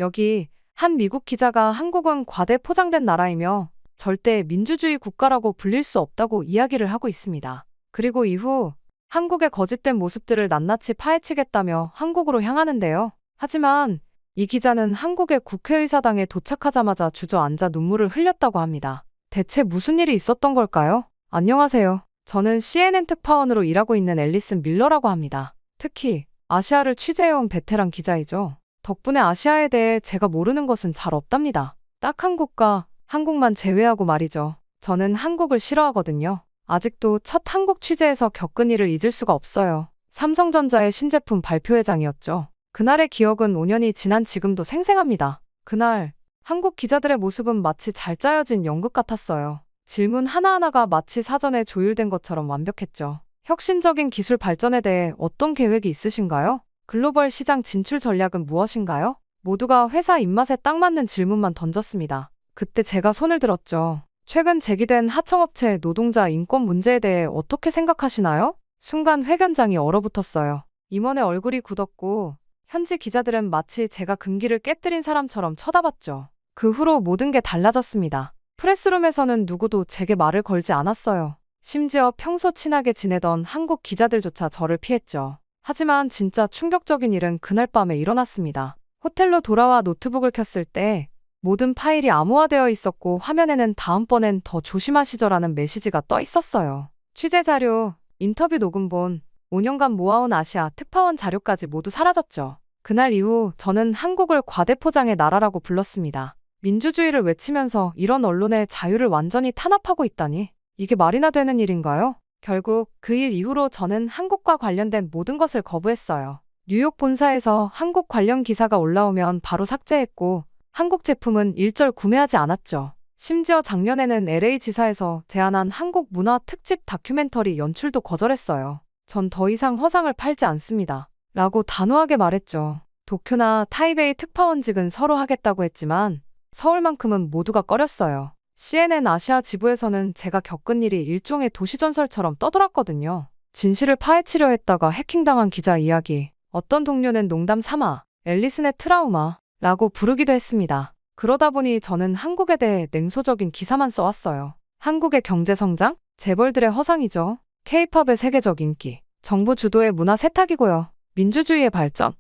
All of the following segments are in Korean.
여기 한 미국 기자가 한국은 과대 포장된 나라이며 절대 민주주의 국가라고 불릴 수 없다고 이야기를 하고 있습니다. 그리고 이후 한국의 거짓된 모습들을 낱낱이 파헤치겠다며 한국으로 향하는데요. 하지만 이 기자는 한국의 국회의사당에 도착하자마자 주저앉아 눈물을 흘렸다고 합니다. 대체 무슨 일이 있었던 걸까요? 안녕하세요. 저는 CNN 특파원으로 일하고 있는 앨리슨 밀러라고 합니다. 특히 아시아를 취재해온 베테랑 기자이죠. 덕분에 아시아에 대해 제가 모르는 것은 잘 없답니다. 딱 한 국가, 한국만 제외하고 말이죠. 저는 한국을 싫어하거든요. 아직도 첫 한국 취재에서 겪은 일을 잊을 수가 없어요. 삼성전자의 신제품 발표회장이었죠. 그날의 기억은 5년이 지난 지금도 생생합니다. 그날 한국 기자들의 모습은 마치 잘 짜여진 연극 같았어요. 질문 하나하나가 마치 사전에 조율된 것처럼 완벽했죠. 혁신적인 기술 발전에 대해 어떤 계획이 있으신가요? 글로벌 시장 진출 전략은 무엇인가요? 모두가 회사 입맛에 딱 맞는 질문만 던졌습니다. 그때 제가 손을 들었죠. 최근 제기된 하청업체 노동자 인권 문제에 대해 어떻게 생각하시나요? 순간 회견장이 얼어붙었어요. 임원의 얼굴이 굳었고 현지 기자들은 마치 제가 금기를 깨뜨린 사람처럼 쳐다봤죠. 그 후로 모든 게 달라졌습니다. 프레스룸에서는 누구도 제게 말을 걸지 않았어요. 심지어 평소 친하게 지내던 한국 기자들조차 저를 피했죠. 하지만 진짜 충격적인 일은 그날 밤에 일어났습니다. 호텔로 돌아와 노트북을 켰을 때 모든 파일이 암호화되어 있었고 화면에는 다음번엔 더 조심하시죠라는 메시지가 떠 있었어요. 취재 자료, 인터뷰 녹음본, 5년간 모아온 아시아 특파원 자료까지 모두 사라졌죠. 그날 이후 저는 한국을 과대포장의 나라라고 불렀습니다. 민주주의를 외치면서 이런 언론의 자유를 완전히 탄압하고 있다니 이게 말이나 되는 일인가요? 결국 그 일 이후로 저는 한국과 관련된 모든 것을 거부했어요. 뉴욕 본사에서 한국 관련 기사가 올라오면 바로 삭제했고 한국 제품은 일절 구매하지 않았죠. 심지어 작년에는 LA 지사에서 제안한 한국 문화 특집 다큐멘터리 연출도 거절했어요. 전 더 이상 허상을 팔지 않습니다. 라고 단호하게 말했죠. 도쿄나 타이베이 특파원직은 서로 하겠다고 했지만 서울만큼은 모두가 꺼렸어요. CNN 아시아 지부에서는 제가 겪은 일이 일종의 도시전설처럼 떠돌았거든요. 진실을 파헤치려 했다가 해킹당한 기자 이야기. 어떤 동료는 농담 삼아 앨리슨의 트라우마라고 부르기도 했습니다. 그러다 보니 저는 한국에 대해 냉소적인 기사만 써왔어요. 한국의 경제성장? 재벌들의 허상이죠. K-팝의 세계적 인기. 정부 주도의 문화 세탁이고요. 민주주의의 발전.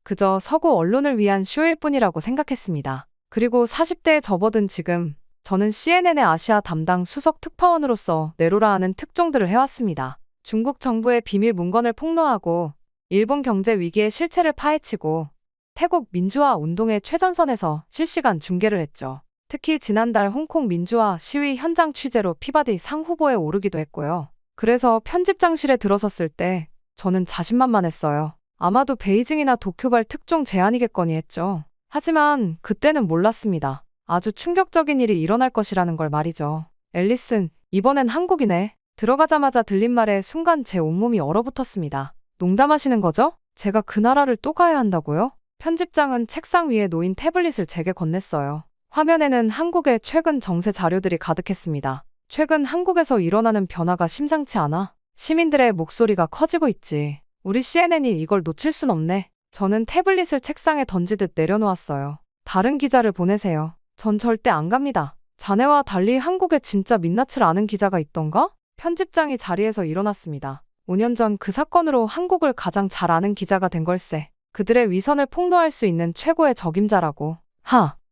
그저 서구 언론을 위한 쇼일 뿐이라고 생각했습니다. 그리고 40대에 접어든 지금 저는 CNN의 아시아 담당 수석 특파원으로서 내로라 하는 특종들을 해왔습니다. 중국 정부의 비밀 문건을 폭로하고 일본 경제 위기의 실체를 파헤치고 태국 민주화 운동의 최전선에서 실시간 중계를 했죠. 특히 지난달 홍콩 민주화 시위 현장 취재로 피바디 상 후보에 오르기도 했고요. 그래서 편집장실에 들어섰을 때 저는 자신만만했어요. 아마도 베이징이나 도쿄발 특종 제안이겠거니 했죠. 하지만 그때는 몰랐습니다. 아주 충격적인 일이 일어날 것이라는 걸 말이죠. 앨리슨, 이번엔 한국이네. 들어가자마자 들린 말에 순간 제 온몸이 얼어붙었습니다. 농담하시는 거죠? 제가 그 나라를 또 가야 한다고요? 편집장은 책상 위에 놓인 태블릿을 제게 건넸어요. 화면에는 한국의 최근 정세 자료들이 가득했습니다. 최근 한국에서 일어나는 변화가 심상치 않아. 시민들의 목소리가 커지고 있지. 우리 CNN이 이걸 놓칠 순 없네. 저는 태블릿을 책상에 던지듯 내려놓았어요. 다른 기자를 보내세요. 전 절대 안 갑니다. 자네와 달리 한국에 진짜 민낯을 아는 기자가 있던가? 편집장이 자리에서 일어났습니다. 5년 전 그 사건으로 한국을 가장 잘 아는 기자가 된 걸세. 그들의 위선을 폭로할 수 있는 최고의 적임자라고.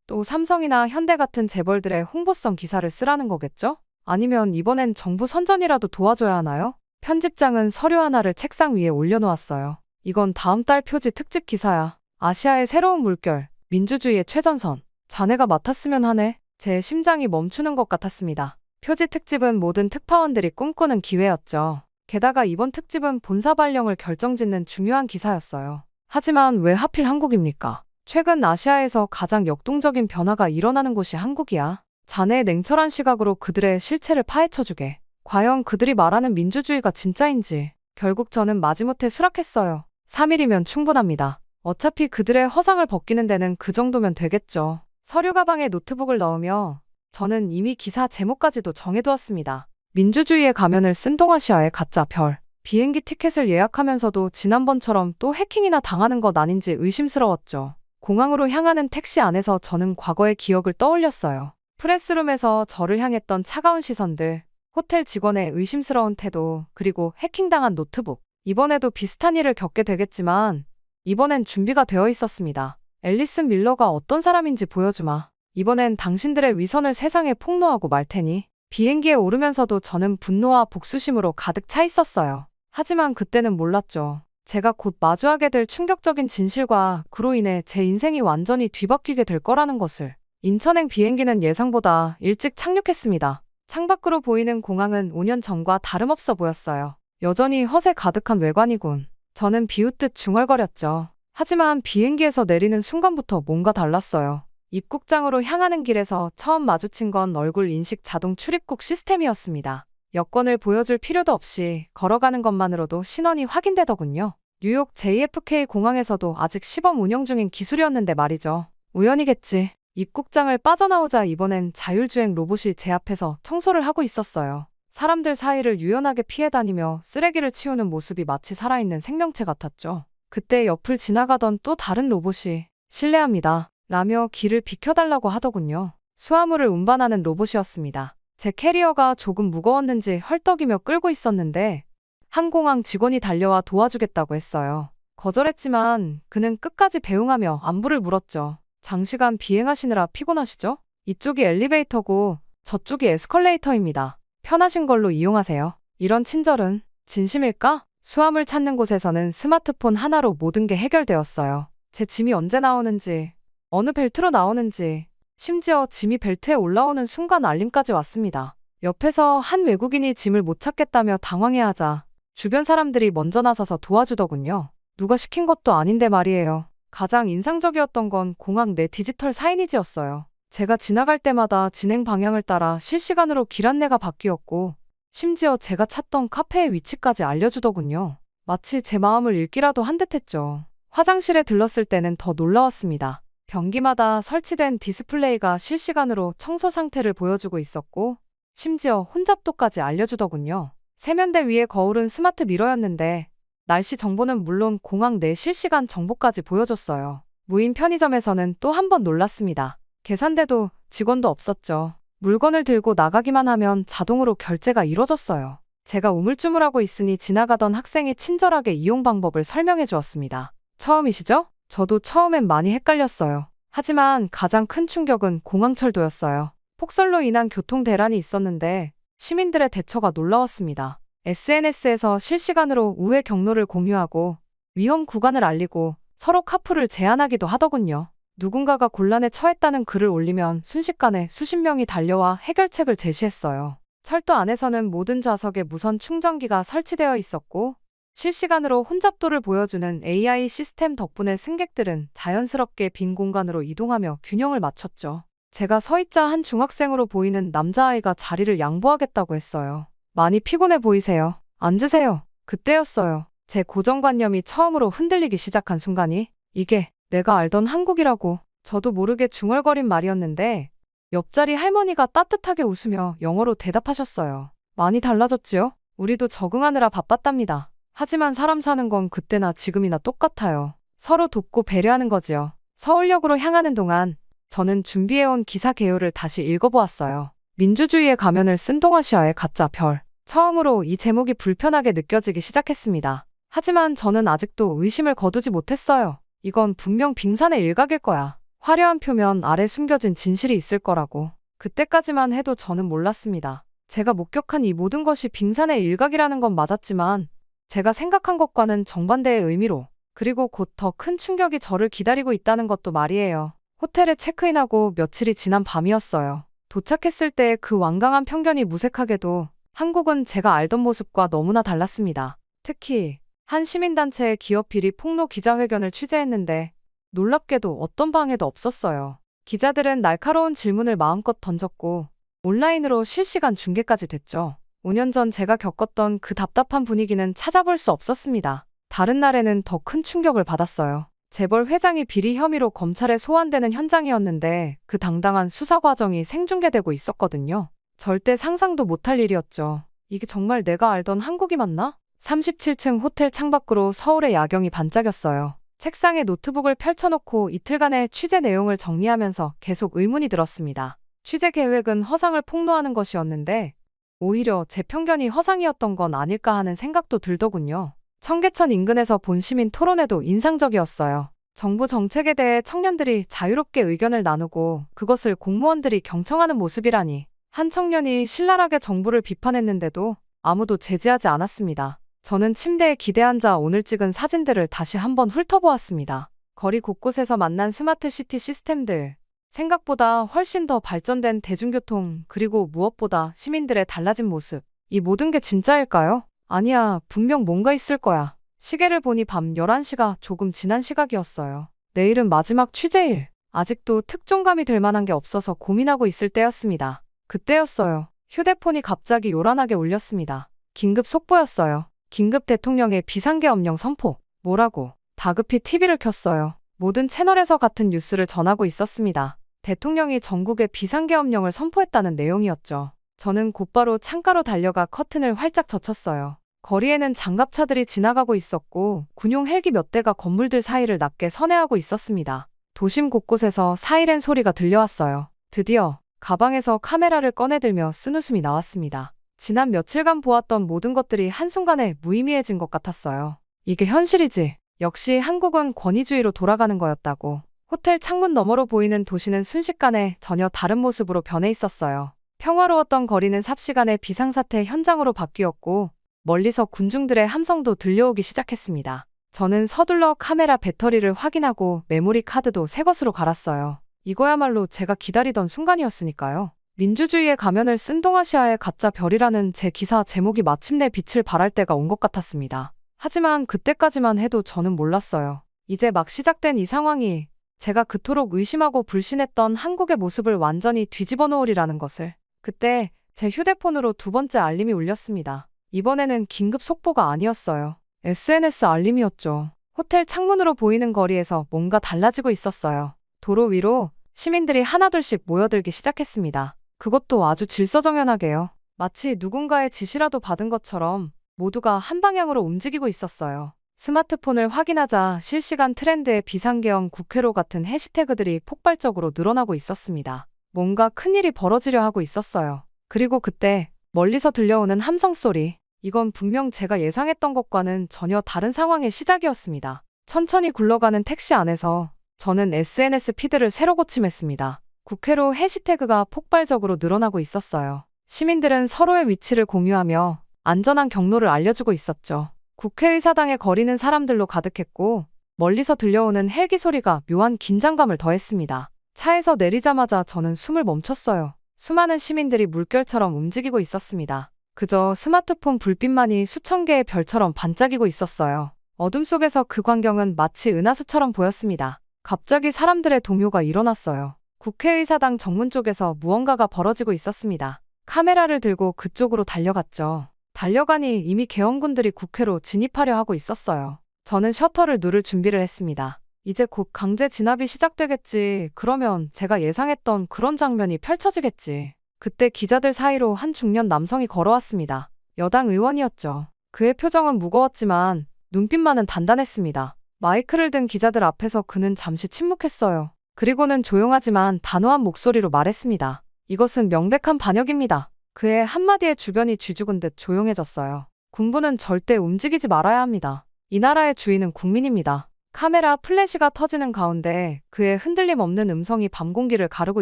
또 삼성이나 현대 같은 재벌들의 홍보성 기사를 쓰라는 거겠죠? 아니면 이번엔 정부 선전이라도 도와줘야 하나요? 편집장은 서류 하나를 책상 위에 올려놓았어요. 이건 다음 달 표지 특집 기사야. 아시아의 새로운 물결, 민주주의의 최전선. 자네가 맡았으면 하네. 제 심장이 멈추는 것 같았습니다. 표지 특집은 모든 특파원들이 꿈꾸는 기회였죠. 게다가 이번 특집은 본사 발령을 결정짓는 중요한 기사였어요. 하지만 왜 하필 한국입니까? 최근 아시아에서 가장 역동적인 변화가 일어나는 곳이 한국이야. 자네의 냉철한 시각으로 그들의 실체를 파헤쳐주게. 과연 그들이 말하는 민주주의가 진짜인지. 결국 저는 마지못해 수락했어요. 3일이면 충분합니다. 어차피 그들의 허상을 벗기는 데는 그 정도면 되겠죠. 서류 가방에 노트북을 넣으며 저는 이미 기사 제목까지도 정해두었습니다. 민주주의의 가면을 쓴 동아시아의 가짜 별. 비행기 티켓을 예약하면서도 지난번처럼 또 해킹이나 당하는 것 아닌지 의심스러웠죠. 공항으로 향하는 택시 안에서 저는 과거의 기억을 떠올렸어요. 프레스룸에서 저를 향했던 차가운 시선들, 호텔 직원의 의심스러운 태도, 그리고 해킹당한 노트북. 이번에도 비슷한 일을 겪게 되겠지만 이번엔 준비가 되어 있었습니다. 앨리슨 밀러가 어떤 사람인지 보여주마. 이번엔 당신들의 위선을 세상에 폭로하고 말 테니. 비행기에 오르면서도 저는 분노와 복수심으로 가득 차 있었어요. 하지만 그때는 몰랐죠. 제가 곧 마주하게 될 충격적인 진실과 그로 인해 제 인생이 완전히 뒤바뀌게 될 거라는 것을. 인천행 비행기는 예상보다 일찍 착륙했습니다. 창밖으로 보이는 공항은 5년 전과 다름없어 보였어요. 여전히 허세 가득한 외관이군. 저는 비웃듯 중얼거렸죠. 하지만 비행기에서 내리는 순간부터 뭔가 달랐어요. 입국장으로 향하는 길에서 처음 마주친 건 얼굴 인식 자동 출입국 시스템이었습니다. 여권을 보여줄 필요도 없이 걸어가는 것만으로도 신원이 확인되더군요. 뉴욕 JFK 공항에서도 아직 시범 운영 중인 기술이었는데 말이죠. 우연이겠지. 입국장을 빠져나오자 이번엔 자율주행 로봇이 제 앞에서 청소를 하고 있었어요. 사람들 사이를 유연하게 피해 다니며 쓰레기를 치우는 모습이 마치 살아있는 생명체 같았죠. 그때 옆을 지나가던 또 다른 로봇이 실례합니다 라며 길을 비켜달라고 하더군요. 수화물을 운반하는 로봇이었습니다. 제 캐리어가 조금 무거웠는지 헐떡이며 끌고 있었는데 항공항 직원이 달려와 도와주겠다고 했어요. 거절했지만 그는 끝까지 배웅하며 안부를 물었죠. 장시간 비행하시느라 피곤하시죠? 이쪽이 엘리베이터고 저쪽이 에스컬레이터입니다. 편하신 걸로 이용하세요. 이런 친절은 진심일까? 수화물 찾는 곳에서는 스마트폰 하나로 모든 게 해결되었어요. 제 짐이 언제 나오는지, 어느 벨트로 나오는지, 심지어 짐이 벨트에 올라오는 순간 알림까지 왔습니다. 옆에서 한 외국인이 짐을 못 찾겠다며 당황해하자 주변 사람들이 먼저 나서서 도와주더군요. 누가 시킨 것도 아닌데 말이에요. 가장 인상적이었던 건 공항 내 디지털 사이니지였어요. 제가 지나갈 때마다 진행 방향을 따라 실시간으로 길 안내가 바뀌었고 심지어 제가 찾던 카페의 위치까지 알려주더군요. 마치 제 마음을 읽기라도 한 듯했죠. 화장실에 들렀을 때는 더 놀라웠습니다. 변기마다 설치된 디스플레이가 실시간으로 청소 상태를 보여주고 있었고 심지어 혼잡도까지 알려주더군요. 세면대 위에 거울은 스마트 미러였는데 날씨 정보는 물론 공항 내 실시간 정보까지 보여줬어요. 무인 편의점에서는 또 한 번 놀랐습니다. 계산대도 직원도 없었죠. 물건을 들고 나가기만 하면 자동으로 결제가 이뤄졌어요. 제가 우물쭈물하고 있으니 지나가던 학생이 친절하게 이용 방법을 설명해 주었습니다. 처음이시죠? 저도 처음엔 많이 헷갈렸어요. 하지만 가장 큰 충격은 공항철도였어요. 폭설로 인한 교통 대란이 있었는데 시민들의 대처가 놀라웠습니다. SNS에서 실시간으로 우회 경로를 공유하고 위험 구간을 알리고 서로 카풀을 제한하기도 하더군요. 누군가가 곤란에 처했다는 글을 올리면 순식간에 수십 명이 달려와 해결책을 제시했어요. 철도 안에서는 모든 좌석에 무선 충전기가 설치되어 있었고 실시간으로 혼잡도를 보여주는 AI 시스템 덕분에 승객들은 자연스럽게 빈 공간으로 이동하며 균형을 맞췄죠. 제가 서 있자 한 중학생으로 보이는 남자아이가 자리를 양보하겠다고 했어요. 많이 피곤해 보이세요. 앉으세요. 그때였어요. 제 고정관념이 처음으로 흔들리기 시작한 순간이 이게 내가 알던 한국이라고. 저도 모르게 중얼거린 말이었는데 옆자리 할머니가 따뜻하게 웃으며 영어로 대답하셨어요. 많이 달라졌지요? 우리도 적응하느라 바빴답니다. 하지만 사람 사는 건 그때나 지금이나 똑같아요. 서로 돕고 배려하는 거지요. 서울역으로 향하는 동안 저는 준비해온 기사 개요를 다시 읽어보았어요. 민주주의의 가면을 쓴 동아시아의 가짜 별. 처음으로 이 제목이 불편하게 느껴지기 시작했습니다. 하지만 저는 아직도 의심을 거두지 못했어요. 이건 분명 빙산의 일각일 거야. 화려한 표면 아래 숨겨진 진실이 있을 거라고. 그때까지만 해도 저는 몰랐습니다. 제가 목격한 이 모든 것이 빙산의 일각이라는 건 맞았지만 제가 생각한 것과는 정반대의 의미로 그리고 곧 더 큰 충격이 저를 기다리고 있다는 것도 말이에요. 호텔에 체크인하고 며칠이 지난 밤이었어요. 도착했을 때 그 완강한 편견이 무색하게도 한국은 제가 알던 모습과 너무나 달랐습니다. 특히 한 시민단체의 기업 비리 폭로 기자회견을 취재했는데 놀랍게도 어떤 방해도 없었어요. 기자들은 날카로운 질문을 마음껏 던졌고 온라인으로 실시간 중계까지 됐죠. 5년 전 제가 겪었던 그 답답한 분위기는 찾아볼 수 없었습니다. 다른 날에는 더 큰 충격을 받았어요. 재벌 회장이 비리 혐의로 검찰에 소환되는 현장이었는데 그 당당한 수사 과정이 생중계되고 있었거든요. 절대 상상도 못할 일이었죠. 이게 정말 내가 알던 한국이 맞나? 37층 호텔 창밖으로 서울의 야경이 반짝였어요. 책상에 노트북을 펼쳐놓고 이틀간의 취재 내용을 정리하면서 계속 의문이 들었습니다. 취재 계획은 허상을 폭로하는 것이었는데 오히려 제 편견이 허상이었던 건 아닐까 하는 생각도 들더군요. 청계천 인근에서 본 시민 토론회도 인상적이었어요. 정부 정책에 대해 청년들이 자유롭게 의견을 나누고 그것을 공무원들이 경청하는 모습이라니. 한 청년이 신랄하게 정부를 비판했는데도 아무도 제지하지 않았습니다. 저는 침대에 기대 앉아 오늘 찍은 사진들을 다시 한번 훑어보았습니다. 거리 곳곳에서 만난 스마트 시티 시스템들, 생각보다 훨씬 더 발전된 대중교통, 그리고 무엇보다 시민들의 달라진 모습. 이 모든 게 진짜일까요? 아니야, 분명 뭔가 있을 거야. 시계를 보니 밤 11시가 조금 지난 시각이었어요. 내일은 마지막 취재일. 아직도 특종감이 될 만한 게 없어서 고민하고 있을 때였습니다. 그때였어요. 휴대폰이 갑자기 요란하게 울렸습니다. 긴급 속보였어요. 긴급 대통령의 비상계엄령 선포. 뭐라고? 다급히 TV를 켰어요. 모든 채널에서 같은 뉴스를 전하고 있었습니다. 대통령이 전국에 비상계엄령을 선포했다는 내용이었죠. 저는 곧바로 창가로 달려가 커튼을 활짝 젖혔어요. 거리에는 장갑차들이 지나가고 있었고 군용 헬기 몇 대가 건물들 사이를 낮게 선회하고 있었습니다. 도심 곳곳에서 사이렌 소리가 들려왔어요. 드디어 가방에서 카메라를 꺼내들며 쓴웃음이 나왔습니다. 지난 며칠간 보았던 모든 것들이 한순간에 무의미해진 것 같았어요. 이게 현실이지. 역시 한국은 권위주의로 돌아가는 거였다고. 호텔 창문 너머로 보이는 도시는 순식간에 전혀 다른 모습으로 변해 있었어요. 평화로웠던 거리는 삽시간에 비상사태 현장으로 바뀌었고 멀리서 군중들의 함성도 들려오기 시작했습니다. 저는 서둘러 카메라 배터리를 확인하고 메모리 카드도 새 것으로 갈았어요. 이거야말로 제가 기다리던 순간이었으니까요. 민주주의의 가면을 쓴 동아시아의 가짜 별이라는 제 기사 제목이 마침내 빛을 발할 때가 온 것 같았습니다. 하지만 그때까지만 해도 저는 몰랐어요. 이제 막 시작된 이 상황이 제가 그토록 의심하고 불신했던 한국의 모습을 완전히 뒤집어 놓으리라는 것을. 그때 제 휴대폰으로 두 번째 알림이 울렸습니다. 이번에는 긴급 속보가 아니었어요. SNS 알림이었죠. 호텔 창문으로 보이는 거리에서 뭔가 달라지고 있었어요. 도로 위로 시민들이 하나둘씩 모여들기 시작했습니다. 그것도 아주 질서정연하게요. 마치 누군가의 지시라도 받은 것처럼 모두가 한 방향으로 움직이고 있었어요. 스마트폰을 확인하자 실시간 트렌드의 비상계엄 국회로 같은 해시태그들이 폭발적으로 늘어나고 있었습니다. 뭔가 큰일이 벌어지려 하고 있었어요. 그리고 그때 멀리서 들려오는 함성 소리. 이건 분명 제가 예상했던 것과는 전혀 다른 상황의 시작이었습니다. 천천히 굴러가는 택시 안에서 저는 SNS 피드를 새로 고침했습니다. 국회로 해시태그가 폭발적으로 늘어나고 있었어요. 시민들은 서로의 위치를 공유하며 안전한 경로를 알려주고 있었죠. 국회의사당의 거리는 사람들로 가득했고 멀리서 들려오는 헬기 소리가 묘한 긴장감을 더했습니다. 차에서 내리자마자 저는 숨을 멈췄어요. 수많은 시민들이 물결처럼 움직이고 있었습니다. 그저 스마트폰 불빛만이 수천 개의 별처럼 반짝이고 있었어요. 어둠 속에서 그 광경은 마치 은하수처럼 보였습니다. 갑자기 사람들의 동요가 일어났어요. 국회의사당 정문 쪽에서 무언가가 벌어지고 있었습니다. 카메라를 들고 그쪽으로 달려갔죠. 달려가니 이미 계엄군들이 국회로 진입하려 하고 있었어요. 저는 셔터를 누를 준비를 했습니다. 이제 곧 강제 진압이 시작되겠지. 그러면 제가 예상했던 그런 장면이 펼쳐지겠지. 그때 기자들 사이로 한 중년 남성이 걸어왔습니다. 여당 의원이었죠. 그의 표정은 무거웠지만 눈빛만은 단단했습니다. 마이크를 든 기자들 앞에서 그는 잠시 침묵했어요. 그리고는 조용하지만 단호한 목소리로 말했습니다. 이것은 명백한 반역입니다. 그의 한마디에 주변이 쥐죽은 듯 조용해졌어요. 군부는 절대 움직이지 말아야 합니다. 이 나라의 주인은 국민입니다. 카메라 플래시가 터지는 가운데 그의 흔들림 없는 음성이 밤 공기를 가르고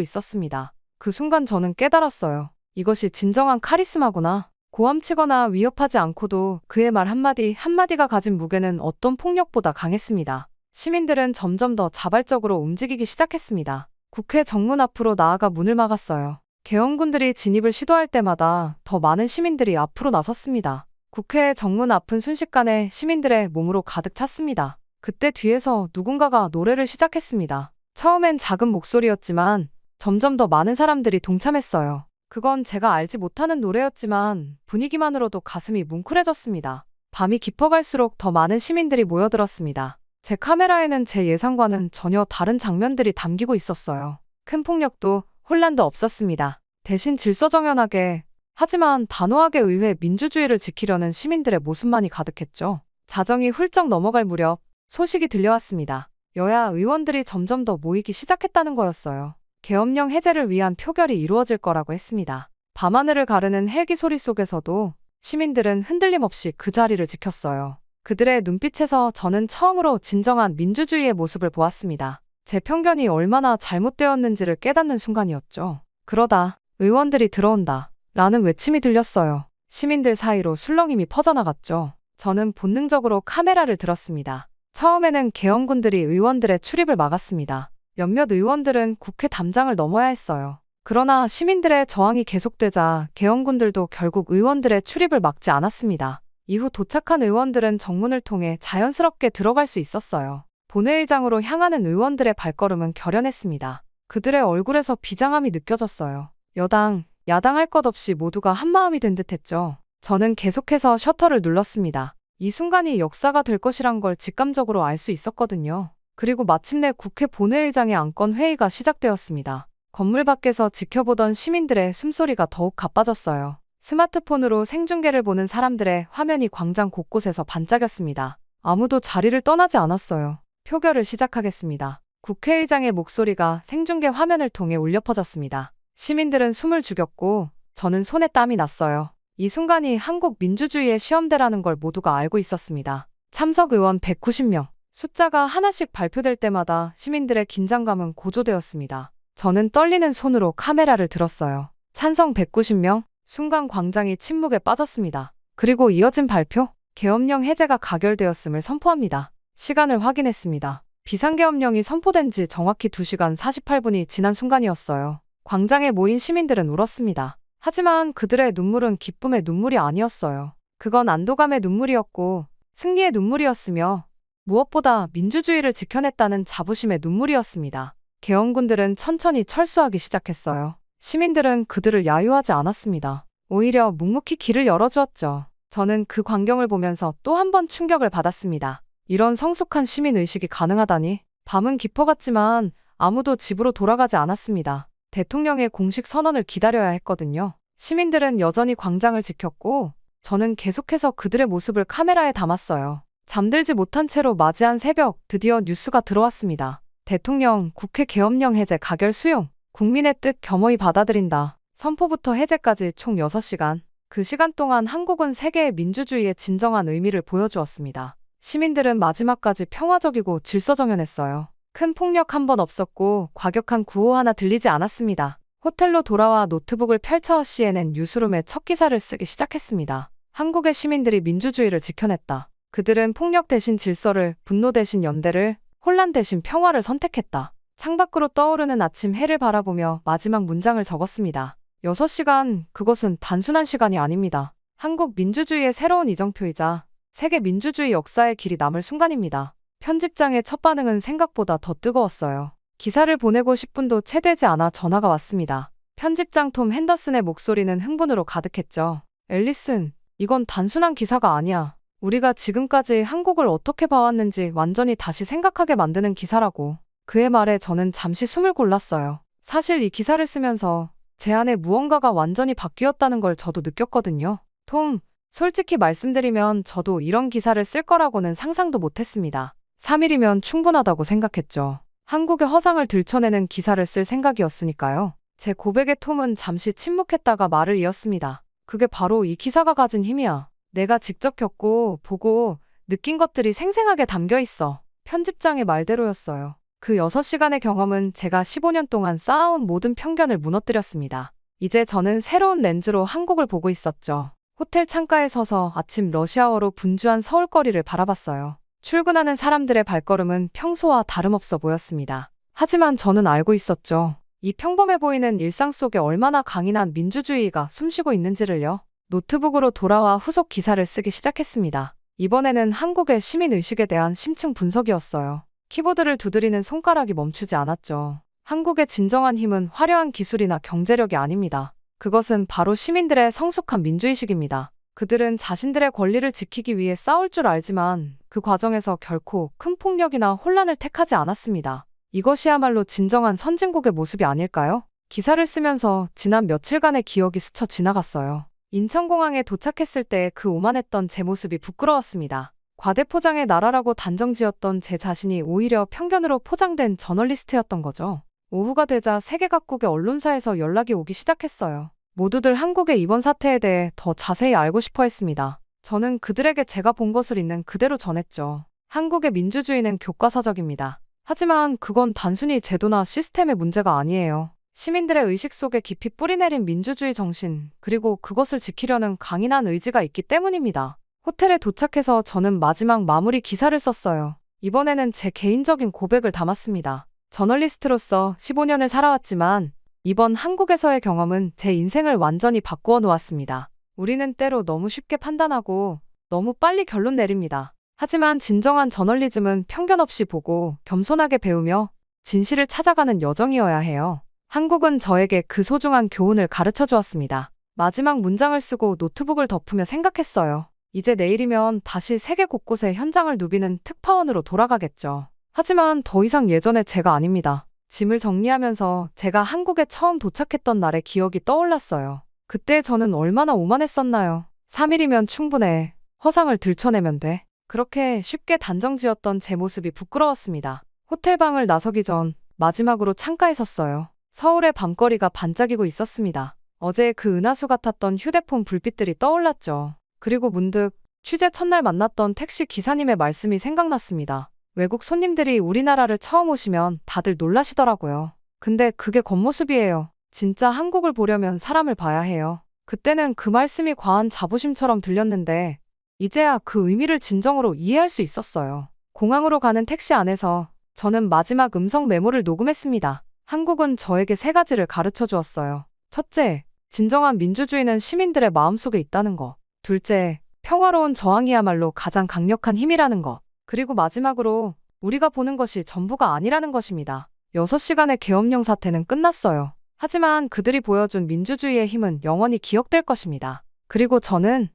있었습니다. 그 순간 저는 깨달았어요. 이것이 진정한 카리스마구나. 고함치거나 위협하지 않고도 그의 말 한마디 한마디가 가진 무게는 어떤 폭력보다 강했습니다. 시민들은 점점 더 자발적으로 움직이기 시작했습니다. 국회 정문 앞으로 나아가 문을 막았어요. 계엄군들이 진입을 시도할 때마다 더 많은 시민들이 앞으로 나섰습니다. 국회 정문 앞은 순식간에 시민들의 몸으로 가득 찼습니다. 그때 뒤에서 누군가가 노래를 시작했습니다. 처음엔 작은 목소리였지만 점점 더 많은 사람들이 동참했어요. 그건 제가 알지 못하는 노래였지만 분위기만으로도 가슴이 뭉클해졌습니다. 밤이 깊어갈수록 더 많은 시민들이 모여들었습니다. 제 카메라에는 제 예상과는 전혀 다른 장면들이 담기고 있었어요. 큰 폭력도 혼란도 없었습니다. 대신 질서정연하게 하지만 단호하게 의회 민주주의를 지키려는 시민들의 모습만이 가득했죠. 자정이 훌쩍 넘어갈 무렵 소식이 들려왔습니다. 여야 의원들이 점점 더 모이기 시작했다는 거였어요. 계엄령 해제를 위한 표결이 이루어질 거라고 했습니다. 밤하늘을 가르는 헬기 소리 속에서도 시민들은 흔들림 없이 그 자리를 지켰어요. 그들의 눈빛에서 저는 처음으로 진정한 민주주의의 모습을 보았습니다. 제 편견이 얼마나 잘못되었는지를 깨닫는 순간이었죠. 그러다 의원들이 들어온다 라는 외침이 들렸어요. 시민들 사이로 술렁임이 퍼져나갔죠. 저는 본능적으로 카메라를 들었습니다. 처음에는 계엄군들이 의원들의 출입을 막았습니다. 몇몇 의원들은 국회 담장을 넘어야 했어요. 그러나 시민들의 저항이 계속되자 계엄군들도 결국 의원들의 출입을 막지 않았습니다. 이후 도착한 의원들은 정문을 통해 자연스럽게 들어갈 수 있었어요. 본회의장으로 향하는 의원들의 발걸음은 결연했습니다. 그들의 얼굴에서 비장함이 느껴졌어요. 여당, 야당 할 것 없이 모두가 한마음이 된 듯했죠. 저는 계속해서 셔터를 눌렀습니다. 이 순간이 역사가 될 것이란 걸 직감적으로 알 수 있었거든요. 그리고 마침내 국회 본회의장의 안건 회의가 시작되었습니다. 건물 밖에서 지켜보던 시민들의 숨소리가 더욱 가빠졌어요. 스마트폰으로 생중계를 보는 사람들의 화면이 광장 곳곳에서 반짝였습니다. 아무도 자리를 떠나지 않았어요. 표결을 시작하겠습니다. 국회의장의 목소리가 생중계 화면을 통해 울려 퍼졌습니다. 시민들은 숨을 죽였고 저는 손에 땀이 났어요. 이 순간이 한국 민주주의의 시험대라는 걸 모두가 알고 있었습니다. 참석 의원 190명. 숫자가 하나씩 발표될 때마다 시민들의 긴장감은 고조되었습니다. 저는 떨리는 손으로 카메라를 들었어요. 찬성 190명. 순간 광장이 침묵에 빠졌습니다. 그리고 이어진 발표. 계엄령 해제가 가결되었음을 선포합니다. 시간을 확인했습니다. 비상계엄령이 선포된 지 정확히 2시간 48분이 지난 순간이었어요. 광장에 모인 시민들은 울었습니다. 하지만 그들의 눈물은 기쁨의 눈물이 아니었어요. 그건 안도감의 눈물이었고 승리의 눈물이었으며 무엇보다 민주주의를 지켜냈다는 자부심의 눈물이었습니다. 계엄군들은 천천히 철수하기 시작했어요. 시민들은 그들을 야유하지 않았습니다. 오히려 묵묵히 길을 열어주었죠. 저는 그 광경을 보면서 또 한 번 충격을 받았습니다. 이런 성숙한 시민의식이 가능하다니. 밤은 깊어갔지만 아무도 집으로 돌아가지 않았습니다. 대통령의 공식 선언을 기다려야 했거든요. 시민들은 여전히 광장을 지켰고 저는 계속해서 그들의 모습을 카메라에 담았어요. 잠들지 못한 채로 맞이한 새벽, 드디어 뉴스가 들어왔습니다. 대통령, 국회 계엄령 해제 가결 수용. 국민의 뜻 겸허히 받아들인다. 선포부터 해제까지 총 6시간. 그 시간 동안 한국은 세계의 민주주의의 진정한 의미를 보여주었습니다. 시민들은 마지막까지 평화적이고 질서정연했어요. 큰 폭력 한 번 없었고 과격한 구호 하나 들리지 않았습니다. 호텔로 돌아와 노트북을 펼쳐 CNN 뉴스룸에 첫 기사를 쓰기 시작했습니다. 한국의 시민들이 민주주의를 지켜냈다. 그들은 폭력 대신 질서를, 분노 대신 연대를, 혼란 대신 평화를 선택했다. 창밖으로 떠오르는 아침 해를 바라보며 마지막 문장을 적었습니다. 6시간, 그것은 단순한 시간이 아닙니다. 한국 민주주의의 새로운 이정표이자 세계 민주주의 역사의 길이 남을 순간입니다. 편집장의 첫 반응은 생각보다 더 뜨거웠어요. 기사를 보내고 10분도 채 되지 않아 전화가 왔습니다. 편집장 톰 핸더슨의 목소리는 흥분으로 가득했죠. 앨리슨, 이건 단순한 기사가 아니야. 우리가 지금까지 한국을 어떻게 봐왔는지 완전히 다시 생각하게 만드는 기사라고. 그의 말에 저는 잠시 숨을 골랐어요. 사실 이 기사를 쓰면서 제 안에 무언가가 완전히 바뀌었다는 걸 저도 느꼈거든요. 톰, 솔직히 말씀드리면 저도 이런 기사를 쓸 거라고는 상상도 못했습니다. 3일이면 충분하다고 생각했죠. 한국의 허상을 들춰내는 기사를 쓸 생각이었으니까요. 제 고백에 톰은 잠시 침묵했다가 말을 이었습니다. 그게 바로 이 기사가 가진 힘이야. 내가 직접 겪고, 보고, 느낀 것들이 생생하게 담겨 있어. 편집장의 말대로였어요. 그 6시간의 경험은 제가 15년 동안 쌓아온 모든 편견을 무너뜨렸습니다. 이제 저는 새로운 렌즈로 한국을 보고 있었죠. 호텔 창가에 서서 아침 러시아워로 분주한 서울거리를 바라봤어요. 출근하는 사람들의 발걸음은 평소와 다름없어 보였습니다. 하지만 저는 알고 있었죠. 이 평범해 보이는 일상 속에 얼마나 강인한 민주주의가 숨쉬고 있는지를요. 노트북으로 돌아와 후속 기사를 쓰기 시작했습니다. 이번에는 한국의 시민의식에 대한 심층 분석이었어요. 키보드를 두드리는 손가락이 멈추지 않았죠. 한국의 진정한 힘은 화려한 기술이나 경제력이 아닙니다. 그것은 바로 시민들의 성숙한 민주의식입니다. 그들은 자신들의 권리를 지키기 위해 싸울 줄 알지만 그 과정에서 결코 큰 폭력이나 혼란을 택하지 않았습니다. 이것이야말로 진정한 선진국의 모습이 아닐까요? 기사를 쓰면서 지난 며칠간의 기억이 스쳐 지나갔어요. 인천공항에 도착했을 때 그 오만했던 제 모습이 부끄러웠습니다. 과대포장의 나라라고 단정지었던 제 자신이 오히려 편견으로 포장된 저널리스트였던 거죠. 오후가 되자 세계 각국의 언론사에서 연락이 오기 시작했어요. 모두들 한국의 이번 사태에 대해 더 자세히 알고 싶어 했습니다. 저는 그들에게 제가 본 것을 있는 그대로 전했죠. 한국의 민주주의는 교과서적입니다. 하지만 그건 단순히 제도나 시스템의 문제가 아니에요. 시민들의 의식 속에 깊이 뿌리내린 민주주의 정신, 그리고 그것을 지키려는 강인한 의지가 있기 때문입니다. 호텔에 도착해서 저는 마지막 마무리 기사를 썼어요. 이번에는 제 개인적인 고백을 담았습니다. 저널리스트로서 15년을 살아왔지만 이번 한국에서의 경험은 제 인생을 완전히 바꾸어 놓았습니다. 우리는 때로 너무 쉽게 판단하고 너무 빨리 결론 내립니다. 하지만 진정한 저널리즘은 편견 없이 보고 겸손하게 배우며 진실을 찾아가는 여정이어야 해요. 한국은 저에게 그 소중한 교훈을 가르쳐 주었습니다. 마지막 문장을 쓰고 노트북을 덮으며 생각했어요. 이제 내일이면 다시 세계 곳곳에 현장을 누비는 특파원으로 돌아가겠죠. 하지만 더 이상 예전의 제가 아닙니다. 짐을 정리하면서 제가 한국에 처음 도착했던 날의 기억이 떠올랐어요. 그때 저는 얼마나 오만했었나요? 3일이면 충분해. 허상을 들춰내면 돼. 그렇게 쉽게 단정지었던 제 모습이 부끄러웠습니다. 호텔방을 나서기 전 마지막으로 창가에 섰어요. 서울의 밤거리가 반짝이고 있었습니다. 어제 그 은하수 같았던 휴대폰 불빛들이 떠올랐죠. 그리고 문득 취재 첫날 만났던 택시 기사님의 말씀이 생각났습니다. 외국 손님들이 우리나라를 처음 오시면 다들 놀라시더라고요. 근데 그게 겉모습이에요. 진짜 한국을 보려면 사람을 봐야 해요. 그때는 그 말씀이 과한 자부심처럼 들렸는데 이제야 그 의미를 진정으로 이해할 수 있었어요. 공항으로 가는 택시 안에서 저는 마지막 음성 메모를 녹음했습니다. 한국은 저에게 3가지를 가르쳐 주었어요. 첫째, 진정한 민주주의는 시민들의 마음속에 있다는 것. 둘째, 평화로운 저항이야말로 가장 강력한 힘이라는 것. 그리고 마지막으로 우리가 보는 것이 전부가 아니라는 것입니다. 6시간의 계엄령 사태는 끝났어요. 하지만 그들이 보여준 민주주의의 힘은 영원히 기억될 것입니다. 그리고 저는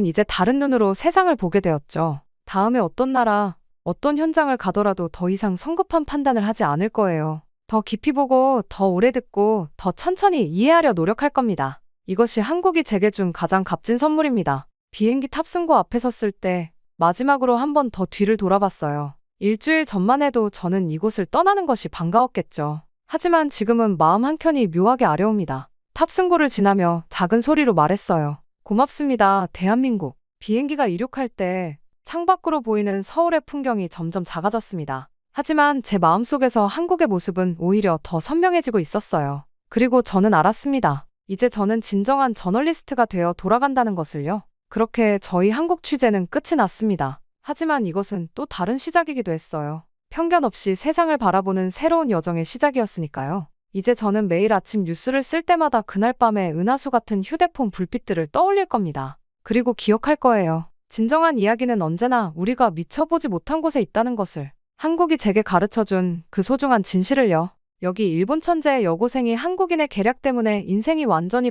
이제 다른 눈으로 세상을 보게 되었죠. 다음에 어떤 나라, 어떤 현장을 가더라도 더 이상 성급한 판단을 하지 않을 거예요. 더 깊이 보고, 더 오래 듣고, 더 천천히 이해하려 노력할 겁니다. 이것이 한국이 제게 준 가장 값진 선물입니다. 비행기 탑승구 앞에 섰을 때 마지막으로 한 번 더 뒤를 돌아봤어요. 일주일 전만 해도 저는 이곳을 떠나는 것이 반가웠겠죠. 하지만 지금은 마음 한켠이 묘하게 아려옵니다. 탑승구를 지나며 작은 소리로 말했어요. 고맙습니다, 대한민국. 비행기가 이륙할 때 창밖으로 보이는 서울의 풍경이 점점 작아졌습니다. 하지만 제 마음속에서 한국의 모습은 오히려 더 선명해지고 있었어요. 그리고 저는 알았습니다. 이제 저는 진정한 저널리스트가 되어 돌아간다는 것을요. 그렇게 저희 한국 취재는 끝이 났습니다. 하지만 이것은 또 다른 시작이기도 했어요. 편견 없이 세상을 바라보는 새로운 여정의 시작이었으니까요. 이제 저는 매일 아침 뉴스를 쓸 때마다 그날 밤의 은하수 같은 휴대폰 불빛들을 떠올릴 겁니다. 그리고 기억할 거예요. 진정한 이야기는 언제나 우리가 미쳐보지 못한 곳에 있다는 것을. 한국이 제게 가르쳐준 그 소중한 진실을요. 여기 일본 천재의 여고생이 한국인의 계략 때문에 인생이 완전히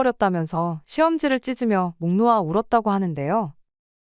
바뀌어버렸다면서 시험지를 찢으며 목 놓아 울었다고 하는데요.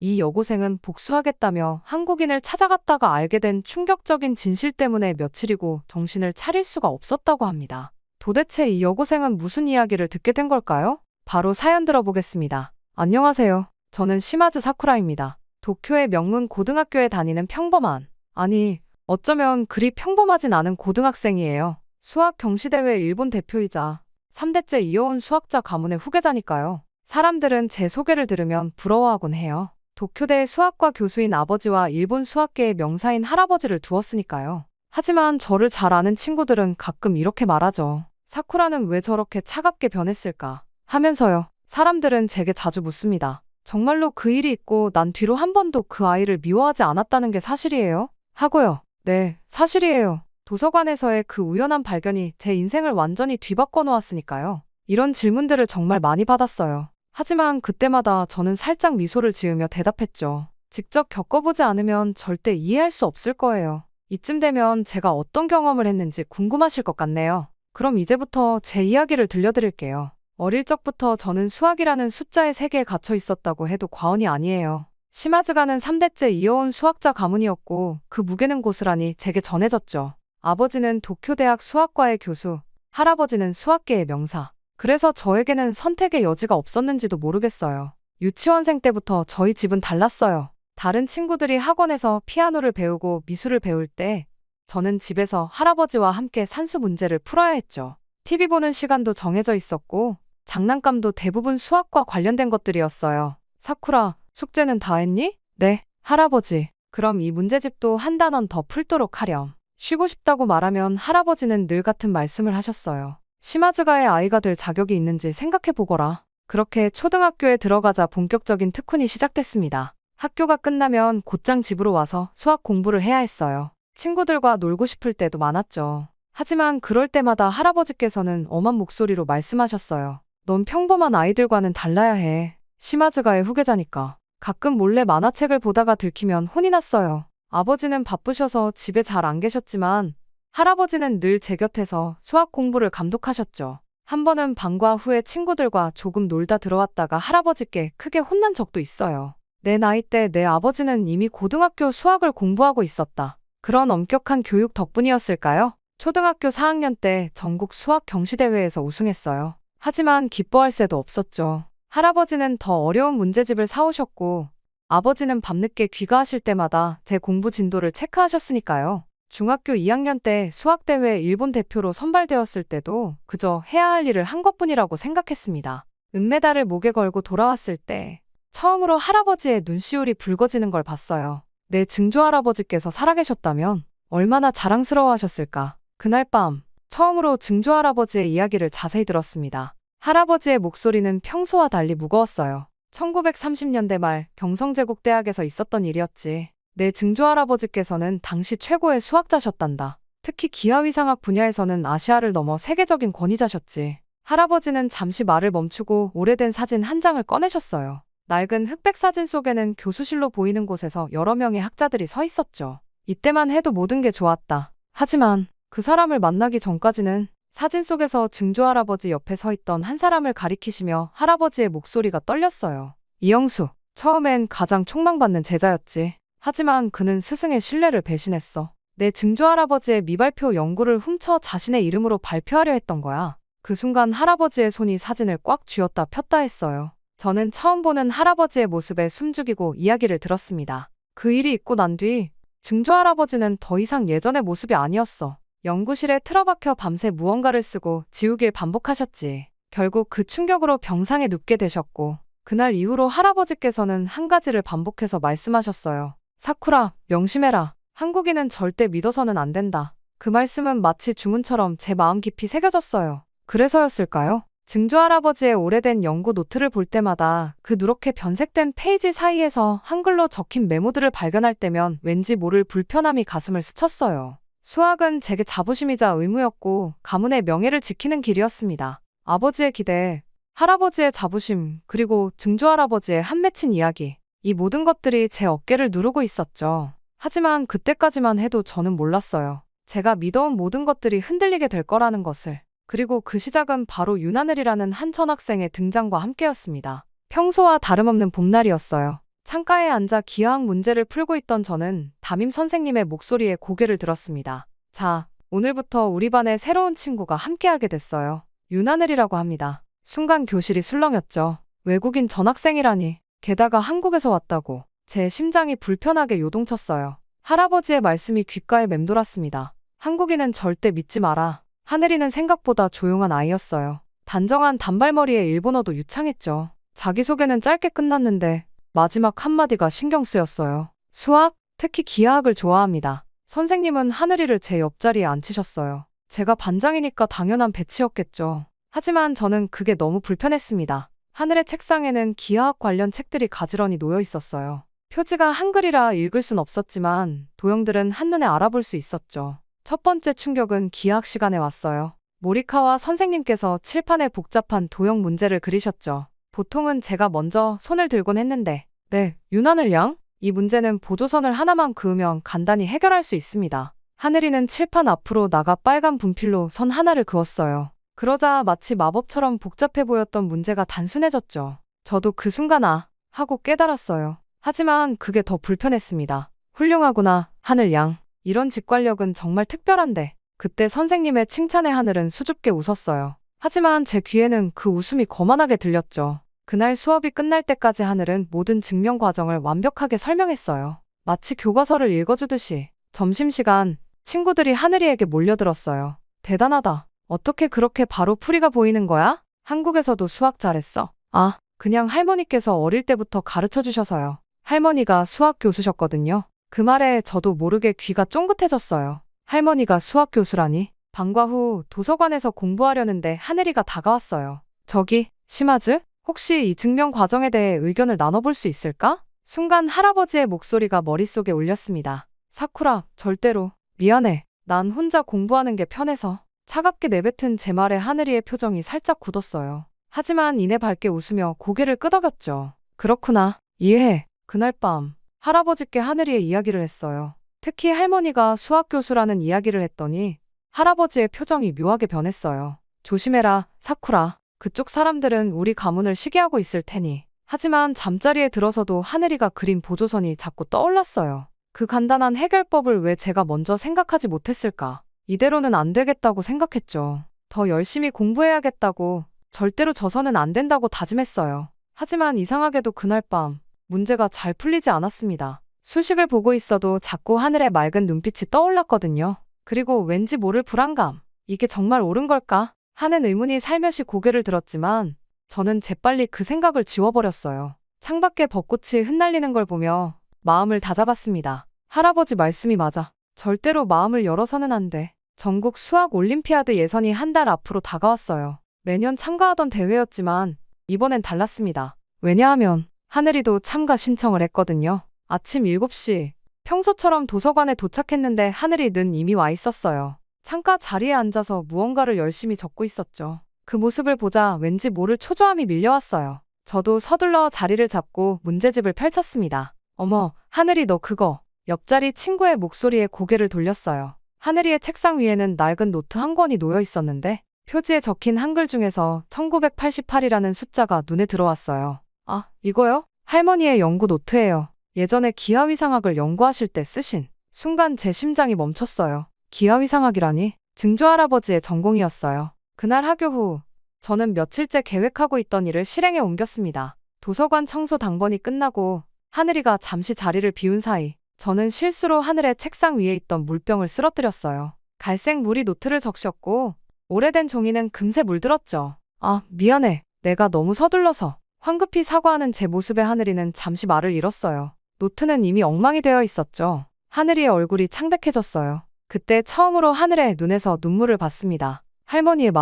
이 여고생은 복수하겠다며 한국인을 찾아갔다가 알게 된 충격적인 진실 때문에 며칠이고 정신을 차릴 수가 없었다고 합니다. 도대체 이 여고생은 무슨 이야기를 듣게 된 걸까요? 바로 사연 들어보겠습니다. 안녕하세요. 저는 시마즈 사쿠라입니다. 도쿄의 명문 고등학교에 다니는 평범한, 아니, 어쩌면 그리 평범하진 않은 고등학생이에요. 수학 경시대회 일본 대표이자 3대째 이어온 수학자 가문의 후계자니까요. 사람들은 제 소개를 들으면 부러워하곤 해요. 도쿄대 수학과 교수인 아버지와 일본 수학계의 명사인 할아버지를 두었으니까요. 하지만 저를 잘 아는 친구들은 가끔 이렇게 말하죠. 사쿠라는 왜 저렇게 차갑게 변했을까? 하면서요. 사람들은 제게 자주 묻습니다. 정말로 그 일이 있고 난 뒤로 한 번도 그 아이를 미워하지 않았다는 게 사실이에요? 하고요. 네, 사실이에요. 도서관에서의 그 우연한 발견이 제 인생을 완전히 뒤바꿔 놓았으니까요. 이런 질문들을 정말 많이 받았어요. 하지만 그때마다 저는 살짝 미소를 지으며 대답했죠. 직접 겪어보지 않으면 절대 이해할 수 없을 거예요. 이쯤 되면 제가 어떤 경험을 했는지 궁금하실 것 같네요. 그럼 이제부터 제 이야기를 들려드릴게요. 어릴 적부터 저는 수학이라는 숫자의 세계에 갇혀 있었다고 해도 과언이 아니에요. 시마즈가는 3대째 이어온 수학자 가문이었고 그 무게는 고스란히 제게 전해졌죠. 아버지는 도쿄대학 수학과의 교수, 할아버지는 수학계의 명사. 그래서 저에게는 선택의 여지가 없었는지도 모르겠어요. 유치원생 때부터 저희 집은 달랐어요. 다른 친구들이 학원에서 피아노를 배우고 미술을 배울 때 저는 집에서 할아버지와 함께 산수 문제를 풀어야 했죠. TV 보는 시간도 정해져 있었고 장난감도 대부분 수학과 관련된 것들이었어요. 사쿠라, 숙제는 다 했니? 네, 할아버지. 그럼 이 문제집도 한 단원 더 풀도록 하렴. 쉬고 싶다고 말하면 할아버지는 늘 같은 말씀을 하셨어요. 시마즈가의 아이가 될 자격이 있는지 생각해보거라. 그렇게 초등학교에 들어가자 본격적인 특훈이 시작됐습니다. 학교가 끝나면 곧장 집으로 와서 수학 공부를 해야 했어요. 친구들과 놀고 싶을 때도 많았죠. 하지만 그럴 때마다 할아버지께서는 엄한 목소리로 말씀하셨어요. 넌 평범한 아이들과는 달라야 해. 시마즈가의 후계자니까. 가끔 몰래 만화책을 보다가 들키면 혼이 났어요. 아버지는 바쁘셔서 집에 잘 안 계셨지만 할아버지는 늘 제 곁에서 수학 공부를 감독하셨죠. 한 번은 방과 후에 친구들과 조금 놀다 들어왔다가 할아버지께 크게 혼난 적도 있어요. 내 나이 때 내 아버지는 이미 고등학교 수학을 공부하고 있었다. 그런 엄격한 교육 덕분이었을까요? 초등학교 4학년 때 전국 수학 경시대회에서 우승했어요. 하지만 기뻐할 새도 없었죠. 할아버지는 더 어려운 문제집을 사오셨고 아버지는 밤늦게 귀가하실 때마다 제 공부 진도를 체크하셨으니까요. 중학교 2학년 때 수학대회 일본 대표로 선발되었을 때도 그저 해야 할 일을 한 것뿐이라고 생각했습니다. 은메달을 목에 걸고 돌아왔을 때 처음으로 할아버지의 눈시울이 붉어지는 걸 봤어요. 내 증조할아버지께서 살아계셨다면 얼마나 자랑스러워하셨을까. 그날 밤 처음으로 증조할아버지의 이야기를 자세히 들었습니다. 할아버지의 목소리는 평소와 달리 무거웠어요. 1930년대 말 경성제국대학에서 있었던 일이었지. 내 증조할아버지께서는 당시 최고의 수학자셨단다. 특히 기하위상학 분야에서는 아시아를 넘어 세계적인 권위자셨지. 할아버지는 잠시 말을 멈추고 오래된 사진 한 장을 꺼내셨어요. 낡은 흑백 사진 속에는 교수실로 보이는 곳에서 여러 명의 학자들이 서 있었죠. 이때만 해도 모든 게 좋았다. 하지만 그 사람을 만나기 전까지는 사진 속에서 증조할아버지 옆에 서 있던 한 사람을 가리키시며 할아버지의 목소리가 떨렸어요. 이영수. 처음엔 가장 촉망받는 제자였지. 하지만 그는 스승의 신뢰를 배신했어. 내 증조할아버지의 미발표 연구를 훔쳐 자신의 이름으로 발표하려 했던 거야. 그 순간 할아버지의 손이 사진을 꽉 쥐었다 폈다 했어요. 저는 처음 보는 할아버지의 모습에 숨죽이고 이야기를 들었습니다. 그 일이 있고 난 뒤 증조할아버지는 더 이상 예전의 모습이 아니었어. 연구실에 틀어박혀 밤새 무언가를 쓰고 지우길 반복하셨지. 결국 그 충격으로 병상에 눕게 되셨고 그날 이후로 할아버지께서는 한 가지를 반복해서 말씀하셨어요. 사쿠라, 명심해라. 한국인은 절대 믿어서는 안 된다. 그 말씀은 마치 주문처럼 제 마음 깊이 새겨졌어요. 그래서였을까요? 증조할아버지의 오래된 연구 노트를 볼 때마다 그 누렇게 변색된 페이지 사이에서 한글로 적힌 메모들을 발견할 때면 왠지 모를 불편함이 가슴을 스쳤어요. 수학은 제게 자부심이자 의무였고 가문의 명예를 지키는 길이었습니다. 아버지의 기대, 할아버지의 자부심, 그리고 증조할아버지의 한 맺힌 이야기. 이 모든 것들이 제 어깨를 누르고 있었죠. 하지만 그때까지만 해도 저는 몰랐어요. 제가 믿어온 모든 것들이 흔들리게 될 거라는 것을. 그리고 그 시작은 바로 윤하늘이라는 한 전학생의 등장과 함께였습니다. 평소와 다름없는 봄날이었어요. 창가에 앉아 기하학 문제를 풀고 있던 저는 담임 선생님의 목소리에 고개를 들었습니다. 자, 오늘부터 우리 반에 새로운 친구가 함께하게 됐어요. 윤하늘이라고 합니다. 순간 교실이 술렁였죠. 외국인 전학생이라니. 게다가 한국에서 왔다고. 제 심장이 불편하게 요동쳤어요. 할아버지의 말씀이 귓가에 맴돌았습니다. 한국인은 절대 믿지 마라. 하늘이는 생각보다 조용한 아이였어요. 단정한 단발머리에 일본어도 유창했죠. 자기소개는 짧게 끝났는데 마지막 한마디가 신경 쓰였어요. 수학? 특히 기하학을 좋아합니다. 선생님은 하늘이를 제 옆자리에 앉히셨어요. 제가 반장이니까 당연한 배치였겠죠. 하지만 저는 그게 너무 불편했습니다. 하늘의 책상에는 기하학 관련 책들이 가지런히 놓여 있었어요. 표지가 한글이라 읽을 순 없었지만 도형들은 한눈에 알아볼 수 있었죠. 첫 번째 충격은 기하학 시간에 왔어요. 모리카와 선생님께서 칠판에 복잡한 도형 문제를 그리셨죠. 보통은 제가 먼저 손을 들곤 했는데 네, 윤하늘 양? 이 문제는 보조선을 하나만 그으면 간단히 해결할 수 있습니다. 하늘이는 칠판 앞으로 나가 빨간 분필로 선 하나를 그었어요. 그러자 마치 마법처럼 복잡해 보였던 문제가 단순해졌죠. 저도 그 순간 하고 깨달았어요. 하지만 그게 더 불편했습니다. 훌륭하구나, 하늘 양. 이런 직관력은 정말 특별한데. 그때 선생님의 칭찬에 하늘은 수줍게 웃었어요. 하지만 제 귀에는 그 웃음이 거만하게 들렸죠. 그날 수업이 끝날 때까지 하늘은 모든 증명 과정을 완벽하게 설명했어요. 마치 교과서를 읽어주듯이. 점심시간 친구들이 하늘이에게 몰려들었어요. 대단하다. 어떻게 그렇게 바로 풀이가 보이는 거야? 한국에서도 수학 잘했어. 아, 그냥 할머니께서 어릴 때부터 가르쳐 주셔서요. 할머니가 수학 교수셨거든요. 그 말에 저도 모르게 귀가 쫑긋해졌어요. 할머니가 수학 교수라니. 방과 후 도서관에서 공부하려는데 하늘이가 다가왔어요. 저기, 심하즈? 혹시 이 증명 과정에 대해 의견을 나눠볼 수 있을까? 순간 할아버지의 목소리가 머릿속에 울렸습니다. 사쿠라, 절대로. 미안해. 난 혼자 공부하는 게 편해서. 차갑게 내뱉은 제 말에 하늘이의 표정이 살짝 굳었어요. 하지만 이내 밝게 웃으며 고개를 끄덕였죠. 그렇구나. 이해해. 그날 밤 할아버지께 하늘이의 이야기를 했어요. 특히 할머니가 수학 교수라는 이야기를 했더니 할아버지의 표정이 묘하게 변했어요. 조심해라, 사쿠라. 그쪽 사람들은 우리 가문을 시기하고 있을 테니. 하지만 잠자리에 들어서도 하늘이가 그린 보조선이 자꾸 떠올랐어요. 그 간단한 해결법을 왜 제가 먼저 생각하지 못했을까? 이대로는 안 되겠다고 생각했죠. 더 열심히 공부해야겠다고, 절대로 져서는 안 된다고 다짐했어요. 하지만 이상하게도 그날 밤 문제가 잘 풀리지 않았습니다. 수식을 보고 있어도 자꾸 하늘의 맑은 눈빛이 떠올랐거든요. 그리고 왠지 모를 불안감. 이게 정말 옳은 걸까? 하는 의문이 살며시 고개를 들었지만 저는 재빨리 그 생각을 지워버렸어요. 창밖에 벚꽃이 흩날리는 걸 보며 마음을 다잡았습니다. 할아버지 말씀이 맞아. 절대로 마음을 열어서는 안 돼. 전국 수학 올림피아드 예선이 한 달 앞으로 다가왔어요. 매년 참가하던 대회였지만 이번엔 달랐습니다. 왜냐하면 하늘이도 참가 신청을 했거든요. 아침 7시 평소처럼 도서관에 도착했는데 하늘이는 이미 와 있었어요. 창가 자리에 앉아서 무언가를 열심히 적고 있었죠. 그 모습을 보자 왠지 모를 초조함이 밀려왔어요. 저도 서둘러 자리를 잡고 문제집을 펼쳤습니다. 어머, 하늘이 너 그거. 옆자리 친구의 목소리에 고개를 돌렸어요. 하늘이의 책상 위에는 낡은 노트 한 권이 놓여 있었는데 표지에 적힌 한글 중에서 1988이라는 숫자가 눈에 들어왔어요. 아, 이거요? 할머니의 연구 노트예요. 예전에 기하위상학을 연구하실 때 쓰신. 순간 제 심장이 멈췄어요. 기하위상학이라니? 증조할아버지의 전공이었어요. 그날 하교 후 저는 며칠째 계획하고 있던 일을 실행에 옮겼습니다. 도서관 청소 당번이 끝나고 하늘이가 잠시 자리를 비운 사이 저는 실수로 하늘의 책상 위에 있던 물병을 쓰러뜨렸어요. 갈색 물이 노트를 적셨고 오래된 종이는 금세 물들었죠. 아, 미안해. 내가 너무 서둘러서. 황급히 사과하는 제 모습에 하늘이는 잠시 말을 잃었어요. 노트는 이미 엉망이 되어 있었죠. 하늘이의 얼굴이 창백해졌어요. 그때 처음으로 하늘의 눈에서 눈물을 봤습니다. 할머니의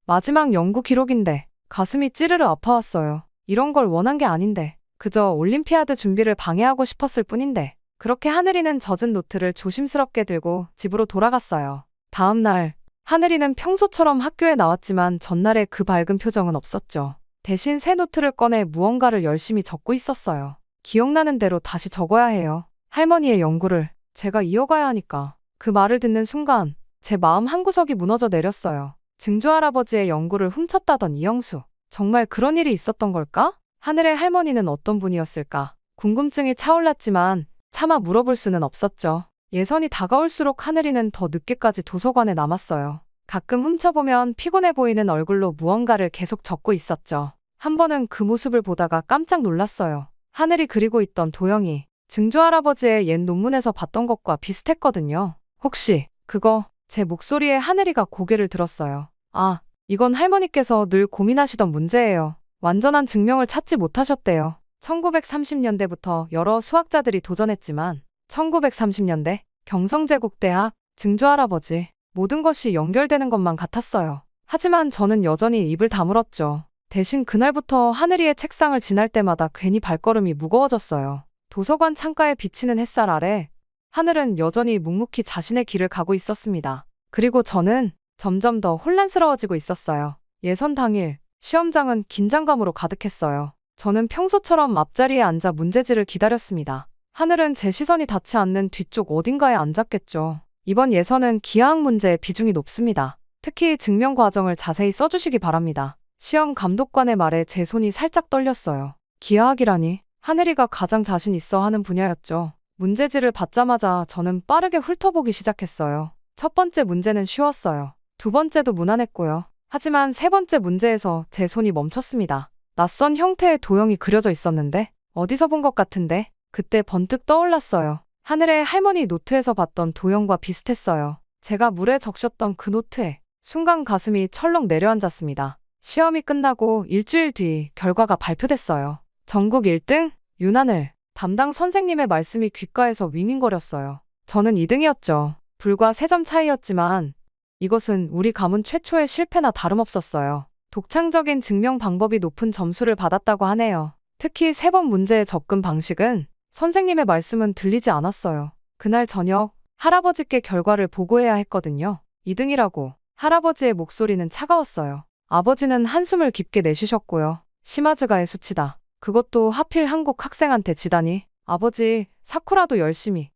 마지막 연구 기록인데 가슴이 찌르르 아파왔어요. 이런 걸 원한 게 아닌데 그저 올림피아드 준비를 방해하고 싶었을 뿐인데. 그렇게 하늘이는 젖은 노트를 조심스럽게 들고 집으로 돌아갔어요. 다음 날 하늘이는 평소처럼 학교에 나왔지만 전날의 그 밝은 표정은 없었죠. 대신 새 노트를 꺼내 무언가를 열심히 적고 있었어요. 기억나는 대로 다시 적어야 해요. 할머니의 연구를 제가 이어가야 하니까. 그 말을 듣는 순간 제 마음 한구석이 무너져 내렸어요. 증조할아버지의 연구를 훔쳤다던 이영수. 정말 그런 일이 있었던 걸까? 하늘의 할머니는 어떤 분이었을까? 궁금증이 차올랐지만 차마 물어볼 수는 없었죠. 예선이 다가올수록 하늘이는 더 늦게까지 도서관에 남았어요. 가끔 훔쳐보면 피곤해 보이는 얼굴로 무언가를 계속 적고 있었죠. 한 번은 그 모습을 보다가 깜짝 놀랐어요. 하늘이 그리고 있던 도형이 증조할아버지의 옛 논문에서 봤던 것과 비슷했거든요. 혹시 그거? 제 목소리에 하늘이가 고개를 들었어요. 아, 이건 할머니께서 늘 고민하시던 문제예요. 완전한 증명을 찾지 못하셨대요. 1930년대부터 여러 수학자들이 도전했지만 1930년대 경성제국대학 증조할아버지 모든 것이 연결되는 것만 같았어요. 하지만 저는 여전히 입을 다물었죠. 대신 그날부터 하늘이의 책상을 지날 때마다 괜히 발걸음이 무거워졌어요. 도서관 창가에 비치는 햇살 아래 하늘은 여전히 묵묵히 자신의 길을 가고 있었습니다. 그리고 저는 점점 더 혼란스러워지고 있었어요. 예선 당일 시험장은 긴장감으로 가득했어요. 저는 평소처럼 앞자리에 앉아 문제지를 기다렸습니다. 하늘은 제 시선이 닿지 않는 뒤쪽 어딘가에 앉았겠죠. 이번 예선은 기하학 문제의 비중이 높습니다. 특히 증명 과정을 자세히 써주시기 바랍니다. 시험 감독관의 말에 제 손이 살짝 떨렸어요. 기하학이라니 하늘이가 가장 자신 있어 하는 분야였죠. 문제지를 받자마자 저는 빠르게 훑어보기 시작했어요. 첫 번째 문제는 쉬웠어요. 두 번째도 무난했고요. 하지만 세 번째 문제에서 제 손이 멈췄습니다. 낯선 형태의 도형이 그려져 있었는데 어디서 본 것 같은데 그때 번뜩 떠올랐어요. 하늘의 할머니 노트에서 봤던 도형과 비슷했어요. 제가 물에 적셨던 그 노트에 순간 가슴이 철렁 내려앉았습니다. 시험이 끝나고 일주일 뒤 결과가 발표됐어요. 전국 1등 윤하늘. 담당 선생님의 말씀이 귓가에서 윙윙거렸어요. 저는 2등이었죠. 불과 3점 차이였지만 이것은 우리 가문 최초의 실패나 다름없었어요. 독창적인 증명 방법이 높은 점수를 받았다고 하네요. 특히 3번 문제의 접근 방식은 선생님의 말씀은 들리지 않았어요. 그날 저녁 할아버지께 결과를 보고해야 했거든요. 2등이라고. 할아버지의 목소리는 차가웠어요. 아버지는 한숨을 깊게 내쉬셨고요. 시마즈가의 수치다. 그것도 하필 한국 학생한테 지다니. 아버지, 사쿠라도 열심히.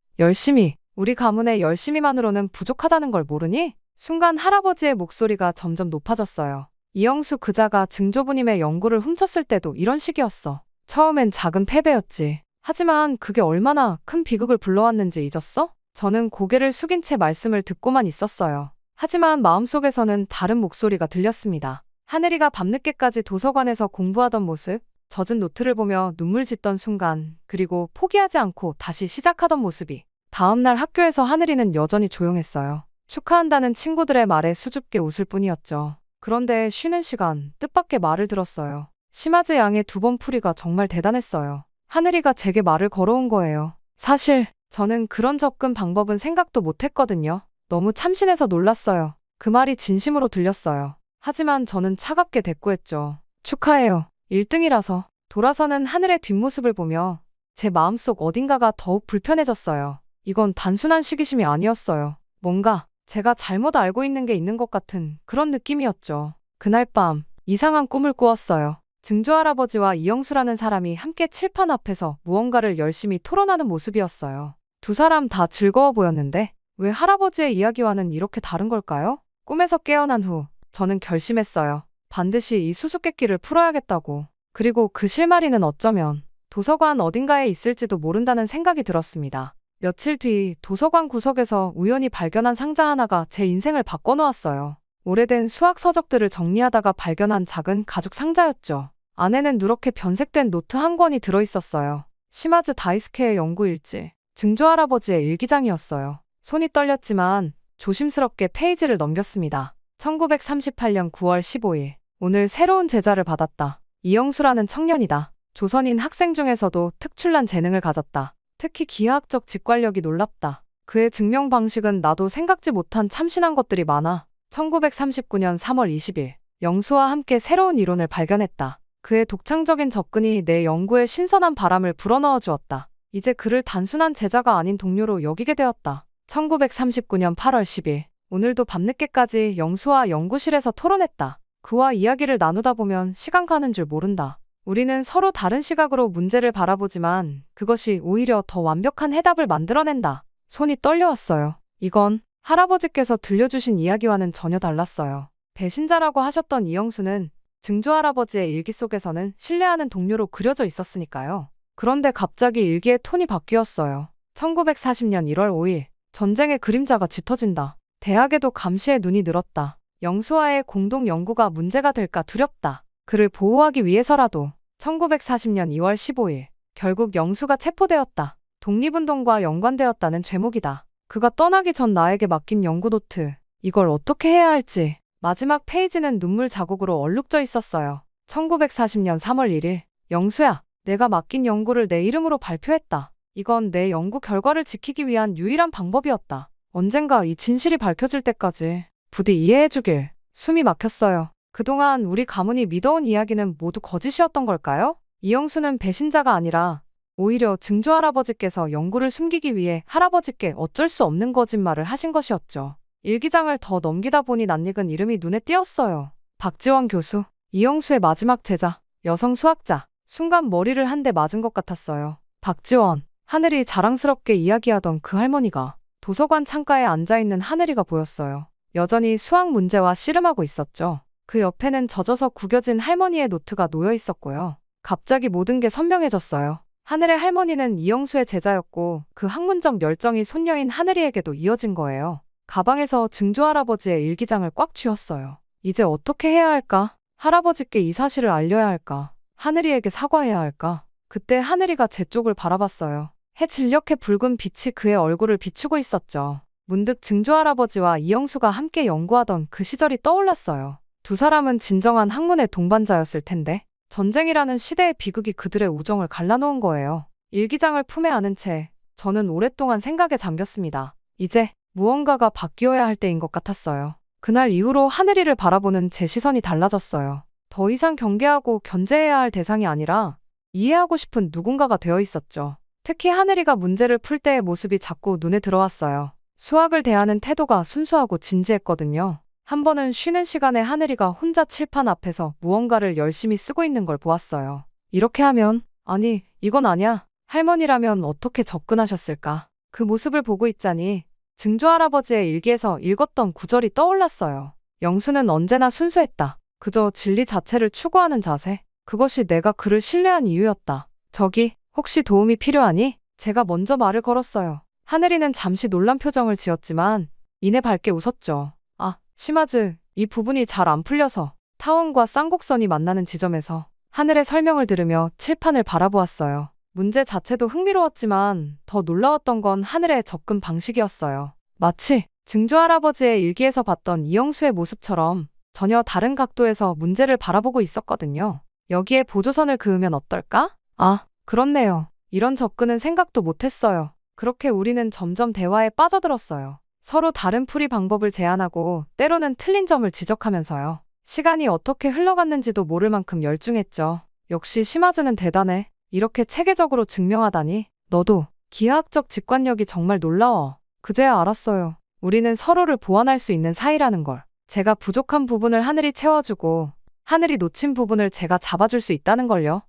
우리 가문의 열심히만으로는 부족하다는 걸 모르니? 순간 할아버지의 목소리가 점점 높아졌어요. 이영수 그자가 증조부님의 연구를 훔쳤을 때도 이런 식이었어. 처음엔 작은 패배였지. 하지만 그게 얼마나 큰 비극을 불러왔는지 잊었어? 저는 고개를 숙인 채 말씀을 듣고만 있었어요. 하지만 마음속에서는 다른 목소리가 들렸습니다. 하늘이가 밤늦게까지 도서관에서 공부하던 모습, 젖은 노트를 보며 눈물 짓던 순간, 그리고 포기하지 않고 다시 시작하던 모습이. 다음날 학교에서 하늘이는 여전히 조용했어요. 축하한다는 친구들의 말에 수줍게 웃을 뿐이었죠. 그런데 쉬는 시간, 뜻밖의 말을 들었어요. 시마즈 양의 2번 풀이가 정말 대단했어요. 하늘이가 제게 말을 걸어온 거예요. 사실 저는 그런 접근 방법은 생각도 못했거든요. 너무 참신해서 놀랐어요. 그 말이 진심으로 들렸어요. 하지만 저는 차갑게 대꾸했죠. 축하해요. 1등이라서. 돌아서는 하늘의 뒷모습을 보며 제 마음속 어딘가가 더욱 불편해졌어요. 이건 단순한 시기심이 아니었어요. 뭔가 제가 잘못 알고 있는 게 있는 것 같은 그런 느낌이었죠. 그날 밤 이상한 꿈을 꾸었어요. 증조할아버지와 이영수라는 사람이 함께 칠판 앞에서 무언가를 열심히 토론하는 모습이었어요. 두 사람 다 즐거워 보였는데 왜 할아버지의 이야기와는 이렇게 다른 걸까요? 꿈에서 깨어난 후 저는 결심했어요. 반드시 이 수수께끼를 풀어야겠다고. 그리고 그 실마리는 어쩌면 도서관 어딘가에 있을지도 모른다는 생각이 들었습니다. 며칠 뒤 도서관 구석에서 우연히 발견한 상자 하나가 제 인생을 바꿔놓았어요. 오래된 수학 서적들을 정리하다가 발견한 작은 가죽 상자였죠. 안에는 누렇게 변색된 노트 한 권이 들어있었어요. 시마즈 다이스케의 연구 일지, 증조할아버지의 일기장이었어요. 손이 떨렸지만 조심스럽게 페이지를 넘겼습니다. 1938년 9월 15일. 오늘 새로운 제자를 받았다. 이영수라는 청년이다. 조선인 학생 중에서도 특출난 재능을 가졌다. 특히 기하학적 직관력이 놀랍다. 그의 증명 방식은 나도 생각지 못한 참신한 것들이 많아. 1939년 3월 20일. 영수와 함께 새로운 이론을 발견했다. 그의 독창적인 접근이 내 연구에 신선한 바람을 불어넣어 주었다. 이제 그를 단순한 제자가 아닌 동료로 여기게 되었다. 1939년 8월 10일. 오늘도 밤늦게까지 영수와 연구실에서 토론했다. 그와 이야기를 나누다 보면 시간 가는 줄 모른다. 우리는 서로 다른 시각으로 문제를 바라보지만 그것이 오히려 더 완벽한 해답을 만들어낸다. 손이 떨려왔어요. 이건 할아버지께서 들려주신 이야기와는 전혀 달랐어요. 배신자라고 하셨던 이영수는 증조할아버지의 일기 속에서는 신뢰하는 동료로 그려져 있었으니까요. 그런데 갑자기 일기의 톤이 바뀌었어요. 1940년 1월 5일. 전쟁의 그림자가 짙어진다. 대학에도 감시의 눈이 늘었다. 영수와의 공동 연구가 문제가 될까 두렵다. 그를 보호하기 위해서라도. 1940년 2월 15일. 결국 영수가 체포되었다. 독립운동과 연관되었다는 죄목이다. 그가 떠나기 전 나에게 맡긴 연구 노트. 이걸 어떻게 해야 할지. 마지막 페이지는 눈물 자국으로 얼룩져 있었어요. 1940년 3월 1일. 영수야, 내가 맡긴 연구를 내 이름으로 발표했다. 이건 내 연구 결과를 지키기 위한 유일한 방법이었다. 언젠가 이 진실이 밝혀질 때까지 부디 이해해주길. 숨이 막혔어요. 그동안 우리 가문이 믿어온 이야기는 모두 거짓이었던 걸까요? 이영수는 배신자가 아니라 오히려 증조할아버지께서 연구를 숨기기 위해 할아버지께 어쩔 수 없는 거짓말을 하신 것이었죠. 일기장을 더 넘기다 보니 낯익은 이름이 눈에 띄었어요. 박지원 교수, 이영수의 마지막 제자, 여성 수학자. 순간 머리를 한 대 맞은 것 같았어요. 박지원, 하늘이 자랑스럽게 이야기하던 그 할머니가 도서관 창가에 앉아있는 하늘이가 보였어요. 여전히 수학 문제와 씨름하고 있었죠. 그 옆에는 젖어서 구겨진 할머니의 노트가 놓여 있었고요. 갑자기 모든 게 선명해졌어요. 하늘의 할머니는 이영수의 제자였고 그 학문적 열정이 손녀인 하늘이에게도 이어진 거예요. 가방에서 증조할아버지의 일기장을 꽉 쥐었어요. 이제 어떻게 해야 할까? 할아버지께 이 사실을 알려야 할까? 하늘이에게 사과해야 할까? 그때 하늘이가 제 쪽을 바라봤어요. 해 진력해 붉은 빛이 그의 얼굴을 비추고 있었죠. 문득 증조할아버지와 이영수가 함께 연구하던 그 시절이 떠올랐어요. 두 사람은 진정한 학문의 동반자였을 텐데 전쟁이라는 시대의 비극이 그들의 우정을 갈라놓은 거예요. 일기장을 품에 안은 채 저는 오랫동안 생각에 잠겼습니다. 이제 무언가가 바뀌어야 할 때인 것 같았어요. 그날 이후로 하늘이를 바라보는 제 시선이 달라졌어요. 더 이상 경계하고 견제해야 할 대상이 아니라 이해하고 싶은 누군가가 되어 있었죠. 특히 하늘이가 문제를 풀 때의 모습이 자꾸 눈에 들어왔어요. 수학을 대하는 태도가 순수하고 진지했거든요. 한 번은 쉬는 시간에 하늘이가 혼자 칠판 앞에서 무언가를 열심히 쓰고 있는 걸 보았어요. 이렇게 하면, 아니, 이건 아니야. 할머니라면 어떻게 접근하셨을까? 그 모습을 보고 있자니 증조할아버지의 일기에서 읽었던 구절이 떠올랐어요. 영수는 언제나 순수했다. 그저 진리 자체를 추구하는 자세. 그것이 내가 그를 신뢰한 이유였다. 저기, 혹시 도움이 필요하니? 제가 먼저 말을 걸었어요. 하늘이는 잠시 놀란 표정을 지었지만 이내 밝게 웃었죠. 아, 시마즈, 이 부분이 잘 안 풀려서 타원과 쌍곡선이 만나는 지점에서 하늘의 설명을 들으며 칠판을 바라보았어요. 문제 자체도 흥미로웠지만 더 놀라웠던 건 하늘의 접근 방식이었어요. 마치 증조할아버지의 일기에서 봤던 이영수의 모습처럼 전혀 다른 각도에서 문제를 바라보고 있었거든요. 여기에 보조선을 그으면 어떨까? 아, 그렇네요. 이런 접근은 생각도 못했어요. 그렇게 우리는 점점 대화에 빠져들었어요. 서로 다른 풀이 방법을 제안하고 때로는 틀린 점을 지적하면서요. 시간이 어떻게 흘러갔는지도 모를 만큼 열중했죠. 역시 시마즈는 대단해. 이렇게 체계적으로 증명하다니. 너도 기하학적 직관력이 정말 놀라워. 그제야 알았어요. 우리는 서로를 보완할 수 있는 사이라는 걸. 제가 부족한 부분을 하늘이 채워주고 하늘이 놓친 부분을 제가 잡아줄 수 있다는 걸요.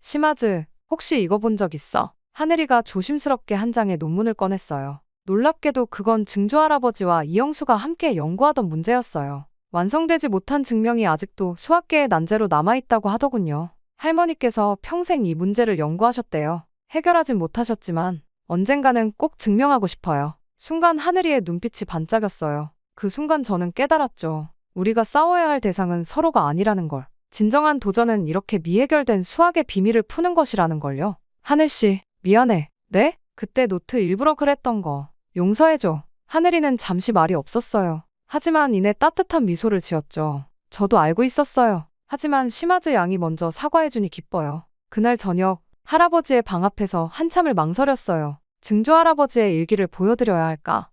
시마즈, 혹시 이거 본 적 있어? 하늘이가 조심스럽게 한 장의 논문을 꺼냈어요. 놀랍게도 그건 증조할아버지와 이영수가 함께 연구하던 문제였어요. 완성되지 못한 증명이 아직도 수학계의 난제로 남아있다고 하더군요. 할머니께서 평생 이 문제를 연구하셨대요. 해결하진 못하셨지만 언젠가는 꼭 증명하고 싶어요. 순간 하늘이의 눈빛이 반짝였어요. 그 순간 저는 깨달았죠. 우리가 싸워야 할 대상은 서로가 아니라는 걸. 진정한 도전은 이렇게 미해결된 수학의 비밀을 푸는 것이라는 걸요. 하늘씨, 미안해. 네? 그때 노트 일부러 그랬던 거. 용서해줘. 하늘이는 잠시 말이 없었어요. 하지만 이내 따뜻한 미소를 지었죠. 저도 알고 있었어요. 하지만 시마즈 양이 먼저 사과해주니 기뻐요. 그날 저녁 할아버지의 방 앞에서 한참을 망설였어요. 증조할아버지의 일기를 보여드려야 할까?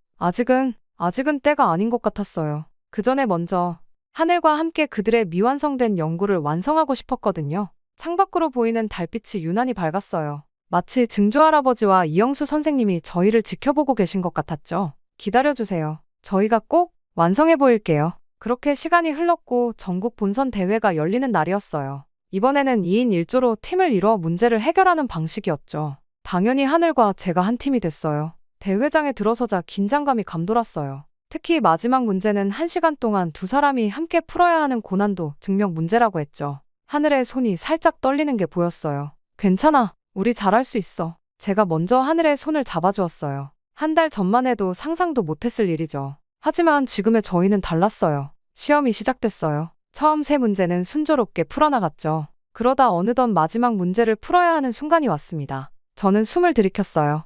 아직은 때가 아닌 것 같았어요. 그 전에 먼저 하늘과 함께 그들의 미완성된 연구를 완성하고 싶었거든요. 창밖으로 보이는 달빛이 유난히 밝았어요. 마치 증조할아버지와 이영수 선생님이 저희를 지켜보고 계신 것 같았죠. 기다려주세요. 저희가 꼭 완성해 보일게요. 그렇게 시간이 흘렀고 전국 본선 대회가 열리는 날이었어요. 이번에는 2인 1조로 팀을 이뤄 문제를 해결하는 방식이었죠. 당연히 하늘과 제가 한 팀이 됐어요. 대회장에 들어서자 긴장감이 감돌았어요. 특히 마지막 문제는 1시간 동안 두 사람이 함께 풀어야 하는 고난도 증명 문제라고 했죠. 하늘의 손이 살짝 떨리는 게 보였어요. 괜찮아. 우리 잘할 수 있어. 제가 먼저 하늘의 손을 잡아주었어요. 한 달 전만 해도 상상도 못했을 일이죠. 하지만 지금의 저희는 달랐어요. 시험이 시작됐어요. 처음 세 문제는 순조롭게 풀어나갔죠. 그러다 어느덧 마지막 문제를 풀어야 하는 순간이 왔습니다. 저는 숨을 들이켰어요.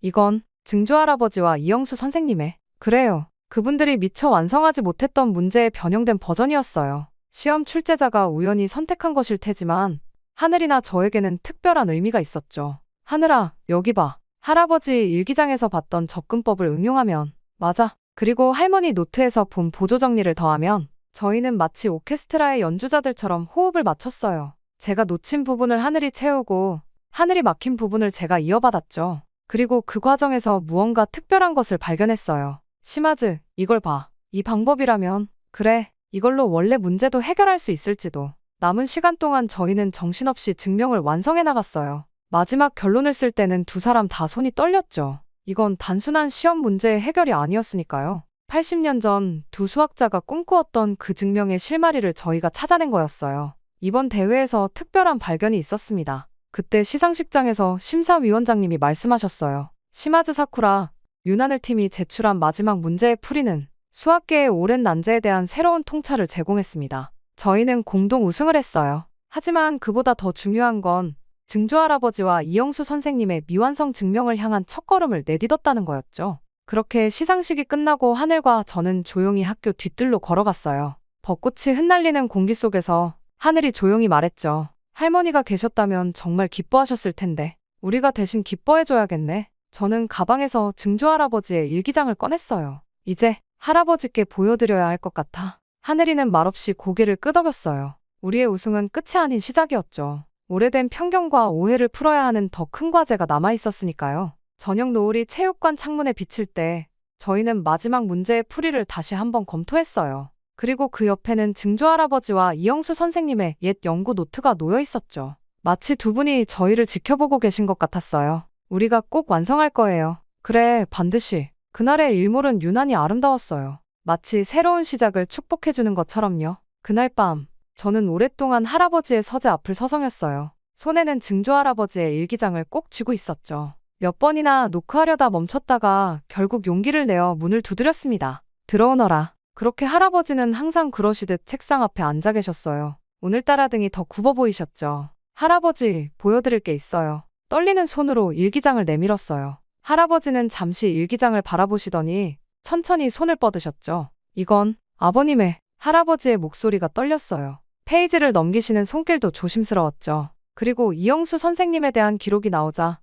이건 증조할아버지와 이영수 선생님의. 그래요. 그분들이 미처 완성하지 못했던 문제의 변형된 버전이었어요. 시험 출제자가 우연히 선택한 것일 테지만 하늘이나 저에게는 특별한 의미가 있었죠. 하늘아, 여기 봐. 할아버지 일기장에서 봤던 접근법을 응용하면. 맞아. 그리고 할머니 노트에서 본 보조 정리를 더하면 저희는 마치 오케스트라의 연주자들처럼 호흡을 맞췄어요. 제가 놓친 부분을 하늘이 채우고 하늘이 막힌 부분을 제가 이어받았죠. 그리고 그 과정에서 무언가 특별한 것을 발견했어요. 시마즈, 이걸 봐. 이 방법이라면 그래, 이걸로 원래 문제도 해결할 수 있을지도. 남은 시간 동안 저희는 정신없이 증명을 완성해 나갔어요. 마지막 결론을 쓸 때는 두 사람 다 손이 떨렸죠. 이건 단순한 시험 문제의 해결이 아니었으니까요. 80년 전 두 수학자가 꿈꾸었던 그 증명의 실마리를 저희가 찾아낸 거였어요. 이번 대회에서 특별한 발견이 있었습니다. 그때 시상식장에서 심사위원장님이 말씀하셨어요. 시마즈 사쿠라, 윤하늘 팀이 제출한 마지막 문제의 풀이는 수학계의 오랜 난제에 대한 새로운 통찰을 제공했습니다. 저희는 공동 우승을 했어요. 하지만 그보다 더 중요한 건 증조할아버지와 이영수 선생님의 미완성 증명을 향한 첫걸음을 내딛었다는 거였죠. 그렇게 시상식이 끝나고 하늘과 저는 조용히 학교 뒤뜰로 걸어갔어요. 벚꽃이 흩날리는 공기 속에서 하늘이 조용히 말했죠. 할머니가 계셨다면 정말 기뻐하셨을 텐데 우리가 대신 기뻐해줘야겠네. 저는 가방에서 증조할아버지의 일기장을 꺼냈어요. 이제 할아버지께 보여드려야 할 것 같아. 하늘이는 말없이 고개를 끄덕였어요. 우리의 우승은 끝이 아닌 시작이었죠. 오래된 편견과 오해를 풀어야 하는 더 큰 과제가 남아있었으니까요. 저녁 노을이 체육관 창문에 비칠 때 저희는 마지막 문제의 풀이를 다시 한번 검토했어요. 그리고 그 옆에는 증조할아버지와 이영수 선생님의 옛 연구 노트가 놓여 있었죠. 마치 두 분이 저희를 지켜보고 계신 것 같았어요. 우리가 꼭 완성할 거예요. 그래, 반드시. 그날의 일몰은 유난히 아름다웠어요. 마치 새로운 시작을 축복해주는 것처럼요. 그날 밤, 저는 오랫동안 할아버지의 서재 앞을 서성였어요. 손에는 증조할아버지의 일기장을 꼭 쥐고 있었죠. 몇 번이나 노크하려다 멈췄다가 결국 용기를 내어 문을 두드렸습니다. 들어오너라. 그렇게 할아버지는 항상 그러시듯 책상 앞에 앉아 계셨어요. 오늘따라 등이 더 굽어 보이셨죠. 할아버지, 보여드릴 게 있어요. 떨리는 손으로 일기장을 내밀었어요. 할아버지는 잠시 일기장을 바라보시더니 천천히 손을 뻗으셨죠. 이건 아버님의. 할아버지의 목소리가 떨렸어요. 페이지를 넘기시는 손길도 조심스러웠죠. 그리고 이영수 선생님에 대한 기록이 나오자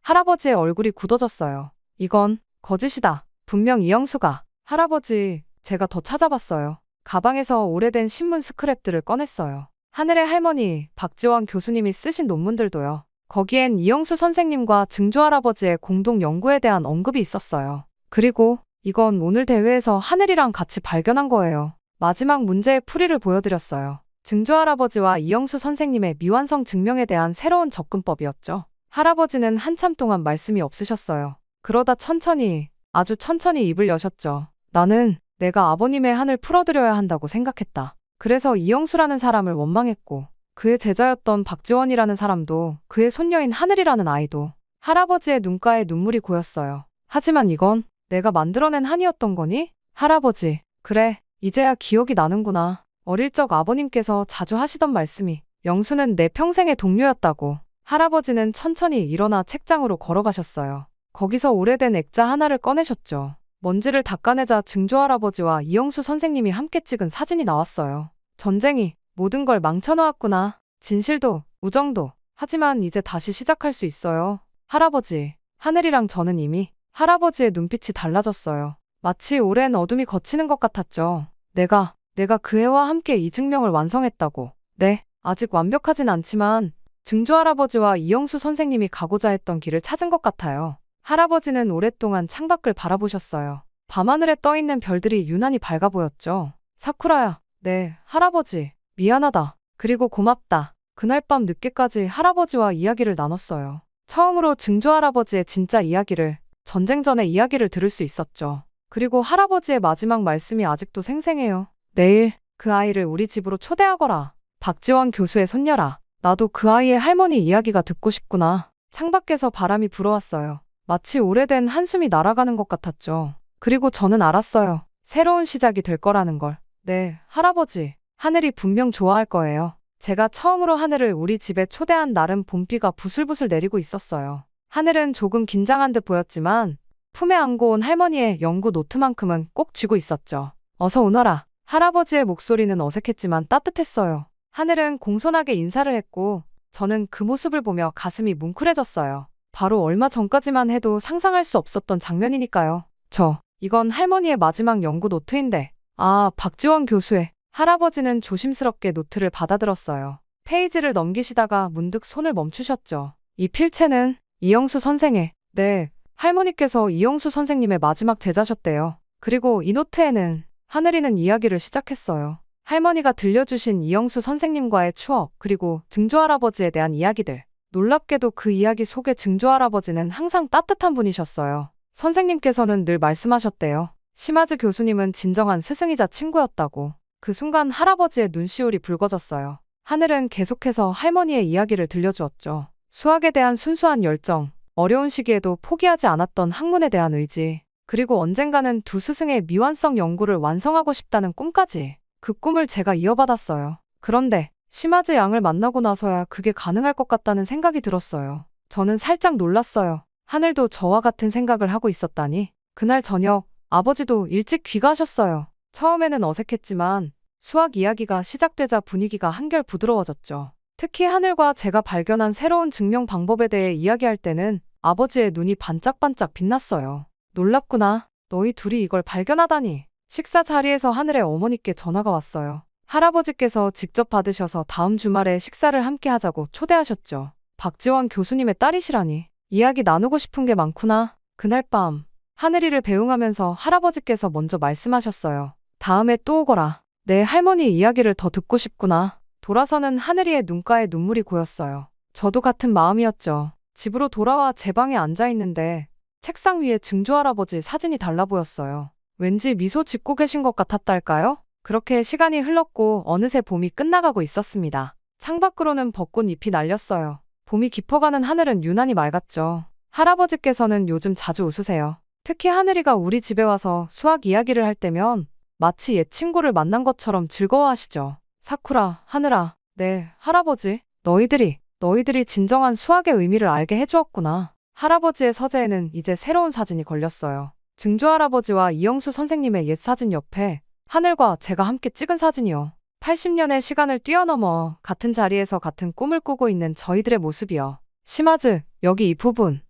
할아버지의 얼굴이 굳어졌어요. 이건 거짓이다. 분명 이영수가. 할아버지, 제가 더 찾아봤어요. 가방에서 오래된 신문 스크랩들을 꺼냈어요. 하늘의 할머니, 박지원 교수님이 쓰신 논문들도요. 거기엔 이영수 선생님과 증조할아버지의 공동 연구에 대한 언급이 있었어요. 그리고 이건 오늘 대회에서 하늘이랑 같이 발견한 거예요. 마지막 문제의 풀이를 보여드렸어요. 증조할아버지와 이영수 선생님의 미완성 증명에 대한 새로운 접근법이었죠. 할아버지는 한참 동안 말씀이 없으셨어요. 그러다 천천히, 아주 천천히 입을 여셨죠. 나는 내가 아버님의 한을 풀어드려야 한다고 생각했다. 그래서 이영수라는 사람을 원망했고 그의 제자였던 박지원이라는 사람도 그의 손녀인 하늘이라는 아이도. 할아버지의 눈가에 눈물이 고였어요. 하지만 이건 내가 만들어낸 한이었던 거니? 할아버지, 그래, 이제야 기억이 나는구나. 어릴 적 아버님께서 자주 하시던 말씀이 영수는 내 평생의 동료였다고. 할아버지는 천천히 일어나 책장으로 걸어가셨어요. 거기서 오래된 액자 하나를 꺼내셨죠. 먼지를 닦아내자 증조할아버지와 이영수 선생님이 함께 찍은 사진이 나왔어요. 전쟁이 모든 걸 망쳐놓았구나. 진실도, 우정도. 하지만 이제 다시 시작할 수 있어요. 할아버지, 하늘이랑 저는 이미. 할아버지의 눈빛이 달라졌어요. 마치 오랜 어둠이 걷히는 것 같았죠. 내가 그 애와 함께 이 증명을 완성했다고. 네, 아직 완벽하진 않지만 증조할아버지와 이영수 선생님이 가고자 했던 길을 찾은 것 같아요. 할아버지는 오랫동안 창밖을 바라보셨어요. 밤하늘에 떠있는 별들이 유난히 밝아 보였죠. 사쿠라야, 네, 할아버지. 미안하다. 그리고 고맙다. 그날 밤 늦게까지 할아버지와 이야기를 나눴어요. 처음으로 증조할아버지의 진짜 이야기를, 전쟁 전의 이야기를 들을 수 있었죠. 그리고 할아버지의 마지막 말씀이 아직도 생생해요. 내일 그 아이를 우리 집으로 초대하거라. 박지원 교수의 손녀라. 나도 그 아이의 할머니 이야기가 듣고 싶구나. 창밖에서 바람이 불어왔어요. 마치 오래된 한숨이 날아가는 것 같았죠. 그리고 저는 알았어요. 새로운 시작이 될 거라는 걸. 네, 할아버지. 하늘이 분명 좋아할 거예요. 제가 처음으로 하늘을 우리 집에 초대한 날은 봄비가 부슬부슬 내리고 있었어요. 하늘은 조금 긴장한 듯 보였지만 품에 안고 온 할머니의 연구 노트만큼은 꼭 쥐고 있었죠. 어서 오너라. 할아버지의 목소리는 어색했지만 따뜻했어요. 하늘은 공손하게 인사를 했고 저는 그 모습을 보며 가슴이 뭉클해졌어요. 바로 얼마 전까지만 해도 상상할 수 없었던 장면이니까요. 이건 할머니의 마지막 연구 노트인데. 아, 박지원 교수의. 할아버지는 조심스럽게 노트를 받아들었어요. 페이지를 넘기시다가 문득 손을 멈추셨죠. 이 필체는 이영수 선생의. 네, 할머니께서 이영수 선생님의 마지막 제자셨대요. 그리고 이 노트에는 하늘이는 이야기를 시작했어요. 할머니가 들려주신 이영수 선생님과의 추억, 그리고 증조할아버지에 대한 이야기들. 놀랍게도 그 이야기 속의 증조할아버지는 항상 따뜻한 분이셨어요. 선생님께서는 늘 말씀하셨대요. 시마즈 교수님은 진정한 스승이자 친구였다고. 그 순간 할아버지의 눈시울이 붉어졌어요. 하늘은 계속해서 할머니의 이야기를 들려주었죠. 수학에 대한 순수한 열정, 어려운 시기에도 포기하지 않았던 학문에 대한 의지, 그리고 언젠가는 두 스승의 미완성 연구를 완성하고 싶다는 꿈까지. 그 꿈을 제가 이어받았어요. 그런데 시마즈 양을 만나고 나서야 그게 가능할 것 같다는 생각이 들었어요. 저는 살짝 놀랐어요. 하늘도 저와 같은 생각을 하고 있었다니. 그날 저녁 아버지도 일찍 귀가하셨어요. 처음에는 어색했지만 수학 이야기가 시작되자 분위기가 한결 부드러워졌죠. 특히 하늘과 제가 발견한 새로운 증명 방법에 대해 이야기할 때는 아버지의 눈이 반짝반짝 빛났어요. 놀랍구나. 너희 둘이 이걸 발견하다니. 식사 자리에서 하늘의 어머니께 전화가 왔어요. 할아버지께서 직접 받으셔서 다음 주말에 식사를 함께 하자고 초대하셨죠. 박지원 교수님의 딸이시라니. 이야기 나누고 싶은 게 많구나. 그날 밤 하늘이를 배웅하면서 할아버지께서 먼저 말씀하셨어요. 다음에 또 오거라. 내 할머니 이야기를 더 듣고 싶구나. 돌아서는 하늘이의 눈가에 눈물이 고였어요. 저도 같은 마음이었죠. 집으로 돌아와 제 방에 앉아 있는데 책상 위에 증조할아버지 사진이 달라 보였어요. 왠지 미소 짓고 계신 것 같았달까요? 그렇게 시간이 흘렀고 어느새 봄이 끝나가고 있었습니다. 창밖으로는 벚꽃 잎이 날렸어요. 봄이 깊어가는 하늘은 유난히 맑았죠. 할아버지께서는 요즘 자주 웃으세요. 특히 하늘이가 우리 집에 와서 수학 이야기를 할 때면 마치 옛 친구를 만난 것처럼 즐거워하시죠. 사쿠라, 하늘아, 네, 할아버지. 너희들이 진정한 수학의 의미를 알게 해주었구나. 할아버지의 서재에는 이제 새로운 사진이 걸렸어요. 증조할아버지와 이영수 선생님의 옛 사진 옆에 하늘과 제가 함께 찍은 사진이요. 80년의 시간을 뛰어넘어 같은 자리에서 같은 꿈을 꾸고 있는 저희들의 모습이요. 시마즈, 여기 이 부분.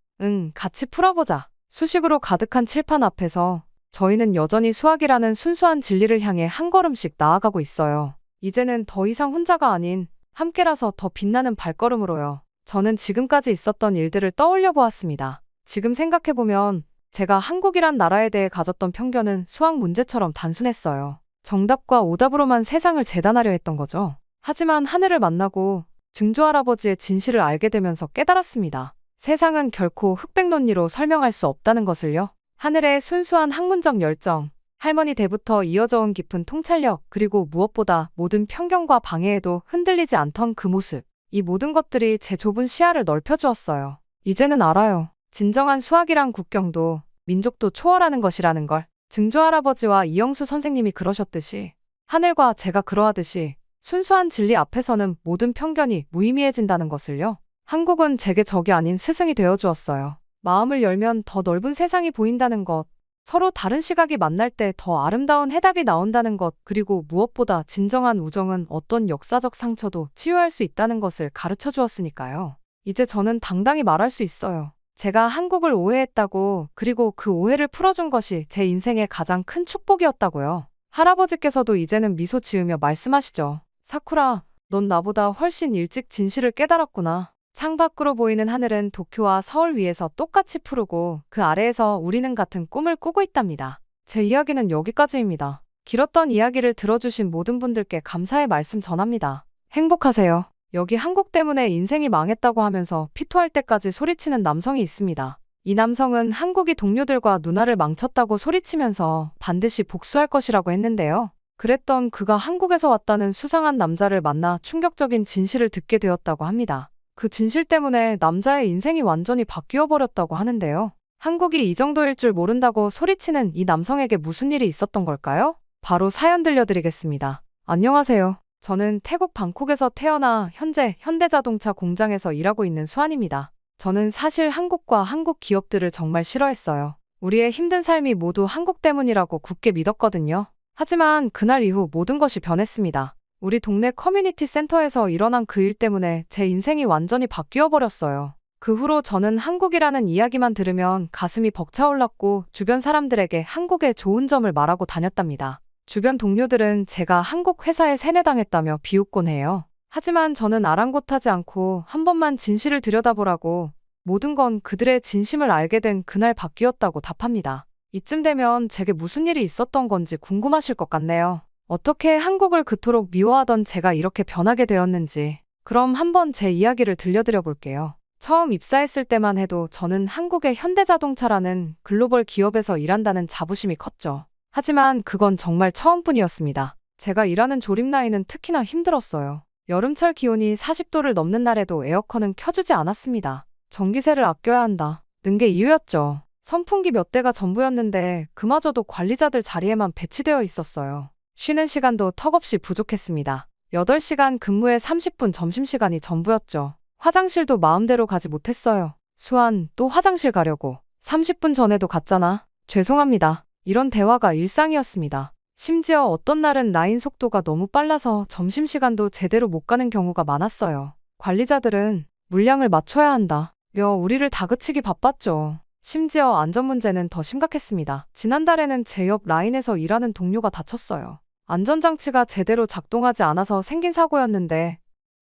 같이 풀어보자. 수식으로 가득한 칠판 앞에서 저희는 여전히 수학이라는 순수한 진리를 향해 한 걸음씩 나아가고 있어요. 이제는 더 이상 혼자가 아닌 함께라서 더 빛나는 발걸음으로요. 저는 지금까지 있었던 일들을 떠올려 보았습니다. 지금 생각해보면 제가 한국이란 나라에 대해 가졌던 편견은 수학 문제처럼 단순했어요. 정답과 오답으로만 세상을 재단하려 했던 거죠. 하지만 하늘을 만나고 증조할아버지의 진실을 알게 되면서 깨달았습니다. 세상은 결코 흑백 논리로 설명할 수 없다는 것을요. 하늘의 순수한 학문적 열정, 할머니 때부터 이어져 온 깊은 통찰력, 그리고 무엇보다 모든 편견과 방해에도 흔들리지 않던 그 모습. 이 모든 것들이 제 좁은 시야를 넓혀주었어요. 이제는 알아요. 진정한 수학이란 국경도 민족도 초월하는 것이라는 걸. 증조할아버지와 이영수 선생님이 그러셨듯이 하늘과 제가 그러하듯이 순수한 진리 앞에서는 모든 편견이 무의미해진다는 것을요. 한국은 제게 적이 아닌 스승이 되어주었어요. 마음을 열면 더 넓은 세상이 보인다는 것, 서로 다른 시각이 만날 때 더 아름다운 해답이 나온다는 것, 그리고 무엇보다 진정한 우정은 어떤 역사적 상처도 치유할 수 있다는 것을 가르쳐 주었으니까요. 이제 저는 당당히 말할 수 있어요. 제가 한국을 오해했다고, 그리고 그 오해를 풀어준 것이 제 인생의 가장 큰 축복이었다고요. 할아버지께서도 이제는 미소 지으며 말씀하시죠. 사쿠라, 넌 나보다 훨씬 일찍 진실을 깨달았구나. 창밖으로 보이는 하늘은 도쿄와 서울 위에서 똑같이 푸르고 그 아래에서 우리는 같은 꿈을 꾸고 있답니다. 제 이야기는 여기까지입니다. 길었던 이야기를 들어주신 모든 분들께 감사의 말씀 전합니다. 행복하세요. 여기 한국 때문에 인생이 망했다고 하면서 피토할 때까지 소리치는 남성이 있습니다. 이 남성은 한국이 동료들과 누나를 망쳤다고 소리치면서 반드시 복수할 것이라고 했는데요. 그랬던 그가 한국에서 왔다는 수상한 남자를 만나 충격적인 진실을 듣게 되었다고 합니다. 그 진실 때문에 남자의 인생이 완전히 바뀌어 버렸다고 하는데요. 한국이 이 정도일 줄 모른다고 소리치는 이 남성에게 무슨 일이 있었던 걸까요? 바로 사연 들려드리겠습니다. 안녕하세요. 저는 태국 방콕에서 태어나 현재 현대자동차 공장에서 일하고 있는 수환입니다. 저는 사실 한국과 한국 기업들을 정말 싫어했어요. 우리의 힘든 삶이 모두 한국 때문이라고 굳게 믿었거든요. 하지만 그날 이후 모든 것이 변했습니다. 우리 동네 커뮤니티 센터에서 일어난 그 일 때문에 제 인생이 완전히 바뀌어 버렸어요. 그 후로 저는 한국이라는 이야기만 들으면 가슴이 벅차올랐고 주변 사람들에게 한국의 좋은 점을 말하고 다녔답니다. 주변 동료들은 제가 한국 회사에 세뇌당했다며 비웃곤 해요. 하지만 저는 아랑곳하지 않고 한 번만 진실을 들여다보라고 모든 건 그들의 진심을 알게 된 그날 바뀌었다고 답합니다. 이쯤 되면 제게 무슨 일이 있었던 건지 궁금하실 것 같네요. 어떻게 한국을 그토록 미워하던 제가 이렇게 변하게 되었는지. 그럼 한번 제 이야기를 들려드려 볼게요. 처음 입사했을 때만 해도 저는 한국의 현대자동차라는 글로벌 기업에서 일한다는 자부심이 컸죠. 하지만 그건 정말 처음뿐이었습니다. 제가 일하는 조립라인은 특히나 힘들었어요. 여름철 기온이 40도를 넘는 날에도 에어컨은 켜주지 않았습니다. 전기세를 아껴야 한다. 는 게 이유였죠. 선풍기 몇 대가 전부였는데 그마저도 관리자들 자리에만 배치되어 있었어요. 쉬는 시간도 턱없이 부족했습니다. 8시간 근무에 30분 점심시간이 전부였죠. 화장실도 마음대로 가지 못했어요. 수환, 또 화장실 가려고. 30분 전에도 갔잖아. 죄송합니다. 이런 대화가 일상이었습니다. 심지어 어떤 날은 라인 속도가 너무 빨라서 점심시간도 제대로 못 가는 경우가 많았어요. 관리자들은 물량을 맞춰야 한다. 우리를 다그치기 바빴죠. 심지어 안전 문제는 더 심각했습니다. 지난달에는 제 옆 라인에서 일하는 동료가 다쳤어요. 안전장치가 제대로 작동하지 않아서 생긴 사고였는데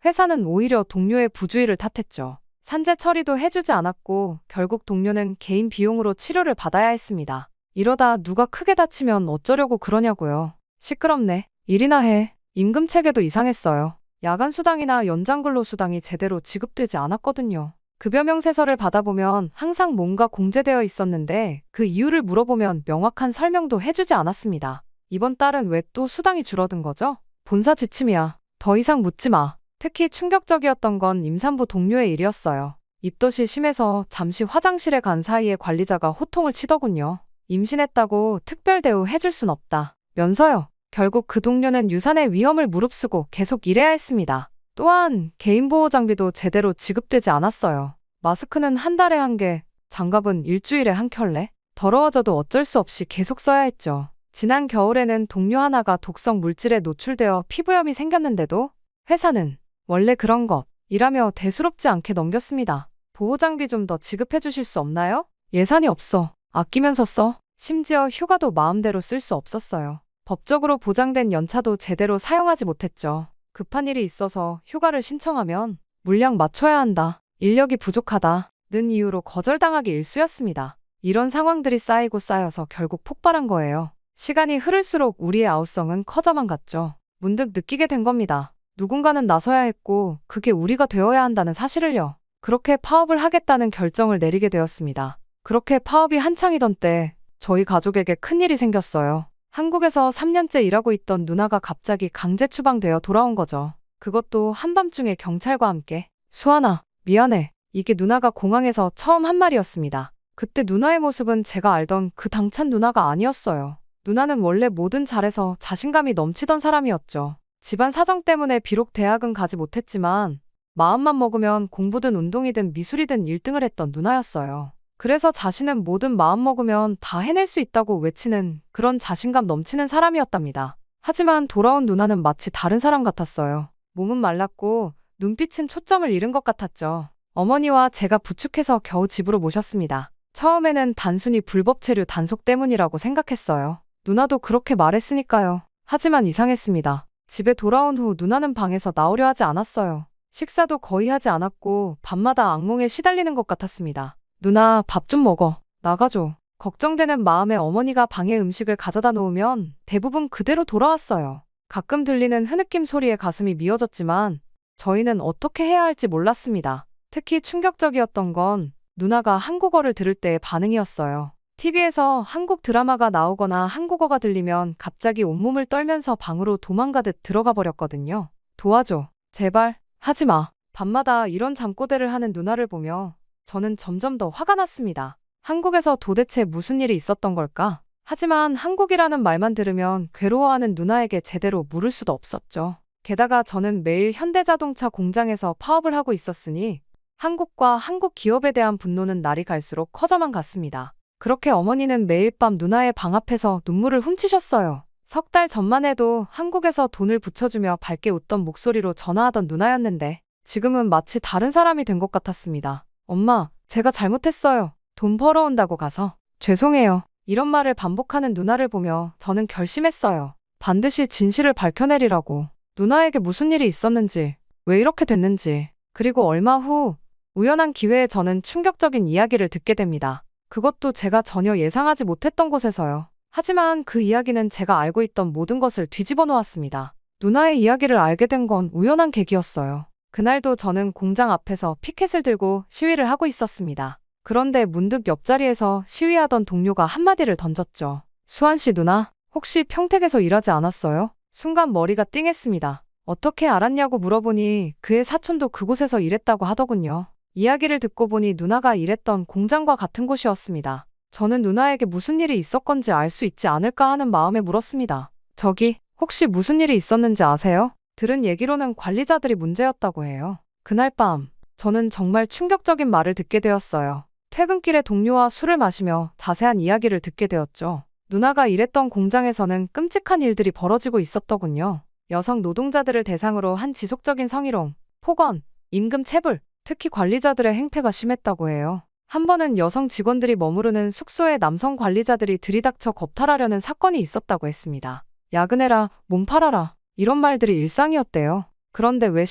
회사는 오히려 동료의 부주의를 탓했죠. 산재 처리도 해주지 않았고 결국 동료는 개인 비용으로 치료를 받아야 했습니다. 이러다 누가 크게 다치면 어쩌려고 그러냐고요. 시끄럽네. 일이나 해. 임금 체계도 이상했어요. 야간 수당이나 연장 근로 수당이 제대로 지급되지 않았거든요. 급여 명세서를 받아보면 항상 뭔가 공제되어 있었는데 그 이유를 물어보면 명확한 설명도 해주지 않았습니다. 이번 달은 왜 또 수당이 줄어든 거죠? 본사 지침이야. 더 이상 묻지 마. 특히 충격적이었던 건 임산부 동료의 일이었어요. 입덧이 심해서 잠시 화장실에 간 사이에 관리자가 호통을 치더군요. 임신했다고 특별 대우 해줄 순 없다. 면서요. 결국 그 동료는 유산의 위험을 무릅쓰고 계속 일해야 했습니다. 또한 개인보호 장비도 제대로 지급되지 않았어요. 마스크는 한 달에 1개, 장갑은 일주일에 1켤레. 더러워져도 어쩔 수 없이 계속 써야 했죠. 지난 겨울에는 동료 하나가 독성 물질에 노출되어 피부염이 생겼는데도 회사는 원래 그런 것이라며 대수롭지 않게 넘겼습니다. 보호장비 좀 더 지급해 주실 수 없나요? 예산이 없어. 아끼면서 써. 심지어 휴가도 마음대로 쓸 수 없었어요. 법적으로 보장된 연차도 제대로 사용하지 못했죠. 급한 일이 있어서 휴가를 신청하면 물량 맞춰야 한다. 인력이 부족하다. 는 이유로 거절당하기 일쑤였습니다. 이런 상황들이 쌓이고 쌓여서 결국 폭발한 거예요. 시간이 흐를수록 우리의 아우성은 커져만 갔죠. 문득 느끼게 된 겁니다. 누군가는 나서야 했고 그게 우리가 되어야 한다는 사실을요. 그렇게 파업을 하겠다는 결정을 내리게 되었습니다. 그렇게 파업이 한창이던 때 저희 가족에게 큰일이 생겼어요. 한국에서 3년째 일하고 있던 누나가 갑자기 강제 추방되어 돌아온 거죠. 그것도 한밤중에 경찰과 함께. 수아나, 미안해. 이게 누나가 공항에서 처음 한 말이었습니다. 그때 누나의 모습은 제가 알던 그 당찬 누나가 아니었어요. 누나는 원래 뭐든 잘해서 자신감이 넘치던 사람이었죠. 집안 사정 때문에 비록 대학은 가지 못했지만 마음만 먹으면 공부든 운동이든 미술이든 1등을 했던 누나였어요. 그래서 자신은 뭐든 마음 먹으면 다 해낼 수 있다고 외치는 그런 자신감 넘치는 사람이었답니다. 하지만 돌아온 누나는 마치 다른 사람 같았어요. 몸은 말랐고 눈빛은 초점을 잃은 것 같았죠. 어머니와 제가 부축해서 겨우 집으로 모셨습니다. 처음에는 단순히 불법 체류 단속 때문이라고 생각했어요. 누나도 그렇게 말했으니까요. 하지만 이상했습니다. 집에 돌아온 후 누나는 방에서 나오려 하지 않았어요. 식사도 거의 하지 않았고 밤마다 악몽에 시달리는 것 같았습니다. 누나, 밥 좀 먹어. 나가줘. 걱정되는 마음에 어머니가 방에 음식을 가져다 놓으면 대부분 그대로 돌아왔어요. 가끔 들리는 흐느낌 소리에 가슴이 미어졌지만 저희는 어떻게 해야 할지 몰랐습니다. 특히 충격적이었던 건 누나가 한국어를 들을 때의 반응이었어요. TV에서 한국 드라마가 나오거나 한국어가 들리면 갑자기 온몸을 떨면서 방으로 도망가듯 들어가 버렸거든요. 도와줘. 제발. 하지 마. 밤마다 이런 잠꼬대를 하는 누나를 보며 저는 점점 더 화가 났습니다. 한국에서 도대체 무슨 일이 있었던 걸까? 하지만 한국이라는 말만 들으면 괴로워하는 누나에게 제대로 물을 수도 없었죠. 게다가 저는 매일 현대자동차 공장에서 파업을 하고 있었으니 한국과 한국 기업에 대한 분노는 날이 갈수록 커져만 갔습니다. 그렇게 어머니는 매일 밤 누나의 방 앞에서 눈물을 훔치셨어요. 3달 전만 해도 한국에서 돈을 붙여주며 밝게 웃던 목소리로 전화하던 누나였는데 지금은 마치 다른 사람이 된 것 같았습니다. 엄마, 제가 잘못했어요. 돈 벌어온다고 가서. 죄송해요. 이런 말을 반복하는 누나를 보며 저는 결심했어요. 반드시 진실을 밝혀내리라고. 누나에게 무슨 일이 있었는지, 왜 이렇게 됐는지. 그리고 얼마 후 우연한 기회에 저는 충격적인 이야기를 듣게 됩니다. 그것도 제가 전혀 예상하지 못했던 곳에서요. 하지만 그 이야기는 제가 알고 있던 모든 것을 뒤집어 놓았습니다. 누나의 이야기를 알게 된 건 우연한 계기였어요. 그날도 저는 공장 앞에서 피켓을 들고 시위를 하고 있었습니다. 그런데 문득 옆자리에서 시위하던 동료가 한마디를 던졌죠. 수환 씨 누나, 혹시 평택에서 일하지 않았어요? 순간 머리가 띵했습니다. 어떻게 알았냐고 물어보니 그의 사촌도 그곳에서 일했다고 하더군요. 이야기를 듣고 보니 누나가 일했던 공장과 같은 곳이었습니다. 저는 누나에게 무슨 일이 있었건지 알 수 있지 않을까 하는 마음에 물었습니다. 저기, 혹시 무슨 일이 있었는지 아세요? 들은 얘기로는 관리자들이 문제였다고 해요. 그날 밤, 저는 정말 충격적인 말을 듣게 되었어요. 퇴근길에 동료와 술을 마시며 자세한 이야기를 듣게 되었죠. 누나가 일했던 공장에서는 끔찍한 일들이 벌어지고 있었더군요. 여성 노동자들을 대상으로 한 지속적인 성희롱, 폭언, 임금 체불, 특히 관리자들의 행패가 심했다고 해요. 한 번은 여성 직원들이 머무르는 숙소에 남성 관리자들이 들이닥쳐 겁탈하려는 사건이 있었다고 했습니다. 야근해라, 몸 팔아라, 이런 말들이 일상이었대요. 그런데 왜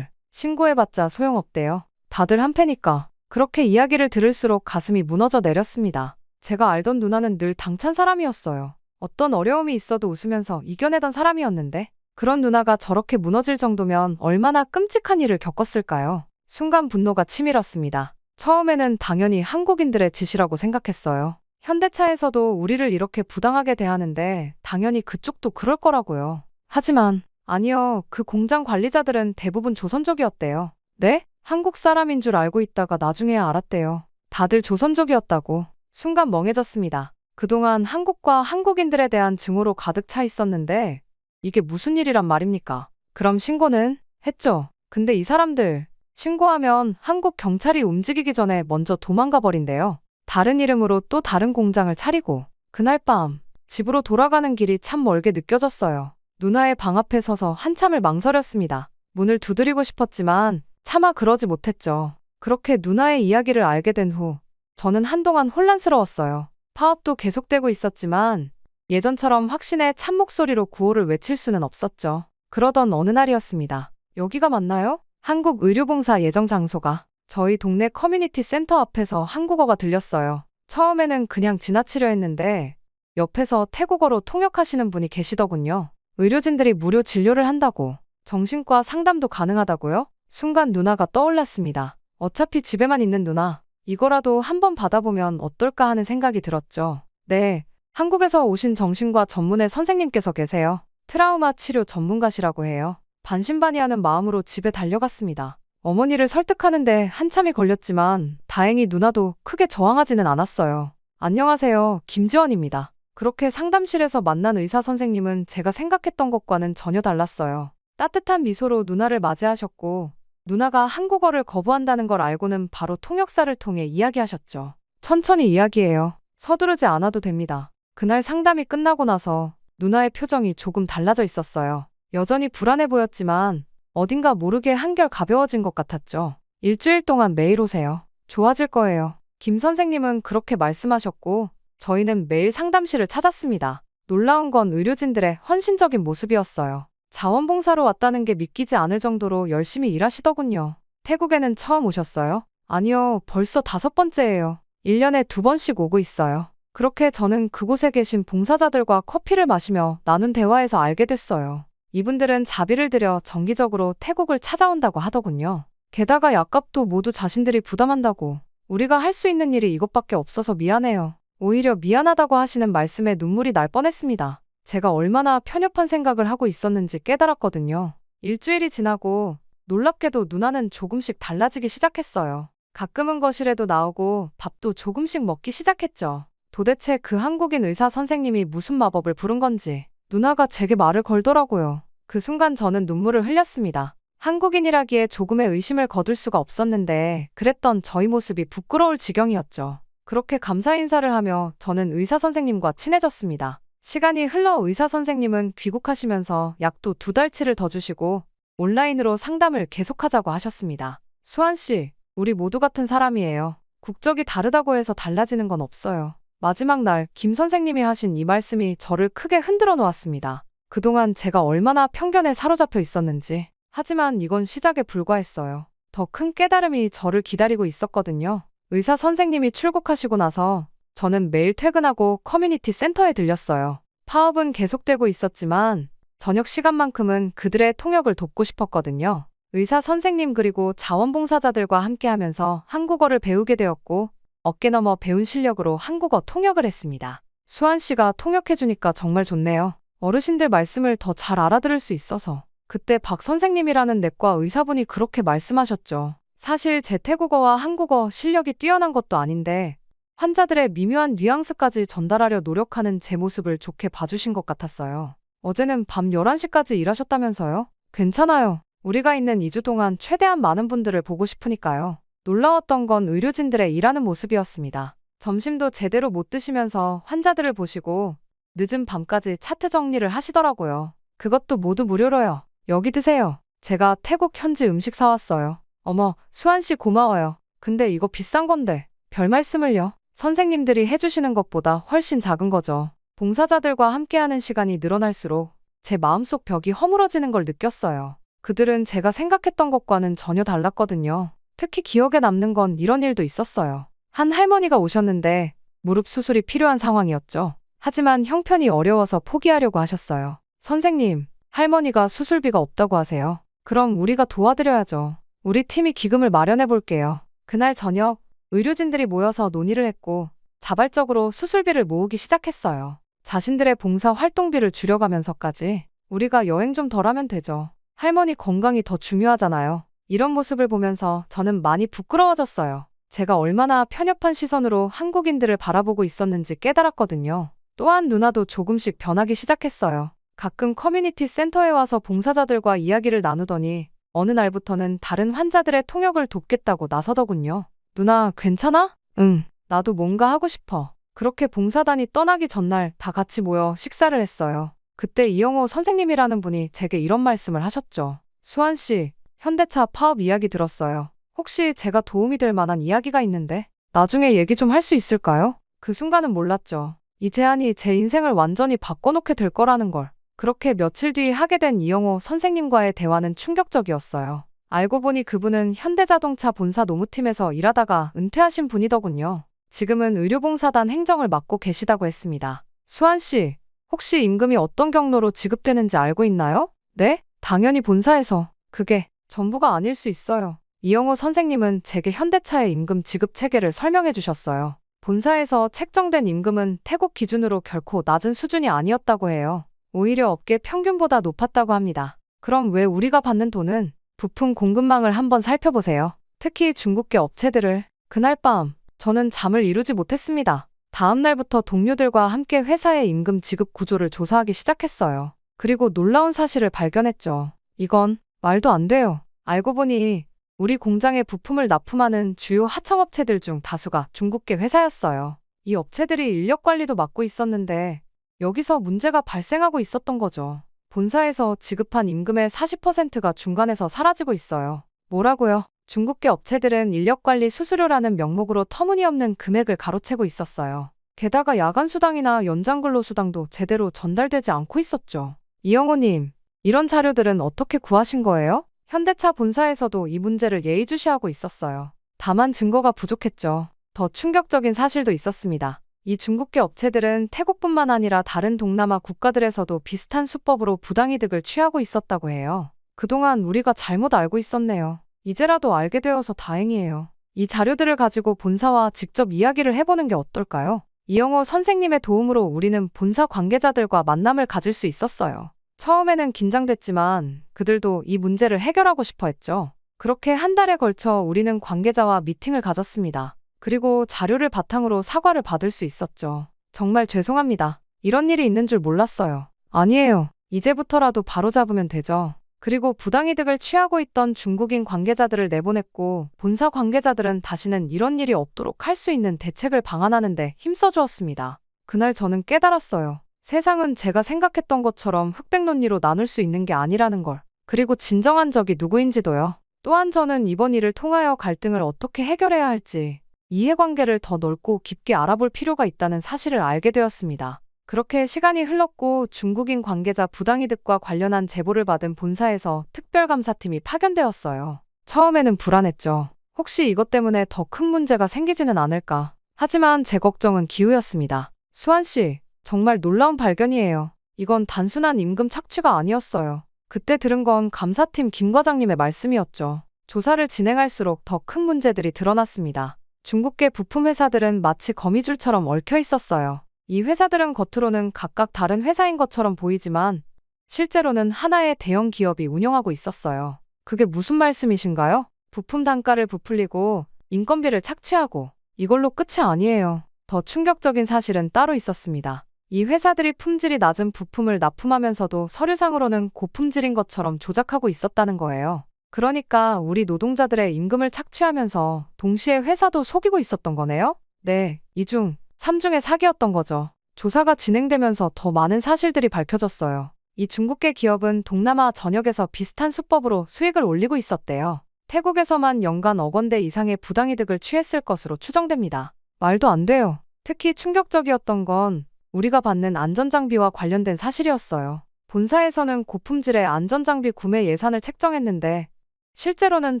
신고해봤자 소용없대요. 다들 한패니까. 그렇게 이야기를 들을수록 가슴이 무너져 내렸습니다. 제가 알던 누나는 늘 당찬 사람이었어요. 어떤 어려움이 있어도 웃으면서 이겨내던 사람이었는데 그런 누나가 저렇게 무너질 정도면 얼마나 끔찍한 일을 겪었을까요? 순간 분노가 치밀었습니다. 처음에는 당연히 한국인들의 짓이라고 생각했어요. 현대차에서도 우리를 이렇게 부당하게 대하는데 당연히 그쪽도 그럴 거라고요. 하지만 아니요, 그 공장 관리자들은 대부분 조선족이었대요. 네? 한국 사람인 줄 알고 있다가 나중에야 알았대요. 다들 조선족이었다고. 순간 멍해졌습니다. 그동안 한국과 한국인들에 대한 증오로 가득 차 있었는데 이게 무슨 일이란 말입니까? 그럼 신고는? 했죠. 근데 이 사람들 신고하면 한국 경찰이 움직이기 전에 먼저 도망가 버린대요. 다른 이름으로 또 다른 공장을 차리고. 그날 밤 집으로 돌아가는 길이 참 멀게 느껴졌어요. 누나의 방 앞에 서서 한참을 망설였습니다. 문을 두드리고 싶었지만 차마 그러지 못했죠. 그렇게 누나의 이야기를 알게 된 후 저는 한동안 혼란스러웠어요. 파업도 계속되고 있었지만 예전처럼 확신의 찬 목소리로 구호를 외칠 수는 없었죠. 그러던 어느 날이었습니다. 여기가 맞나요? 한국의료봉사 예정 장소가 저희 동네 커뮤니티 센터 앞에서 한국어가 들렸어요. 처음에는 그냥 지나치려 했는데 옆에서 태국어로 통역하시는 분이 계시더군요. 의료진들이 무료 진료를 한다고, 정신과 상담도 가능하다고요? 순간 누나가 떠올랐습니다. 어차피 집에만 있는 누나, 이거라도 한번 받아보면 어떨까 하는 생각이 들었죠. 네, 한국에서 오신 정신과 전문의 선생님께서 계세요. 트라우마 치료 전문가시라고 해요. 반신반의하는 마음으로 집에 달려갔습니다. 어머니를 설득하는데 한참이 걸렸지만 다행히 누나도 크게 저항하지는 않았어요. 안녕하세요, 김지원입니다. 그렇게 상담실에서 만난 의사 선생님은 제가 생각했던 것과는 전혀 달랐어요. 따뜻한 미소로 누나를 맞이하셨고 누나가 한국어를 거부한다는 걸 알고는 바로 통역사를 통해 이야기하셨죠. 천천히 이야기해요. 서두르지 않아도 됩니다. 그날 상담이 끝나고 나서 누나의 표정이 조금 달라져 있었어요. 여전히 불안해 보였지만 어딘가 모르게 한결 가벼워진 것 같았죠. 일주일 동안 매일 오세요. 좋아질 거예요. 김 선생님은 그렇게 말씀하셨고 저희는 매일 상담실을 찾았습니다. 놀라운 건 의료진들의 헌신적인 모습이었어요. 자원봉사로 왔다는 게 믿기지 않을 정도로 열심히 일하시더군요. 태국에는 처음 오셨어요? 아니요, 벌써 5번째예요. 1년에 2번씩 오고 있어요. 그렇게 저는 그곳에 계신 봉사자들과 커피를 마시며 나눈 대화에서 알게 됐어요. 이분들은 자비를 들여 정기적으로 태국을 찾아온다고 하더군요. 게다가 약값도 모두 자신들이 부담한다고. 우리가 할 수 있는 일이 이것밖에 없어서 미안해요. 오히려 미안하다고 하시는 말씀에 눈물이 날 뻔했습니다. 제가 얼마나 편협한 생각을 하고 있었는지 깨달았거든요. 일주일이 지나고 놀랍게도 누나는 조금씩 달라지기 시작했어요. 가끔은 거실에도 나오고 밥도 조금씩 먹기 시작했죠. 도대체 그 한국인 의사 선생님이 무슨 마법을 부른 건지 누나가 제게 말을 걸더라고요. 그 순간 저는 눈물을 흘렸습니다. 한국인이라기에 조금의 의심을 거둘 수가 없었는데 그랬던 저희 모습이 부끄러울 지경이었죠. 그렇게 감사 인사를 하며 저는 의사 선생님과 친해졌습니다. 시간이 흘러 의사 선생님은 귀국하시면서 약도 2달치를 더 주시고 온라인으로 상담을 계속하자고 하셨습니다. 수환 씨, 우리 모두 같은 사람이에요. 국적이 다르다고 해서 달라지는 건 없어요. 마지막 날 김 선생님이 하신 이 말씀이 저를 크게 흔들어 놓았습니다. 그동안 제가 얼마나 편견에 사로잡혀 있었는지. 하지만 이건 시작에 불과했어요. 더 큰 깨달음이 저를 기다리고 있었거든요. 의사 선생님이 출국하시고 나서 저는 매일 퇴근하고 커뮤니티 센터에 들렸어요. 파업은 계속되고 있었지만 저녁 시간만큼은 그들의 통역을 돕고 싶었거든요. 의사 선생님 그리고 자원봉사자들과 함께하면서 한국어를 배우게 되었고 어깨 너머 배운 실력으로 한국어 통역을 했습니다. 수환 씨가 통역해주니까 정말 좋네요. 어르신들 말씀을 더 잘 알아들을 수 있어서. 그때 박 선생님이라는 내과 의사분이 그렇게 말씀하셨죠. 사실 제 태국어와 한국어 실력이 뛰어난 것도 아닌데 환자들의 미묘한 뉘앙스까지 전달하려 노력하는 제 모습을 좋게 봐주신 것 같았어요. 어제는 밤 11시까지 일하셨다면서요? 괜찮아요. 우리가 있는 2주 동안 최대한 많은 분들을 보고 싶으니까요. 놀라웠던 건 의료진들의 일하는 모습이었습니다. 점심도 제대로 못 드시면서 환자들을 보시고 늦은 밤까지 차트 정리를 하시더라고요. 그것도 모두 무료로요. 여기 드세요. 제가 태국 현지 음식 사왔어요. 어머, 수환 씨 고마워요. 근데 이거 비싼 건데. 별 말씀을요. 선생님들이 해주시는 것보다 훨씬 작은 거죠. 봉사자들과 함께하는 시간이 늘어날수록 제 마음속 벽이 허물어지는 걸 느꼈어요. 그들은 제가 생각했던 것과는 전혀 달랐거든요. 특히 기억에 남는 건 이런 일도 있었어요. 한 할머니가 오셨는데 무릎 수술이 필요한 상황이었죠. 하지만 형편이 어려워서 포기하려고 하셨어요. 선생님, 할머니가 수술비가 없다고 하세요. 그럼 우리가 도와드려야죠. 우리 팀이 기금을 마련해 볼게요. 그날 저녁 의료진들이 모여서 논의를 했고 자발적으로 수술비를 모으기 시작했어요. 자신들의 봉사 활동비를 줄여가면서까지 우리가 여행 좀 덜 하면 되죠. 할머니 건강이 더 중요하잖아요. 이런 모습을 보면서 저는 많이 부끄러워졌어요. 제가 얼마나 편협한 시선으로 한국인들을 바라보고 있었는지 깨달았거든요. 또한 누나도 조금씩 변하기 시작했어요. 가끔 커뮤니티 센터에 와서 봉사자들과 이야기를 나누더니 어느 날부터는 다른 환자들의 통역을 돕겠다고 나서더군요. 누나, 괜찮아? 응, 나도 뭔가 하고 싶어. 그렇게 봉사단이 떠나기 전날 다 같이 모여 식사를 했어요. 그때 이영호 선생님이라는 분이 제게 이런 말씀을 하셨죠. 수환 씨, 현대차 파업 이야기 들었어요. 혹시 제가 도움이 될 만한 이야기가 있는데 나중에 얘기 좀 할 수 있을까요? 그 순간은 몰랐죠. 이 제안이 제 인생을 완전히 바꿔놓게 될 거라는 걸. 그렇게 며칠 뒤 하게 된 이영호 선생님과의 대화는 충격적이었어요. 알고 보니 그분은 현대자동차 본사 노무팀에서 일하다가 은퇴하신 분이더군요. 지금은 의료봉사단 행정을 맡고 계시다고 했습니다. 수환 씨, 혹시 임금이 어떤 경로로 지급되는지 알고 있나요? 네? 당연히 본사에서. 그게 전부가 아닐 수 있어요. 이영호 선생님은 제게 현대차의 임금 지급 체계를 설명해 주셨어요. 본사에서 책정된 임금은 태국 기준으로 결코 낮은 수준이 아니었다고 해요. 오히려 업계 평균보다 높았다고 합니다. 그럼 왜 우리가 받는 돈은? 부품 공급망을 한번 살펴보세요. 특히 중국계 업체들을. 그날 밤 저는 잠을 이루지 못했습니다. 다음 날부터 동료들과 함께 회사의 임금 지급 구조를 조사하기 시작했어요. 그리고 놀라운 사실을 발견했죠. 이건 말도 안 돼요. 알고 보니 우리 공장에 부품을 납품하는 주요 하청업체들 중 다수가 중국계 회사였어요. 이 업체들이 인력 관리도 맡고 있었는데 여기서 문제가 발생하고 있었던 거죠. 본사에서 지급한 임금의 40%가 중간에서 사라지고 있어요. 뭐라고요? 중국계 업체들은 인력관리 수수료라는 명목으로 터무니없는 금액을 가로채고 있었어요. 게다가 야간수당이나 연장근로수당도 제대로 전달되지 않고 있었죠. 이영호님, 이런 자료들은 어떻게 구하신 거예요? 현대차 본사에서도 이 문제를 예의주시하고 있었어요. 다만 증거가 부족했죠. 더 충격적인 사실도 있었습니다. 이 중국계 업체들은 태국뿐만 아니라 다른 동남아 국가들에서도 비슷한 수법으로 부당이득을 취하고 있었다고 해요. 그동안 우리가 잘못 알고 있었네요. 이제라도 알게 되어서 다행이에요. 이 자료들을 가지고 본사와 직접 이야기를 해보는 게 어떨까요? 이영호 선생님의 도움으로 우리는 본사 관계자들과 만남을 가질 수 있었어요. 처음에는 긴장됐지만 그들도 이 문제를 해결하고 싶어 했죠. 그렇게 한 달에 걸쳐 우리는 관계자와 미팅을 가졌습니다. 그리고 자료를 바탕으로 사과를 받을 수 있었죠. 정말 죄송합니다. 이런 일이 있는 줄 몰랐어요. 아니에요. 이제부터라도 바로잡으면 되죠. 그리고 부당이득을 취하고 있던 중국인 관계자들을 내보냈고 본사 관계자들은 다시는 이런 일이 없도록 할 수 있는 대책을 방안하는 데 힘써주었습니다. 그날 저는 깨달았어요. 세상은 제가 생각했던 것처럼 흑백 논리로 나눌 수 있는 게 아니라는 걸. 그리고 진정한 적이 누구인지도요. 또한 저는 이번 일을 통하여 갈등을 어떻게 해결해야 할지 이해관계를 더 넓고 깊게 알아볼 필요가 있다는 사실을 알게 되었습니다. 그렇게 시간이 흘렀고 중국인 관계자 부당이득과 관련한 제보를 받은 본사에서 특별감사팀이 파견되었어요. 처음에는 불안했죠. 혹시 이것 때문에 더 큰 문제가 생기지는 않을까. 하지만 제 걱정은 기우였습니다. 수환 씨, 정말 놀라운 발견이에요. 이건 단순한 임금 착취가 아니었어요. 그때 들은 건 감사팀 김 과장님의 말씀이었죠. 조사를 진행할수록 더 큰 문제들이 드러났습니다. 중국계 부품 회사들은 마치 거미줄처럼 얽혀 있었어요. 이 회사들은 겉으로는 각각 다른 회사인 것처럼 보이지만 실제로는 하나의 대형 기업이 운영하고 있었어요. 그게 무슨 말씀이신가요? 부품 단가를 부풀리고 인건비를 착취하고 이걸로 끝이 아니에요. 더 충격적인 사실은 따로 있었습니다. 이 회사들이 품질이 낮은 부품을 납품하면서도 서류상으로는 고품질인 것처럼 조작하고 있었다는 거예요. 그러니까 우리 노동자들의 임금을 착취하면서 동시에 회사도 속이고 있었던 거네요? 네, 2중, 3중의 사기였던 거죠. 조사가 진행되면서 더 많은 사실들이 밝혀졌어요. 이 중국계 기업은 동남아 전역에서 비슷한 수법으로 수익을 올리고 있었대요. 태국에서만 연간 억 원대 이상의 부당이득을 취했을 것으로 추정됩니다. 말도 안 돼요. 특히 충격적이었던 건 우리가 받는 안전장비와 관련된 사실이었어요. 본사에서는 고품질의 안전장비 구매 예산을 책정했는데 실제로는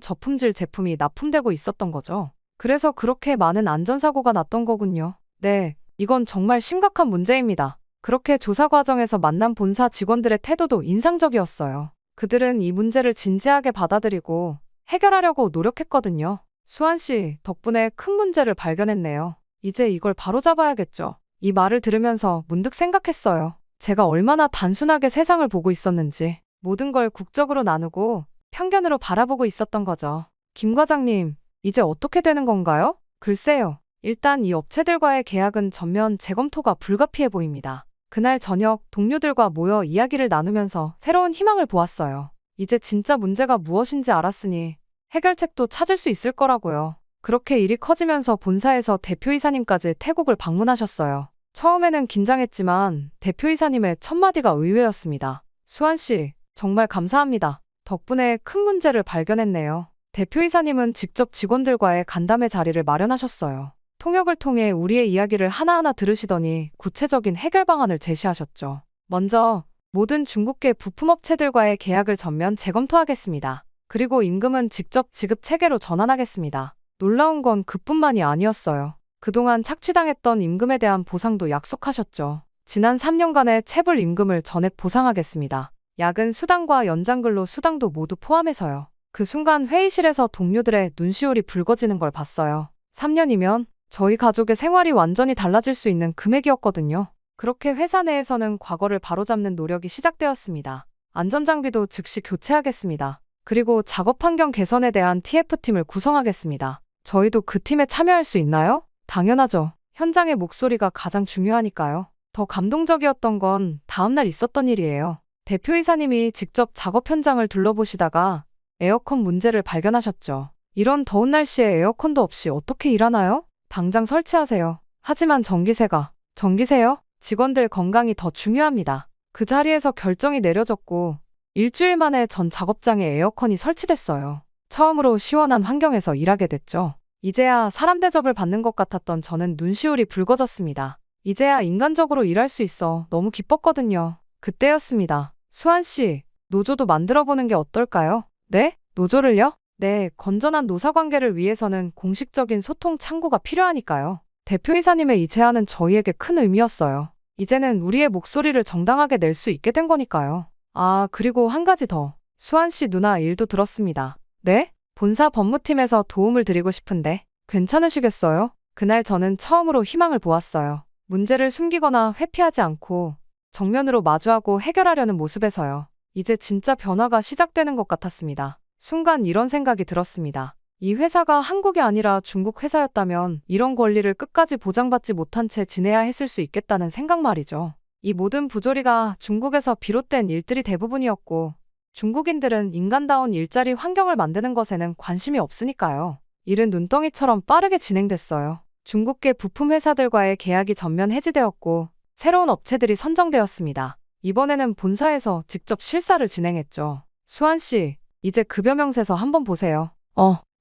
저품질 제품이 납품되고 있었던 거죠. 그래서 그렇게 많은 안전사고가 났던 거군요. 네, 이건 정말 심각한 문제입니다. 그렇게 조사 과정에서 만난 본사 직원들의 태도도 인상적이었어요. 그들은 이 문제를 진지하게 받아들이고 해결하려고 노력했거든요. 수환 씨 덕분에 큰 문제를 발견했네요. 이제 이걸 바로잡아야겠죠. 이 말을 들으면서 문득 생각했어요. 제가 얼마나 단순하게 세상을 보고 있었는지, 모든 걸 국적으로 나누고 편견으로 바라보고 있었던 거죠. 김 과장님, 이제 어떻게 되는 건가요? 글쎄요. 일단 이 업체들과의 계약은 전면 재검토가 불가피해 보입니다. 그날 저녁 동료들과 모여 이야기를 나누면서 새로운 희망을 보았어요. 이제 진짜 문제가 무엇인지 알았으니 해결책도 찾을 수 있을 거라고요. 그렇게 일이 커지면서 본사에서 대표이사님까지 태국을 방문하셨어요. 처음에는 긴장했지만 대표이사님의 첫마디가 의외였습니다. 수환 씨, 정말 감사합니다. 덕분에 큰 문제를 발견했네요. 대표이사님은 직접 직원들과의 간담회 자리를 마련하셨어요. 통역을 통해 우리의 이야기를 하나하나 들으시더니 구체적인 해결 방안을 제시하셨죠. 먼저 모든 중국계 부품업체들과의 계약을 전면 재검토하겠습니다. 그리고 임금은 직접 지급 체계로 전환하겠습니다. 놀라운 건 그뿐만이 아니었어요. 그동안 착취당했던 임금에 대한 보상도 약속하셨죠. 지난 3년간의 체불 임금을 전액 보상하겠습니다. 야근 수당과 연장근로 수당도 모두 포함해서요. 그 순간 회의실에서 동료들의 눈시울이 붉어지는 걸 봤어요. 3년이면 저희 가족의 생활이 완전히 달라질 수 있는 금액이었거든요. 그렇게 회사 내에서는 과거를 바로잡는 노력이 시작되었습니다. 안전장비도 즉시 교체하겠습니다. 그리고 작업 환경 개선에 대한 TF팀을 구성하겠습니다. 저희도 그 팀에 참여할 수 있나요? 당연하죠. 현장의 목소리가 가장 중요하니까요. 더 감동적이었던 건 다음날 있었던 일이에요. 대표이사님이 직접 작업 현장을 둘러보시다가 에어컨 문제를 발견하셨죠. 이런 더운 날씨에 에어컨도 없이 어떻게 일하나요? 당장 설치하세요. 하지만 전기세요? 직원들 건강이 더 중요합니다. 그 자리에서 결정이 내려졌고 일주일 만에 전 작업장에 에어컨이 설치됐어요. 처음으로 시원한 환경에서 일하게 됐죠. 이제야 사람 대접을 받는 것 같았던 저는 눈시울이 붉어졌습니다. 이제야 인간적으로 일할 수 있어 너무 기뻤거든요. 그때였습니다. 수환 씨, 노조도 만들어보는 게 어떨까요? 네? 노조를요? 네, 건전한 노사관계를 위해서는 공식적인 소통 창구가 필요하니까요. 대표이사님의 이 제안은 저희에게 큰 의미였어요. 이제는 우리의 목소리를 정당하게 낼 수 있게 된 거니까요. 아, 그리고 한 가지 더. 수환 씨 누나 일도 들었습니다. 네? 본사 법무팀에서 도움을 드리고 싶은데 괜찮으시겠어요? 그날 저는 처음으로 희망을 보았어요. 문제를 숨기거나 회피하지 않고 정면으로 마주하고 해결하려는 모습에서요. 이제 진짜 변화가 시작되는 것 같았습니다. 순간 이런 생각이 들었습니다. 이 회사가 한국이 아니라 중국 회사였다면 이런 권리를 끝까지 보장받지 못한 채 지내야 했을 수 있겠다는 생각 말이죠. 이 모든 부조리가 중국에서 비롯된 일들이 대부분이었고 중국인들은 인간다운 일자리 환경을 만드는 것에는 관심이 없으니까요. 일은 눈덩이처럼 빠르게 진행됐어요. 중국계 부품 회사들과의 계약이 전면 해지되었고 새로운 업체들이 선정되었습니다. 이번에는 본사에서 직접 실사를 진행했죠. 수환 씨, 이제 급여 명세서 한번 보세요.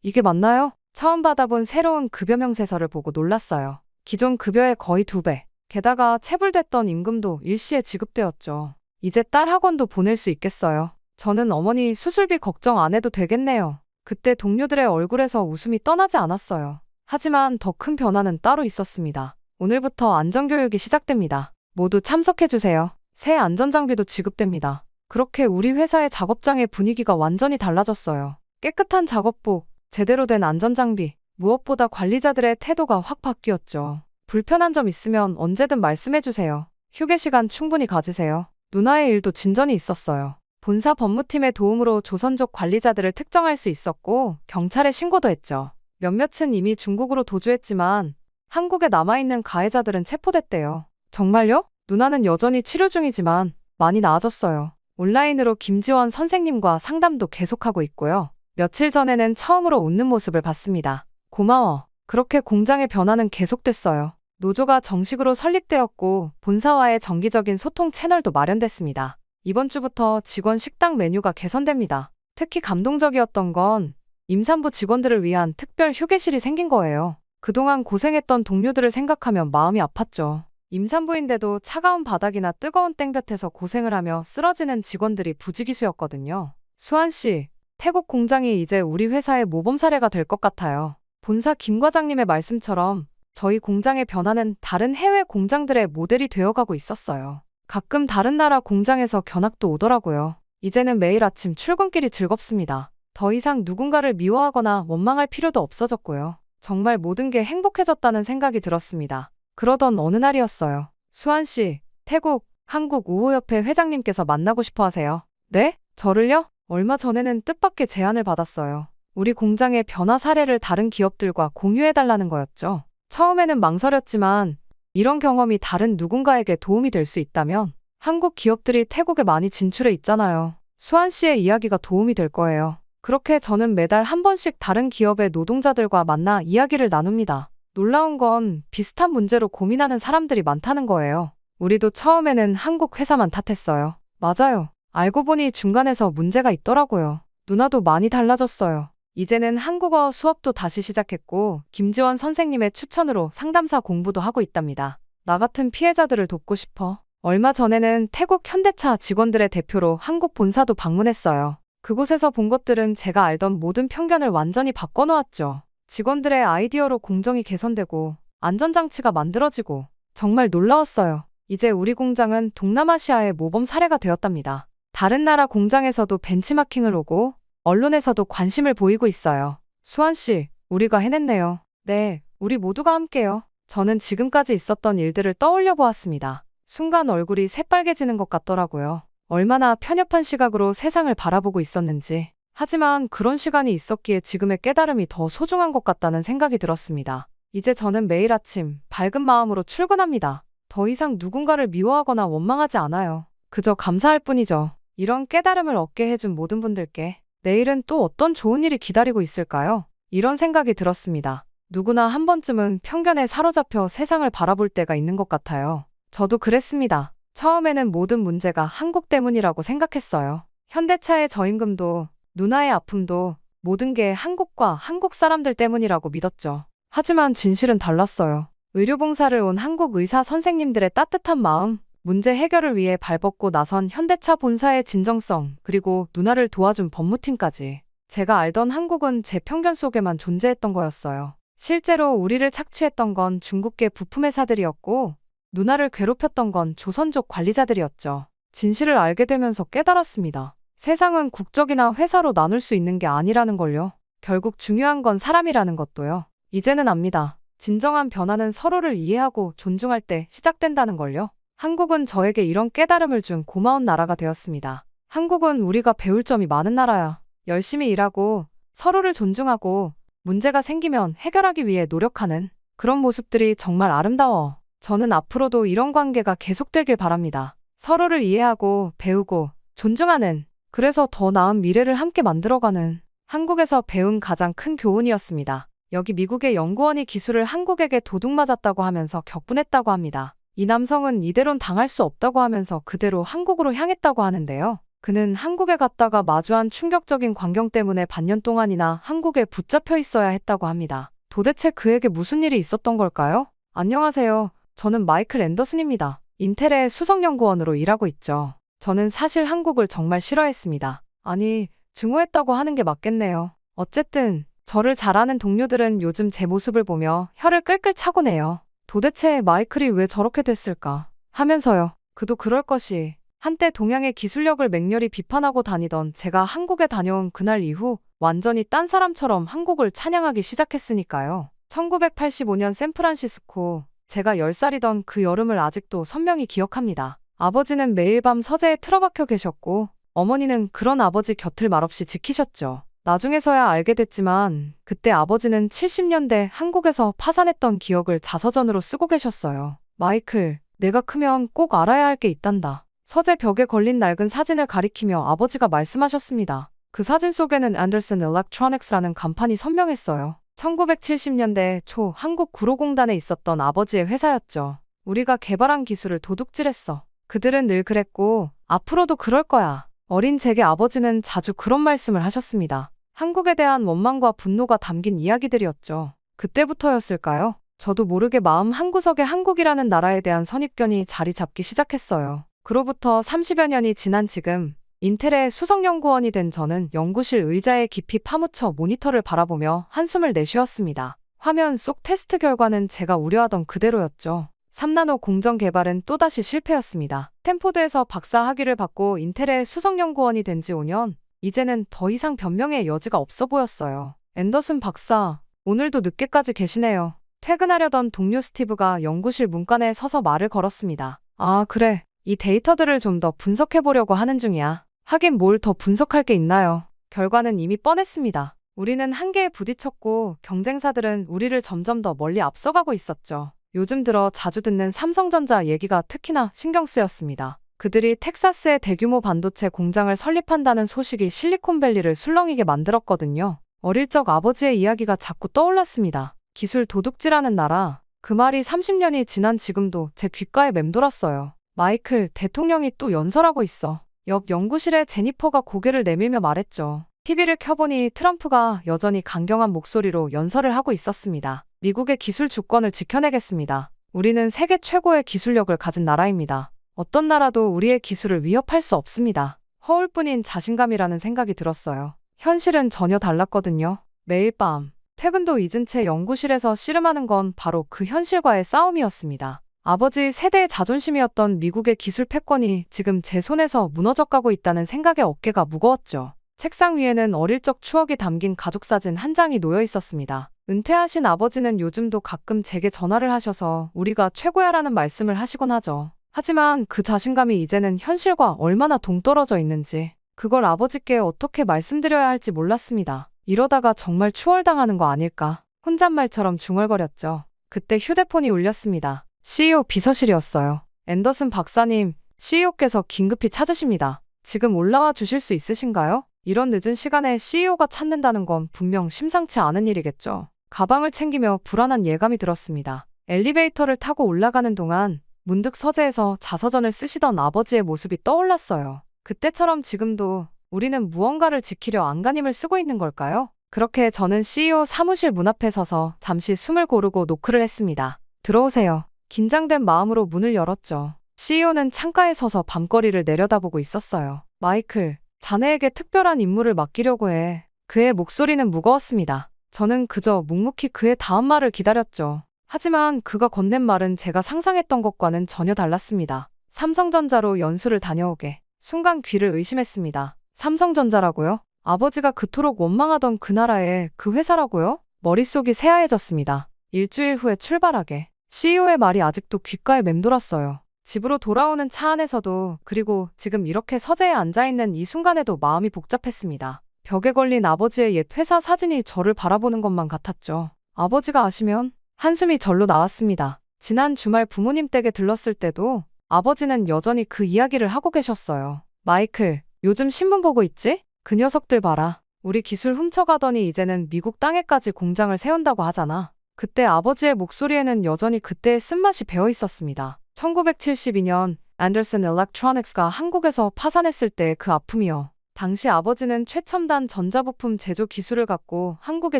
이게 맞나요? 처음 받아본 새로운 급여 명세서를 보고 놀랐어요. 기존 급여의 거의 2배. 게다가 체불됐던 임금도 일시에 지급되었죠. 이제 딸 학원도 보낼 수 있겠어요. 저는 어머니 수술비 걱정 안 해도 되겠네요. 그때 동료들의 얼굴에서 웃음이 떠나지 않았어요. 하지만 더 큰 변화는 따로 있었습니다. 오늘부터 안전교육이 시작됩니다. 모두 참석해주세요. 새 안전장비도 지급됩니다. 그렇게 우리 회사의 작업장의 분위기가 완전히 달라졌어요. 깨끗한 작업복, 제대로 된 안전장비, 무엇보다 관리자들의 태도가 확 바뀌었죠. 불편한 점 있으면 언제든 말씀해주세요. 휴게 시간 충분히 가지세요. 누나의 일도 진전이 있었어요. 본사 법무팀의 도움으로 조선족 관리자들을 특정할 수 있었고 경찰에 신고도 했죠. 몇몇은 이미 중국으로 도주했지만 한국에 남아있는 가해자들은 체포됐대요. 정말요? 누나는 여전히 치료 중이지만 많이 나아졌어요. 온라인으로 김지원 선생님과 상담도 계속하고 있고요. 며칠 전에는 처음으로 웃는 모습을 봤습니다. 고마워. 그렇게 공장의 변화는 계속됐어요. 노조가 정식으로 설립되었고 본사와의 정기적인 소통 채널도 마련됐습니다. 이번 주부터 직원 식당 메뉴가 개선됩니다. 특히 감동적이었던 건 임산부 직원들을 위한 특별 휴게실이 생긴 거예요. 그동안 고생했던 동료들을 생각하면 마음이 아팠죠. 임산부인데도 차가운 바닥이나 뜨거운 땡볕에서 고생을 하며 쓰러지는 직원들이 부지기수였거든요. 수환 씨, 태국 공장이 이제 우리 회사의 모범 사례가 될 것 같아요. 본사 김 과장님의 말씀처럼 저희 공장의 변화는 다른 해외 공장들의 모델이 되어가고 있었어요. 가끔 다른 나라 공장에서 견학도 오더라고요. 이제는 매일 아침 출근길이 즐겁습니다. 더 이상 누군가를 미워하거나 원망할 필요도 없어졌고요. 정말 모든 게 행복해졌다는 생각이 들었습니다. 그러던 어느 날이었어요. 수환 씨, 태국, 한국 우호협회 회장님께서 만나고 싶어 하세요. 네? 저를요? 얼마 전에는 뜻밖의 제안을 받았어요. 우리 공장의 변화 사례를 다른 기업들과 공유해달라는 거였죠. 처음에는 망설였지만 이런 경험이 다른 누군가에게 도움이 될 수 있다면 한국 기업들이 태국에 많이 진출해 있잖아요. 수환 씨의 이야기가 도움이 될 거예요. 그렇게 저는 매달 한 번씩 다른 기업의 노동자들과 만나 이야기를 나눕니다. 놀라운 건 비슷한 문제로 고민하는 사람들이 많다는 거예요. 우리도 처음에는 한국 회사만 탓했어요. 맞아요. 알고 보니 중간에서 문제가 있더라고요. 누나도 많이 달라졌어요. 이제는 한국어 수업도 다시 시작했고 김지원 선생님의 추천으로 상담사 공부도 하고 있답니다. 나 같은 피해자들을 돕고 싶어. 얼마 전에는 태국 현대차 직원들의 대표로 한국 본사도 방문했어요. 그곳에서 본 것들은 제가 알던 모든 편견을 완전히 바꿔놓았죠. 직원들의 아이디어로 공정이 개선되고 안전장치가 만들어지고 정말 놀라웠어요. 이제 우리 공장은 동남아시아의 모범 사례가 되었답니다. 다른 나라 공장에서도 벤치마킹을 오고 언론에서도 관심을 보이고 있어요. 수환 씨, 우리가 해냈네요. 네, 우리 모두가 함께요. 저는 지금까지 있었던 일들을 떠올려 보았습니다. 순간 얼굴이 새빨개지는 것 같더라고요. 얼마나 편협한 시각으로 세상을 바라보고 있었는지. 하지만 그런 시간이 있었기에 지금의 깨달음이 더 소중한 것 같다는 생각이 들었습니다. 이제 저는 매일 아침 밝은 마음으로 출근합니다. 더 이상 누군가를 미워하거나 원망하지 않아요. 그저 감사할 뿐이죠. 이런 깨달음을 얻게 해준 모든 분들께 내일은 또 어떤 좋은 일이 기다리고 있을까요? 이런 생각이 들었습니다. 누구나 한 번쯤은 편견에 사로잡혀 세상을 바라볼 때가 있는 것 같아요. 저도 그랬습니다. 처음에는 모든 문제가 한국 때문이라고 생각했어요. 현대차의 저임금도 누나의 아픔도 모든 게 한국과 한국 사람들 때문이라고 믿었죠. 하지만 진실은 달랐어요. 의료봉사를 온 한국 의사 선생님들의 따뜻한 마음, 문제 해결을 위해 발벗고 나선 현대차 본사의 진정성, 그리고 누나를 도와준 법무팀까지. 제가 알던 한국은 제 편견 속에만 존재했던 거였어요. 실제로 우리를 착취했던 건 중국계 부품회사들이었고 누나를 괴롭혔던 건 조선족 관리자들이었죠. 진실을 알게 되면서 깨달았습니다. 세상은 국적이나 회사로 나눌 수 있는 게 아니라는 걸요. 결국 중요한 건 사람이라는 것도요. 이제는 압니다. 진정한 변화는 서로를 이해하고 존중할 때 시작된다는 걸요. 한국은 저에게 이런 깨달음을 준 고마운 나라가 되었습니다. 한국은 우리가 배울 점이 많은 나라야. 열심히 일하고 서로를 존중하고 문제가 생기면 해결하기 위해 노력하는 그런 모습들이 정말 아름다워. 저는 앞으로도 이런 관계가 계속되길 바랍니다. 서로를 이해하고 배우고 존중하는, 그래서 더 나은 미래를 함께 만들어가는 한국에서 배운 가장 큰 교훈이었습니다. 여기 미국의 연구원이 기술을 한국에게 도둑맞았다고 하면서 격분했다고 합니다. 이 남성은 이대론 당할 수 없다고 하면서 그대로 한국으로 향했다고 하는데요. 그는 한국에 갔다가 마주한 충격적인 광경 때문에 반년 동안이나 한국에 붙잡혀 있어야 했다고 합니다. 도대체 그에게 무슨 일이 있었던 걸까요? 안녕하세요. 저는 마이클 앤더슨입니다. 인텔의 수석연구원으로 일하고 있죠. 저는 사실 한국을 정말 싫어했습니다. 아니, 증오했다고 하는 게 맞겠네요. 어쨌든 저를 잘 아는 동료들은 요즘 제 모습을 보며 혀를 끌끌 차고 내요. 도대체 마이클이 왜 저렇게 됐을까 하면서요. 그도 그럴 것이. 한때 동양의 기술력을 맹렬히 비판하고 다니던 제가 한국에 다녀온 그날 이후 완전히 딴 사람처럼 한국을 찬양하기 시작했으니까요. 1985년 샌프란시스코, 제가 10살이던 그 여름을 아직도 선명히 기억합니다. 아버지는 매일 밤 서재에 틀어박혀 계셨고 어머니는 그런 아버지 곁을 말없이 지키셨죠. 나중에서야 알게 됐지만 그때 아버지는 70년대 한국에서 파산했던 기억을 자서전으로 쓰고 계셨어요. 마이클, 내가 크면 꼭 알아야 할 게 있단다. 서재 벽에 걸린 낡은 사진을 가리키며 아버지가 말씀하셨습니다. 그 사진 속에는 앤더슨 일렉트로닉스라는 간판이 선명했어요. 1970년대 초 한국 구로공단에 있었던 아버지의 회사였죠. 우리가 개발한 기술을 도둑질했어. 그들은 늘 그랬고 앞으로도 그럴 거야. 어린 제게 아버지는 자주 그런 말씀을 하셨습니다. 한국에 대한 원망과 분노가 담긴 이야기들이었죠. 그때부터였을까요? 저도 모르게 마음 한구석에 한국이라는 나라에 대한 선입견이 자리 잡기 시작했어요. 그로부터 30여 년이 지난 지금 인텔의 수석연구원이 된 저는 연구실 의자에 깊이 파묻혀 모니터를 바라보며 한숨을 내쉬었습니다. 화면 속 테스트 결과는 제가 우려하던 그대로였죠. 3나노 공정 개발은 또다시 실패였습니다. 스탠포드에서 박사 학위를 받고 인텔의 수석연구원이 된 지 5년, 이제는 더 이상 변명의 여지가 없어 보였어요. 앤더슨 박사, 오늘도 늦게까지 계시네요. 퇴근하려던 동료 스티브가 연구실 문간에 서서 말을 걸었습니다. 아, 그래. 이 데이터들을 좀 더 분석해보려고 하는 중이야. 하긴 뭘 더 분석할 게 있나요? 결과는 이미 뻔했습니다. 우리는 한계에 부딪혔고 경쟁사들은 우리를 점점 더 멀리 앞서가고 있었죠. 요즘 들어 자주 듣는 삼성전자 얘기가 특히나 신경 쓰였습니다. 그들이 텍사스에 대규모 반도체 공장을 설립한다는 소식이 실리콘밸리를 술렁이게 만들었거든요. 어릴 적 아버지의 이야기가 자꾸 떠올랐습니다. 기술 도둑질하는 나라. 그 말이 30년이 지난 지금도 제 귓가에 맴돌았어요. 마이클, 대통령이 또 연설하고 있어. 옆 연구실에 제니퍼가 고개를 내밀며 말했죠. TV를 켜보니 트럼프가 여전히 강경한 목소리로 연설을 하고 있었습니다. 미국의 기술 주권을 지켜내겠습니다. 우리는 세계 최고의 기술력을 가진 나라입니다. 어떤 나라도 우리의 기술을 위협할 수 없습니다. 허울뿐인 자신감이라는 생각이 들었어요. 현실은 전혀 달랐거든요. 매일 밤, 퇴근도 잊은 채 연구실에서 씨름하는 건 바로 그 현실과의 싸움이었습니다. 아버지 세대의 자존심이었던 미국의 기술 패권이 지금 제 손에서 무너져가고 있다는 생각에 어깨가 무거웠죠. 책상 위에는 어릴 적 추억이 담긴 가족사진 한 장이 놓여 있었습니다. 은퇴하신 아버지는 요즘도 가끔 제게 전화를 하셔서 우리가 최고야라는 말씀을 하시곤 하죠. 하지만 그 자신감이 이제는 현실과 얼마나 동떨어져 있는지 그걸 아버지께 어떻게 말씀드려야 할지 몰랐습니다. 이러다가 정말 추월당하는 거 아닐까? 혼잣말처럼 중얼거렸죠. 그때 휴대폰이 울렸습니다. CEO 비서실이었어요. 앤더슨 박사님, CEO께서 긴급히 찾으십니다. 지금 올라와 주실 수 있으신가요? 이런 늦은 시간에 CEO가 찾는다는 건 분명 심상치 않은 일이겠죠. 가방을 챙기며 불안한 예감이 들었습니다. 엘리베이터를 타고 올라가는 동안 문득 서재에서 자서전을 쓰시던 아버지의 모습이 떠올랐어요. 그때처럼 지금도 우리는 무언가를 지키려 안간힘을 쓰고 있는 걸까요? 그렇게 저는 CEO 사무실 문 앞에 서서 잠시 숨을 고르고 노크를 했습니다. 들어오세요. 긴장된 마음으로 문을 열었죠. CEO는 창가에 서서 밤거리를 내려다보고 있었어요. 마이클, 자네에게 특별한 임무를 맡기려고 해. 그의 목소리는 무거웠습니다. 저는 그저 묵묵히 그의 다음 말을 기다렸죠. 하지만 그가 건넨 말은 제가 상상했던 것과는 전혀 달랐습니다. 삼성전자로 연수를 다녀오게. 순간 귀를 의심했습니다. 삼성전자라고요? 아버지가 그토록 원망하던 그 나라의 그 회사라고요? 머릿속이 새하얘졌습니다. 일주일 후에 출발하게. CEO의 말이 아직도 귓가에 맴돌았어요. 집으로 돌아오는 차 안에서도 그리고 지금 이렇게 서재에 앉아있는 이 순간에도 마음이 복잡했습니다. 벽에 걸린 아버지의 옛 회사 사진이 저를 바라보는 것만 같았죠. 아버지가 아시면 한숨이 절로 나왔습니다. 지난 주말 부모님 댁에 들렀을 때도 아버지는 여전히 그 이야기를 하고 계셨어요. 마이클, 요즘 신문 보고 있지? 그 녀석들 봐라. 우리 기술 훔쳐가더니 이제는 미국 땅에까지 공장을 세운다고 하잖아. 그때 아버지의 목소리에는 여전히 그때의 쓴맛이 배어 있었습니다. 1972년 앤더슨 일렉트로닉스가 한국에서 파산했을 때 그 아픔이요. 당시 아버지는 최첨단 전자부품 제조 기술을 갖고 한국에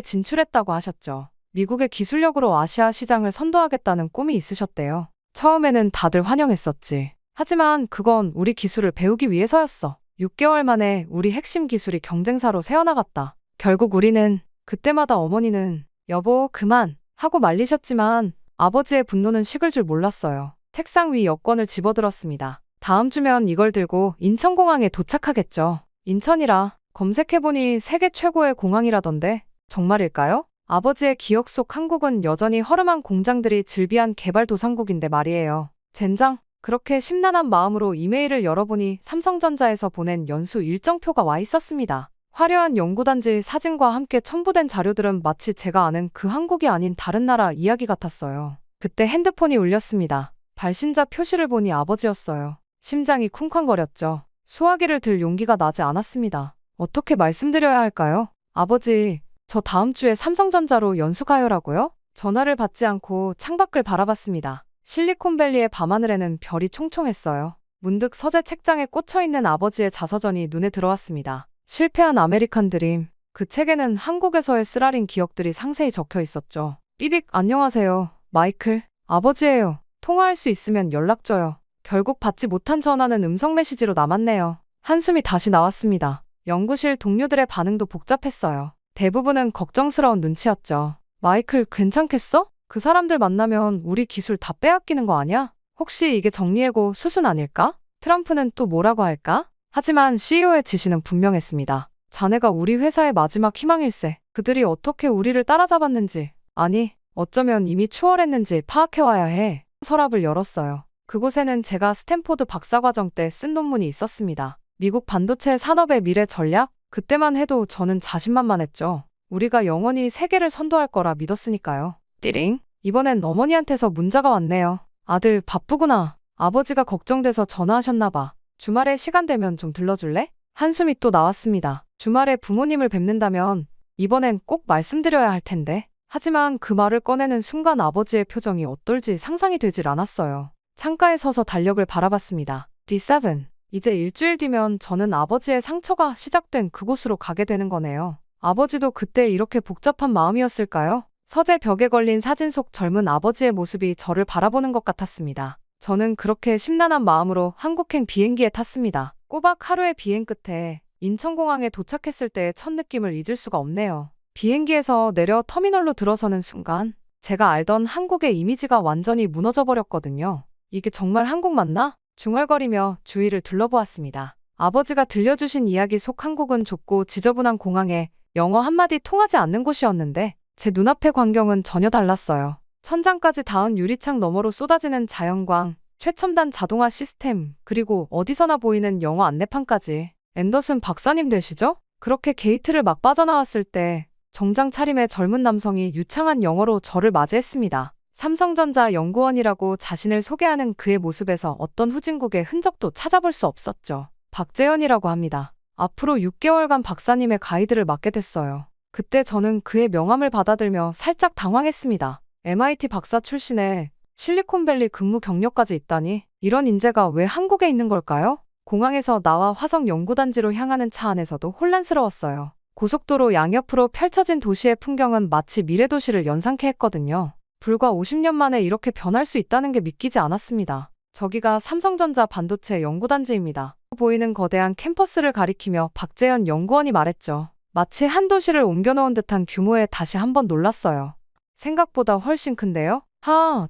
진출했다고 하셨죠. 미국의 기술력으로 아시아 시장을 선도하겠다는 꿈이 있으셨대요. 처음에는 다들 환영했었지. 하지만 그건 우리 기술을 배우기 위해서였어. 6개월 만에 우리 핵심 기술이 경쟁사로 새어나갔다. 결국 우리는 그때마다 어머니는 여보 그만 하고 말리셨지만 아버지의 분노는 식을 줄 몰랐어요. 책상 위 여권을 집어들었습니다. 다음 주면 이걸 들고 인천공항에 도착하겠죠. 인천이라 검색해보니 세계 최고의 공항이라던데 정말일까요? 아버지의 기억 속 한국은 여전히 허름한 공장들이 즐비한 개발도상국인데 말이에요. 젠장, 그렇게 심란한 마음으로 이메일을 열어보니 삼성전자에서 보낸 연수 일정표가 와 있었습니다. 화려한 연구단지 사진과 함께 첨부된 자료들은 마치 제가 아는 그 한국이 아닌 다른 나라 이야기 같았어요. 그때 핸드폰이 울렸습니다. 발신자 표시를 보니 아버지였어요. 심장이 쿵쾅거렸죠. 수화기를 들 용기가 나지 않았습니다. 어떻게 말씀드려야 할까요? 아버지, 저 다음 주에 삼성전자로 연수 가요라고요? 전화를 받지 않고 창밖을 바라봤습니다. 실리콘밸리의 밤하늘에는 별이 총총했어요. 문득 서재 책장에 꽂혀있는 아버지의 자서전이 눈에 들어왔습니다. 실패한 아메리칸 드림. 그 책에는 한국에서의 쓰라린 기억들이 상세히 적혀 있었죠. 삐빅, 안녕하세요. 마이클. 아버지예요. 통화할 수 있으면 연락 줘요. 결국 받지 못한 전화는 음성 메시지로 남았네요. 한숨이 다시 나왔습니다. 연구실 동료들의 반응도 복잡했어요. 대부분은 걱정스러운 눈치였죠. 마이클, 괜찮겠어? 그 사람들 만나면 우리 기술 다 빼앗기는 거 아니야? 혹시 이게 정리해고 수순 아닐까? 트럼프는 또 뭐라고 할까? 하지만 CEO의 지시는 분명했습니다. 자네가 우리 회사의 마지막 희망일세. 그들이 어떻게 우리를 따라잡았는지, 아니, 어쩌면 이미 추월했는지 파악해와야 해. 서랍을 열었어요. 그곳에는 제가 스탠포드 박사과정 때 쓴 논문이 있었습니다. 미국 반도체 산업의 미래 전략? 그때만 해도 저는 자신만만했죠. 우리가 영원히 세계를 선도할 거라 믿었으니까요. 띠링. 이번엔 어머니한테서 문자가 왔네요. 아들, 바쁘구나. 아버지가 걱정돼서 전화하셨나 봐. 주말에 시간 되면 좀 들러줄래? 한숨이 또 나왔습니다. 주말에 부모님을 뵙는다면 이번엔 꼭 말씀드려야 할 텐데. 하지만 그 말을 꺼내는 순간 아버지의 표정이 어떨지 상상이 되질 않았어요. 창가에 서서 달력을 바라봤습니다. D7. 이제 일주일 뒤면 저는 아버지의 상처가 시작된 그곳으로 가게 되는 거네요. 아버지도 그때 이렇게 복잡한 마음이었을까요? 서재 벽에 걸린 사진 속 젊은 아버지의 모습이 저를 바라보는 것 같았습니다. 저는 그렇게 심란한 마음으로 한국행 비행기에 탔습니다. 꼬박 하루의 비행 끝에 인천공항에 도착했을 때의 첫 느낌을 잊을 수가 없네요. 비행기에서 내려 터미널로 들어서는 순간 제가 알던 한국의 이미지가 완전히 무너져 버렸거든요. 이게 정말 한국 맞나? 중얼거리며 주위를 둘러보았습니다. 아버지가 들려주신 이야기 속 한국은 좁고 지저분한 공항에 영어 한마디 통하지 않는 곳이었는데 제 눈앞의 광경은 전혀 달랐어요. 천장까지 닿은 유리창 너머로 쏟아지는 자연광, 최첨단 자동화 시스템, 그리고 어디서나 보이는 영어 안내판까지. 앤더슨 박사님 되시죠? 그렇게 게이트를 막 빠져나왔을 때 정장 차림의 젊은 남성이 유창한 영어로 저를 맞이했습니다. 삼성전자 연구원이라고 자신을 소개하는 그의 모습에서 어떤 후진국의 흔적도 찾아볼 수 없었죠. 박재현이라고 합니다. 앞으로 6개월간 박사님의 가이드를 맡게 됐어요. 그때 저는 그의 명함을 받아들며 살짝 당황했습니다. MIT 박사 출신에 실리콘밸리 근무 경력까지 있다니, 이런 인재가 왜 한국에 있는 걸까요? 공항에서 나와 화성 연구단지로 향하는 차 안에서도 혼란스러웠어요. 고속도로 양옆으로 펼쳐진 도시의 풍경은 마치 미래도시를 연상케 했거든요. 불과 50년 만에 이렇게 변할 수 있다는 게 믿기지 않았습니다. 저기가 삼성전자 반도체 연구단지입니다. 보이는 거대한 캠퍼스를 가리키며 박재현 연구원이 말했죠. 마치 한 도시를 옮겨놓은 듯한 규모에 다시 한번 놀랐어요. 생각보다 훨씬 큰데요?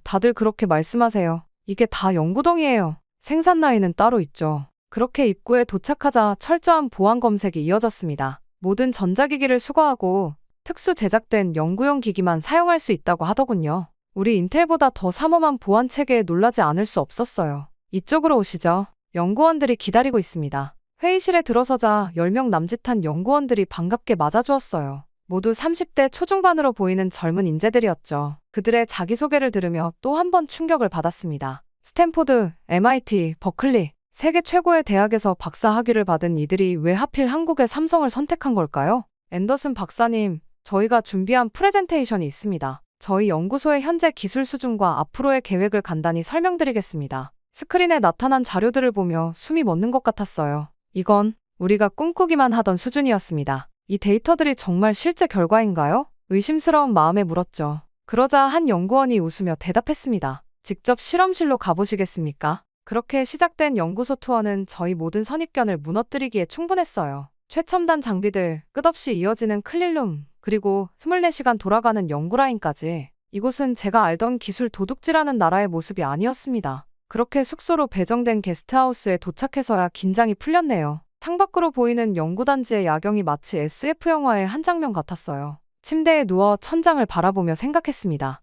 다들 그렇게 말씀하세요. 이게 다 연구동이에요. 생산 라인은 따로 있죠. 그렇게 입구에 도착하자 철저한 보안 검색이 이어졌습니다. 모든 전자기기를 수거하고 특수 제작된 연구용 기기만 사용할 수 있다고 하더군요. 우리 인텔보다 더 삼엄한 보안 체계에 놀라지 않을 수 없었어요. 이쪽으로 오시죠. 연구원들이 기다리고 있습니다. 회의실에 들어서자 10명 남짓한 연구원들이 반갑게 맞아주었어요. 모두 30대 초중반으로 보이는 젊은 인재들이었죠. 그들의 자기소개를 들으며 또 한 번 충격을 받았습니다. 스탠포드, MIT, 버클리, 세계 최고의 대학에서 박사 학위를 받은 이들이 왜 하필 한국의 삼성을 선택한 걸까요? 앤더슨 박사님, 저희가 준비한 프레젠테이션이 있습니다. 저희 연구소의 현재 기술 수준과 앞으로의 계획을 간단히 설명드리겠습니다. 스크린에 나타난 자료들을 보며 숨이 멎는 것 같았어요. 이건 우리가 꿈꾸기만 하던 수준이었습니다. 이 데이터들이 정말 실제 결과인가요? 의심스러운 마음에 물었죠. 그러자 한 연구원이 웃으며 대답했습니다. 직접 실험실로 가보시겠습니까? 그렇게 시작된 연구소 투어는 저희 모든 선입견을 무너뜨리기에 충분했어요. 최첨단 장비들, 끝없이 이어지는 클린룸, 그리고 24시간 돌아가는 연구라인까지. 이곳은 제가 알던 기술 도둑질하는 나라의 모습이 아니었습니다. 그렇게 숙소로 배정된 게스트하우스에 도착해서야 긴장이 풀렸네요. 창밖으로 보이는 연구단지의 야경이 마치 SF 영화의 한 장면 같았어요. 침대에 누워 천장을 바라보며 생각했습니다.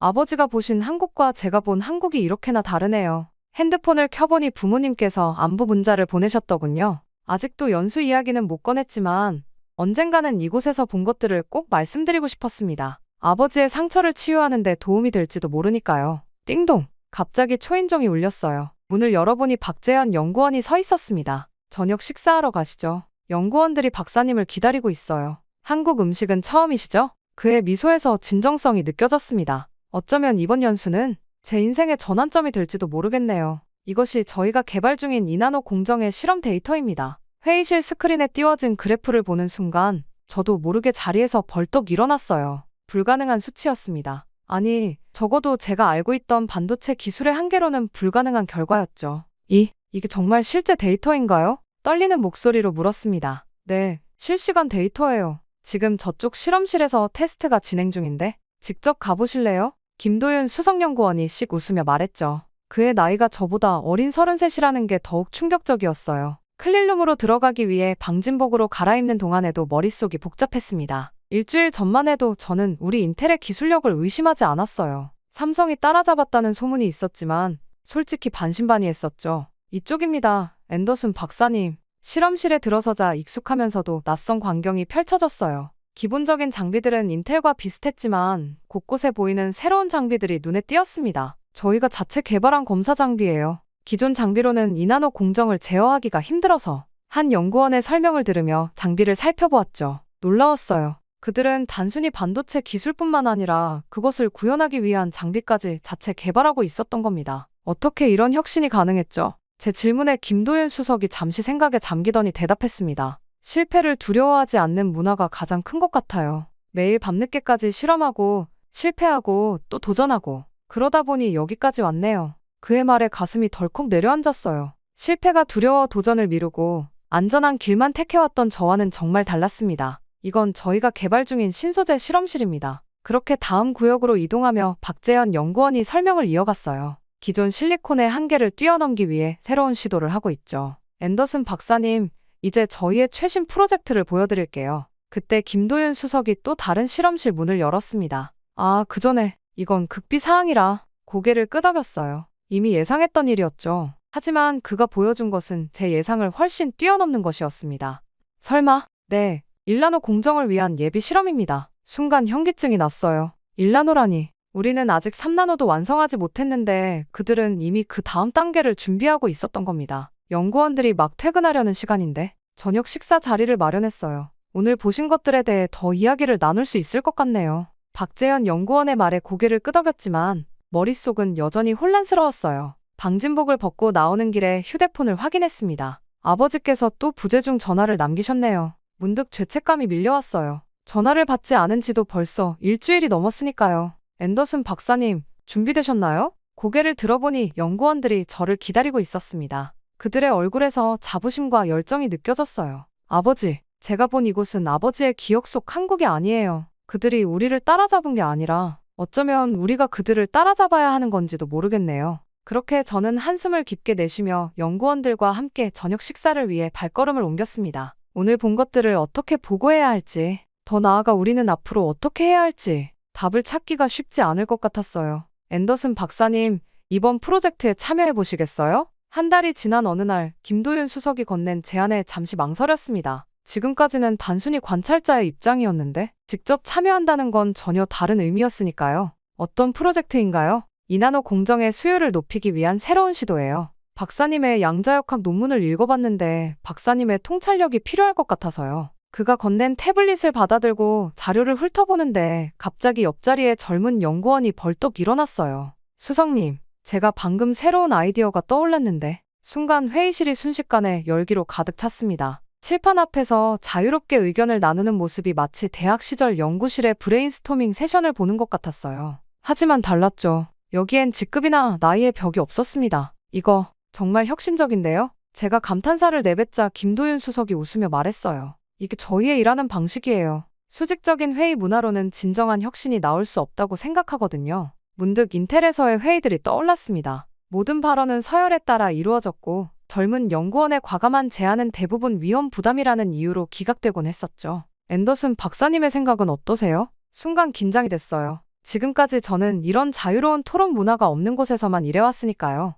아버지가 보신 한국과 제가 본 한국이 이렇게나 다르네요. 핸드폰을 켜보니 부모님께서 안부 문자를 보내셨더군요. 아직도 연수 이야기는 못 꺼냈지만 언젠가는 이곳에서 본 것들을 꼭 말씀드리고 싶었습니다. 아버지의 상처를 치유하는 데 도움이 될지도 모르니까요. 띵동. 갑자기 초인종이 울렸어요. 문을 열어보니 박재현 연구원이 서 있었습니다. 저녁 식사하러 가시죠. 연구원들이 박사님을 기다리고 있어요. 한국 음식은 처음이시죠? 그의 미소에서 진정성이 느껴졌습니다. 어쩌면 이번 연수는 제 인생의 전환점이 될지도 모르겠네요. 이것이 저희가 개발 중인 이나노 공정의 실험 데이터입니다. 회의실 스크린에 띄워진 그래프를 보는 순간 저도 모르게 자리에서 벌떡 일어났어요. 불가능한 수치였습니다. 아니, 적어도 제가 알고 있던 반도체 기술의 한계로는 불가능한 결과였죠. 이게 정말 실제 데이터인가요? 떨리는 목소리로 물었습니다. 네, 실시간 데이터예요. 지금 저쪽 실험실에서 테스트가 진행 중인데 직접 가보실래요? 김도윤 수석연구원이 씩 웃으며 말했죠. 그의 나이가 저보다 어린 33이라는 게 더욱 충격적이었어요. 클린룸으로 들어가기 위해 방진복으로 갈아입는 동안에도 머릿속이 복잡했습니다. 일주일 전만 해도 저는 우리 인텔의 기술력을 의심하지 않았어요. 삼성이 따라잡았다는 소문이 있었지만 솔직히 반신반의했었죠. 이쪽입니다. 앤더슨 박사님. 실험실에 들어서자 익숙하면서도 낯선 광경이 펼쳐졌어요. 기본적인 장비들은 인텔과 비슷했지만 곳곳에 보이는 새로운 장비들이 눈에 띄었습니다. 저희가 자체 개발한 검사 장비예요. 기존 장비로는 이나노 공정을 제어하기가 힘들어서 한 연구원의 설명을 들으며 장비를 살펴보았죠. 놀라웠어요. 그들은 단순히 반도체 기술뿐만 아니라 그것을 구현하기 위한 장비까지 자체 개발하고 있었던 겁니다. 어떻게 이런 혁신이 가능했죠? 제 질문에 김도윤 수석이 잠시 생각에 잠기더니 대답했습니다. 실패를 두려워하지 않는 문화가 가장 큰 것 같아요. 매일 밤늦게까지 실험하고 실패하고 또 도전하고 그러다 보니 여기까지 왔네요. 그의 말에 가슴이 덜컥 내려앉았어요. 실패가 두려워 도전을 미루고 안전한 길만 택해왔던 저와는 정말 달랐습니다. 이건 저희가 개발 중인 신소재 실험실입니다. 그렇게 다음 구역으로 이동하며 박재현 연구원이 설명을 이어갔어요. 기존 실리콘의 한계를 뛰어넘기 위해 새로운 시도를 하고 있죠. 앤더슨 박사님, 이제 저희의 최신 프로젝트를 보여드릴게요. 그때 김도윤 수석이 또 다른 실험실 문을 열었습니다. 아, 그 전에 이건 극비사항이라 고개를 끄덕였어요. 이미 예상했던 일이었죠. 하지만 그가 보여준 것은 제 예상을 훨씬 뛰어넘는 것이었습니다. 설마? 네, 일나노 공정을 위한 예비 실험입니다. 순간 현기증이 났어요. 일나노라니. 우리는 아직 3나노도 완성하지 못했는데 그들은 이미 그 다음 단계를 준비하고 있었던 겁니다. 연구원들이 막 퇴근하려는 시간인데 저녁 식사 자리를 마련했어요. 오늘 보신 것들에 대해 더 이야기를 나눌 수 있을 것 같네요. 박재현 연구원의 말에 고개를 끄덕였지만 머릿속은 여전히 혼란스러웠어요. 방진복을 벗고 나오는 길에 휴대폰을 확인했습니다. 아버지께서 또 부재 중 전화를 남기셨네요. 문득 죄책감이 밀려왔어요. 전화를 받지 않은 지도 벌써 일주일이 넘었으니까요. 앤더슨 박사님, 준비되셨나요? 고개를 들어보니 연구원들이 저를 기다리고 있었습니다. 그들의 얼굴에서 자부심과 열정이 느껴졌어요. 아버지, 제가 본 이곳은 아버지의 기억 속 한국이 아니에요. 그들이 우리를 따라잡은 게 아니라 어쩌면 우리가 그들을 따라잡아야 하는 건지도 모르겠네요. 그렇게 저는 한숨을 깊게 내쉬며 연구원들과 함께 저녁 식사를 위해 발걸음을 옮겼습니다. 오늘 본 것들을 어떻게 보고해야 할지, 더 나아가 우리는 앞으로 어떻게 해야 할지 답을 찾기가 쉽지 않을 것 같았어요. 앤더슨 박사님, 이번 프로젝트에 참여해 보시겠어요? 한 달이 지난 어느 날 김도윤 수석이 건넨 제안에 잠시 망설였습니다. 지금까지는 단순히 관찰자의 입장이었는데 직접 참여한다는 건 전혀 다른 의미였으니까요. 어떤 프로젝트인가요? 이나노 공정의 수요를 높이기 위한 새로운 시도예요. 박사님의 양자역학 논문을 읽어봤는데 박사님의 통찰력이 필요할 것 같아서요. 그가 건넨 태블릿을 받아들고 자료를 훑어보는데 갑자기 옆자리에 젊은 연구원이 벌떡 일어났어요. 수석님, 제가 방금 새로운 아이디어가 떠올랐는데 순간 회의실이 순식간에 열기로 가득 찼습니다. 칠판 앞에서 자유롭게 의견을 나누는 모습이 마치 대학 시절 연구실의 브레인스토밍 세션을 보는 것 같았어요. 하지만 달랐죠. 여기엔 직급이나 나이의 벽이 없었습니다. 이거 정말 혁신적인데요? 제가 감탄사를 내뱉자 김도윤 수석이 웃으며 말했어요. 이게 저희의 일하는 방식이에요. 수직적인 회의 문화로는 진정한 혁신이 나올 수 없다고 생각하거든요. 문득 인텔에서의 회의들이 떠올랐습니다. 모든 발언은 서열에 따라 이루어졌고 젊은 연구원의 과감한 제안은 대부분 위험 부담이라는 이유로 기각되곤 했었죠. 앤더슨 박사님의 생각은 어떠세요? 순간 긴장이 됐어요. 지금까지 저는 이런 자유로운 토론 문화가 없는 곳에서만 일해왔으니까요.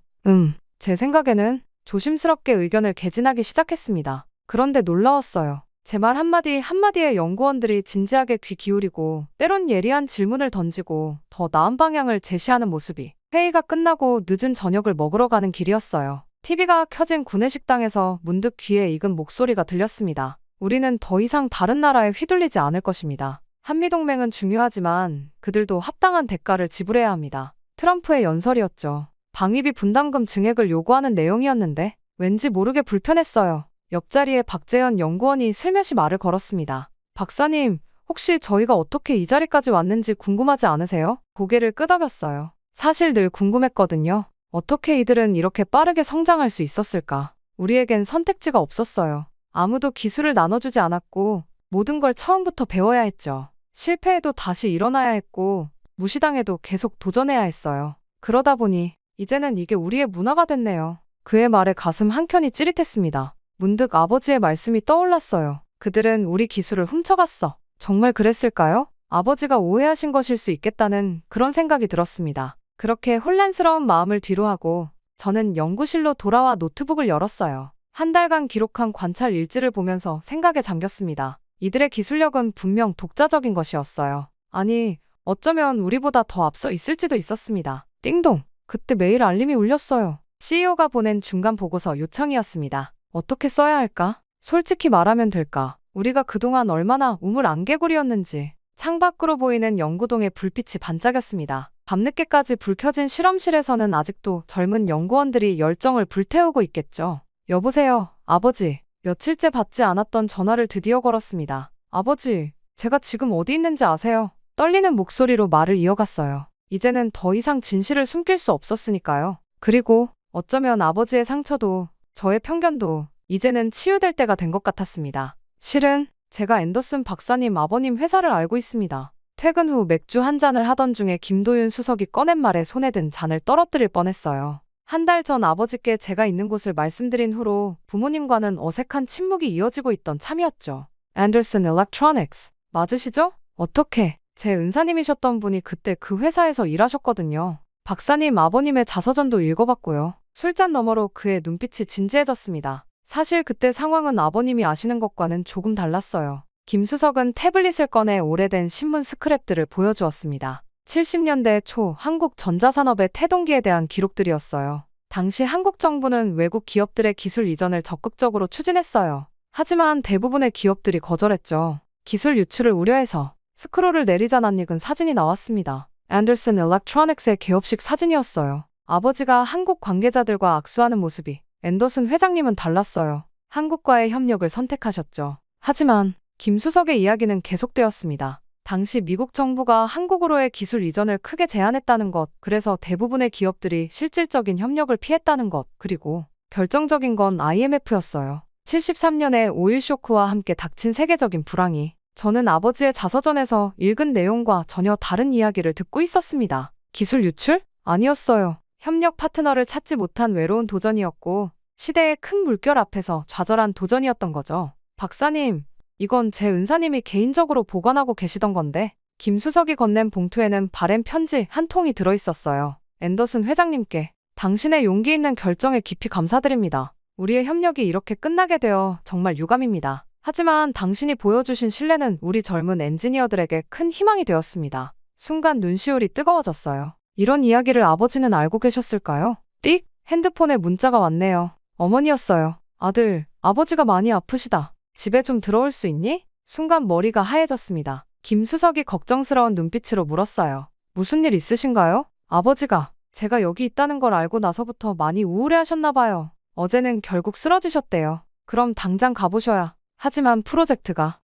제 생각에는 조심스럽게 의견을 개진하기 시작했습니다. 그런데 놀라웠어요. 제 말 한마디 한마디에 연구원들이 진지하게 귀 기울이고 때론 예리한 질문을 던지고 더 나은 방향을 제시하는 모습이 회의가 끝나고 늦은 저녁을 먹으러 가는 길이었어요. TV가 켜진 구내식당에서 문득 귀에 익은 목소리가 들렸습니다. 우리는 더 이상 다른 나라에 휘둘리지 않을 것입니다. 한미동맹은 중요하지만 그들도 합당한 대가를 지불해야 합니다. 트럼프의 연설이었죠. 방위비 분담금 증액을 요구하는 내용이었는데 왠지 모르게 불편했어요. 옆자리에 박재현 연구원이 슬며시 말을 걸었습니다. 박사님, 혹시 저희가 어떻게 이 자리까지 왔는지 궁금하지 않으세요? 고개를 끄덕였어요. 사실 늘 궁금했거든요. 어떻게 이들은 이렇게 빠르게 성장할 수 있었을까? 우리에겐 선택지가 없었어요. 아무도 기술을 나눠주지 않았고 모든 걸 처음부터 배워야 했죠. 실패해도 다시 일어나야 했고 무시당해도 계속 도전해야 했어요. 그러다 보니 이제는 이게 우리의 문화가 됐네요. 그의 말에 가슴 한켠이 찌릿했습니다. 문득 아버지의 말씀이 떠올랐어요. 그들은 우리 기술을 훔쳐갔어. 정말 그랬을까요? 아버지가 오해하신 것일 수 있겠다는 그런 생각이 들었습니다. 그렇게 혼란스러운 마음을 뒤로하고 저는 연구실로 돌아와 노트북을 열었어요. 한 달간 기록한 관찰 일지를 보면서 생각에 잠겼습니다. 이들의 기술력은 분명 독자적인 것이었어요. 아니, 어쩌면 우리보다 더 앞서 있을지도 있었습니다. 띵동! 그때 메일 알림이 울렸어요. CEO가 보낸 중간 보고서 요청이었습니다. 어떻게 써야 할까? 솔직히 말하면 될까? 우리가 그동안 얼마나 우물안개구리였는지. 창밖으로 보이는 연구동의 불빛이 반짝였습니다. 밤늦게까지 불 켜진 실험실에서는 아직도 젊은 연구원들이 열정을 불태우고 있겠죠. 여보세요, 아버지. 며칠째 받지 않았던 전화를 드디어 걸었습니다. 아버지, 제가 지금 어디 있는지 아세요? 떨리는 목소리로 말을 이어갔어요. 이제는 더 이상 진실을 숨길 수 없었으니까요. 그리고 어쩌면 아버지의 상처도 저의 편견도 이제는 치유될 때가 된 것 같았습니다. 실은 제가 앤더슨 박사님 아버님 회사를 알고 있습니다. 퇴근 후 맥주 한 잔을 하던 중에 김도윤 수석이 꺼낸 말에 손에 든 잔을 떨어뜨릴 뻔했어요. 한 달 전 아버지께 제가 있는 곳을 말씀드린 후로 부모님과는 어색한 침묵이 이어지고 있던 참이었죠. 앤더슨 일렉트로닉스 맞으시죠? 어떻게? 제 은사님이셨던 분이 그때 그 회사에서 일하셨거든요. 박사님 아버님의 자서전도 읽어봤고요. 술잔 너머로 그의 눈빛이 진지해졌습니다. 사실 그때 상황은 아버님이 아시는 것과는 조금 달랐어요. 김 수석은 태블릿을 꺼내 오래된 신문 스크랩들을 보여주었습니다. 70년대 초 한국 전자산업의 태동기에 대한 기록들이었어요. 당시 한국 정부는 외국 기업들의 기술 이전을 적극적으로 추진했어요. 하지만 대부분의 기업들이 거절했죠. 기술 유출을 우려해서. 스크롤을 내리자 낯익은 사진이 나왔습니다. 앤더슨 일렉트로닉스의 개업식 사진이었어요. 아버지가 한국 관계자들과 악수하는 모습이. 앤더슨 회장님은 달랐어요. 한국과의 협력을 선택하셨죠. 하지만 김 수석의 이야기는 계속되었습니다. 당시 미국 정부가 한국으로의 기술 이전을 크게 제한했다는 것, 그래서 대부분의 기업들이 실질적인 협력을 피했다는 것, 그리고 결정적인 건 IMF였어요. 73년의 오일 쇼크와 함께 닥친 세계적인 불황이 저는 아버지의 자서전에서 읽은 내용과 전혀 다른 이야기를 듣고 있었습니다. 기술 유출? 아니었어요. 협력 파트너를 찾지 못한 외로운 도전이었고 시대의 큰 물결 앞에서 좌절한 도전이었던 거죠. 박사님, 이건 제 은사님이 개인적으로 보관하고 계시던 건데 김 수석이 건넨 봉투에는 바램 편지 한 통이 들어있었어요. 앤더슨 회장님께 당신의 용기 있는 결정에 깊이 감사드립니다. 우리의 협력이 이렇게 끝나게 되어 정말 유감입니다. 하지만 당신이 보여주신 신뢰는 우리 젊은 엔지니어들에게 큰 희망이 되었습니다. 순간 눈시울이 뜨거워졌어요. 이런 이야기를 아버지는 알고 계셨을까요? 띡! 핸드폰에 문자가 왔네요. 어머니였어요. 아들, 아버지가 많이 아프시다. 집에 좀 들어올 수 있니? 순간 머리가 하얘졌습니다. 김 수석이 걱정스러운 눈빛으로 물었어요. 무슨 일 있으신가요? 아버지가 제가 여기 있다는 걸 알고 나서부터 많이 우울해하셨나 봐요. 어제는 결국 쓰러지셨대요. 그럼 당장 가보셔야. 하지만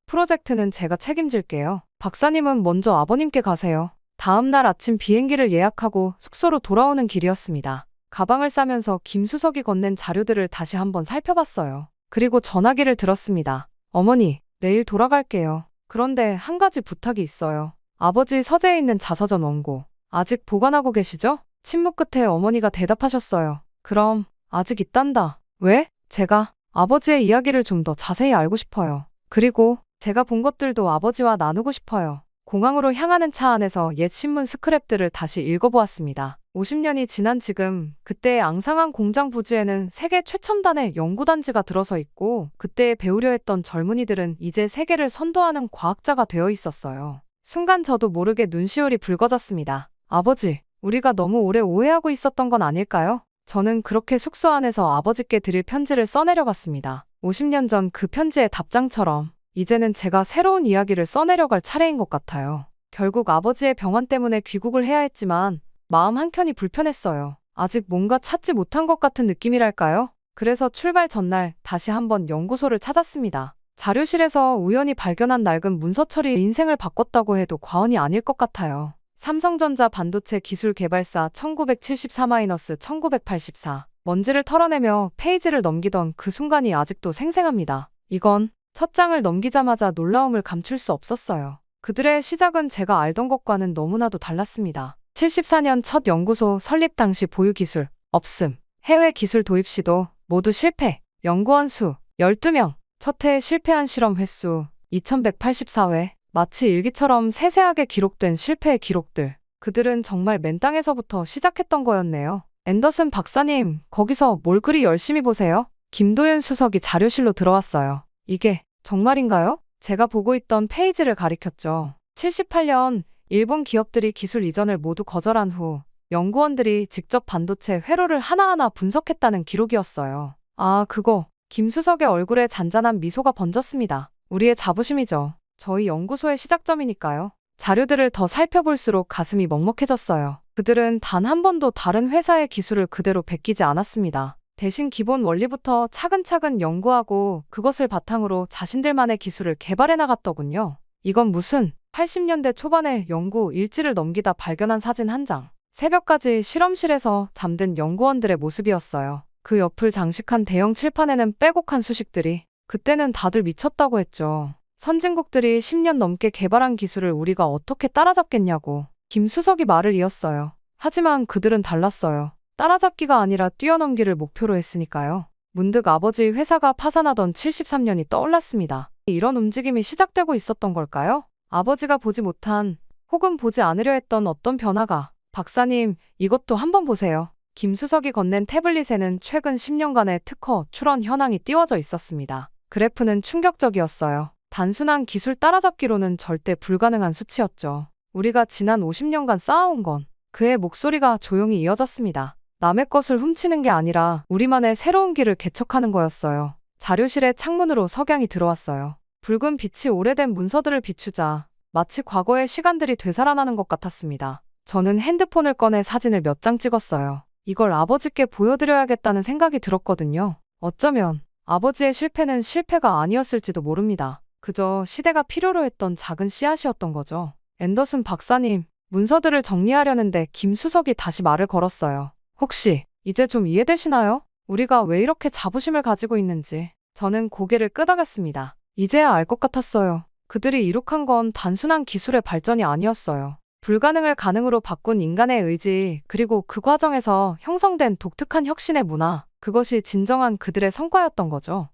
프로젝트는 제가 책임질게요. 박사님은 먼저 아버님께 가세요. 다음 날 아침 비행기를 예약하고 숙소로 돌아오는 길이었습니다. 가방을 싸면서 김 수석이 건넨 자료들을 다시 한번 살펴봤어요. 그리고 전화기를 들었습니다. 어머니, 내일 돌아갈게요. 그런데 한 가지 부탁이 있어요. 아버지 서재에 있는 자서전 원고. 아직 보관하고 계시죠? 침묵 끝에 어머니가 대답하셨어요. 그럼, 아직 있단다. 왜? 제가 아버지의 이야기를 좀 더 자세히 알고 싶어요. 그리고 제가 본 것들도 아버지와 나누고 싶어요. 공항으로 향하는 차 안에서 옛 신문 스크랩들을 다시 읽어보았습니다. 50년이 지난 지금 그때의 앙상한 공장 부지에는 세계 최첨단의 연구단지가 들어서 있고 그때 배우려 했던 젊은이들은 이제 세계를 선도하는 과학자가 되어 있었어요. 순간 저도 모르게 눈시울이 붉어졌습니다. 아버지, 우리가 너무 오래 오해하고 있었던 건 아닐까요? 저는 그렇게 숙소 안에서 아버지께 드릴 편지를 써내려갔습니다. 50년 전 그 편지의 답장처럼 이제는 제가 새로운 이야기를 써내려갈 차례인 것 같아요. 결국 아버지의 병환 때문에 귀국을 해야 했지만 마음 한켠이 불편했어요. 아직 뭔가 찾지 못한 것 같은 느낌이랄까요? 그래서 출발 전날 다시 한번 연구소를 찾았습니다. 자료실에서 우연히 발견한 낡은 문서처리 인생을 바꿨다고 해도 과언이 아닐 것 같아요. 삼성전자 반도체 기술 개발사 1974-1984. 먼지를 털어내며 페이지를 넘기던 그 순간이 아직도 생생합니다. 이건 첫 장을 넘기자마자 놀라움을 감출 수 없었어요. 그들의 시작은 제가 알던 것과는 너무나도 달랐습니다. 74년 첫 연구소 설립 당시 보유 기술 없음. 해외 기술 도입 시도 모두 실패. 연구원 수 12명. 첫 해에 실패한 실험 횟수 2184회. 마치 일기처럼 세세하게 기록된 실패의 기록들. 그들은 정말 맨 땅에서부터 시작했던 거였네요. 앤더슨 박사님, 거기서 뭘 그리 열심히 보세요? 김도윤 수석이 자료실로 들어왔어요. 이게 정말인가요? 제가 보고 있던 페이지를 가리켰죠. 78년 일본 기업들이 기술 이전을 모두 거절한 후 연구원들이 직접 반도체 회로를 하나하나 분석했다는 기록이었어요. 아, 그거. 김 수석의 얼굴에 잔잔한 미소가 번졌습니다. 우리의 자부심이죠. 저희 연구소의 시작점이니까요. 자료들을 더 살펴볼수록 가슴이 먹먹해졌어요. 그들은 단 한 번도 다른 회사의 기술을 그대로 베끼지 않았습니다. 대신 기본 원리부터 차근차근 연구하고 그것을 바탕으로 자신들만의 기술을 개발해 나갔더군요. 이건 무슨 80년대 초반에 연구 일지를 넘기다 발견한 사진 한 장. 새벽까지 실험실에서 잠든 연구원들의 모습이었어요. 그 옆을 장식한 대형 칠판에는 빼곡한 수식들이. 그때는 다들 미쳤다고 했죠. 선진국들이 10년 넘게 개발한 기술을 우리가 어떻게 따라잡겠냐고. 김 수석이 말을 이었어요. 하지만 그들은 달랐어요. 따라잡기가 아니라 뛰어넘기를 목표로 했으니까요. 문득 아버지의 회사가 파산하던 73년이 떠올랐습니다. 이런 움직임이 시작되고 있었던 걸까요? 아버지가 보지 못한 혹은 보지 않으려 했던 어떤 변화가. 박사님, 이것도 한번 보세요. 김 수석이 건넨 태블릿에는 최근 10년간의 특허 출원 현황이 띄워져 있었습니다. 그래프는 충격적이었어요. 단순한 기술 따라잡기로는 절대 불가능한 수치였죠. 우리가 지난 50년간 쌓아온 건. 그의 목소리가 조용히 이어졌습니다. 남의 것을 훔치는 게 아니라 우리만의 새로운 길을 개척하는 거였어요. 자료실의 창문으로 석양이 들어왔어요. 붉은 빛이 오래된 문서들을 비추자 마치 과거의 시간들이 되살아나는 것 같았습니다. 저는 핸드폰을 꺼내 사진을 몇 장 찍었어요. 이걸 아버지께 보여드려야겠다는 생각이 들었거든요. 어쩌면 아버지의 실패는 실패가 아니었을지도 모릅니다. 그저 시대가 필요로 했던 작은 씨앗이었던 거죠. 앤더슨 박사님, 문서들을 정리하려는데 김 수석이 다시 말을 걸었어요. 혹시 이제 좀 이해되시나요? 우리가 왜 이렇게 자부심을 가지고 있는지. 저는 고개를 끄덕였습니다. 이제야 알 것 같았어요. 그들이 이룩한 건 단순한 기술의 발전이 아니었어요. 불가능을 가능으로 바꾼 인간의 의지, 그리고 그 과정에서 형성된 독특한 혁신의 문화. 그것이 진정한 그들의 성과였던 거죠.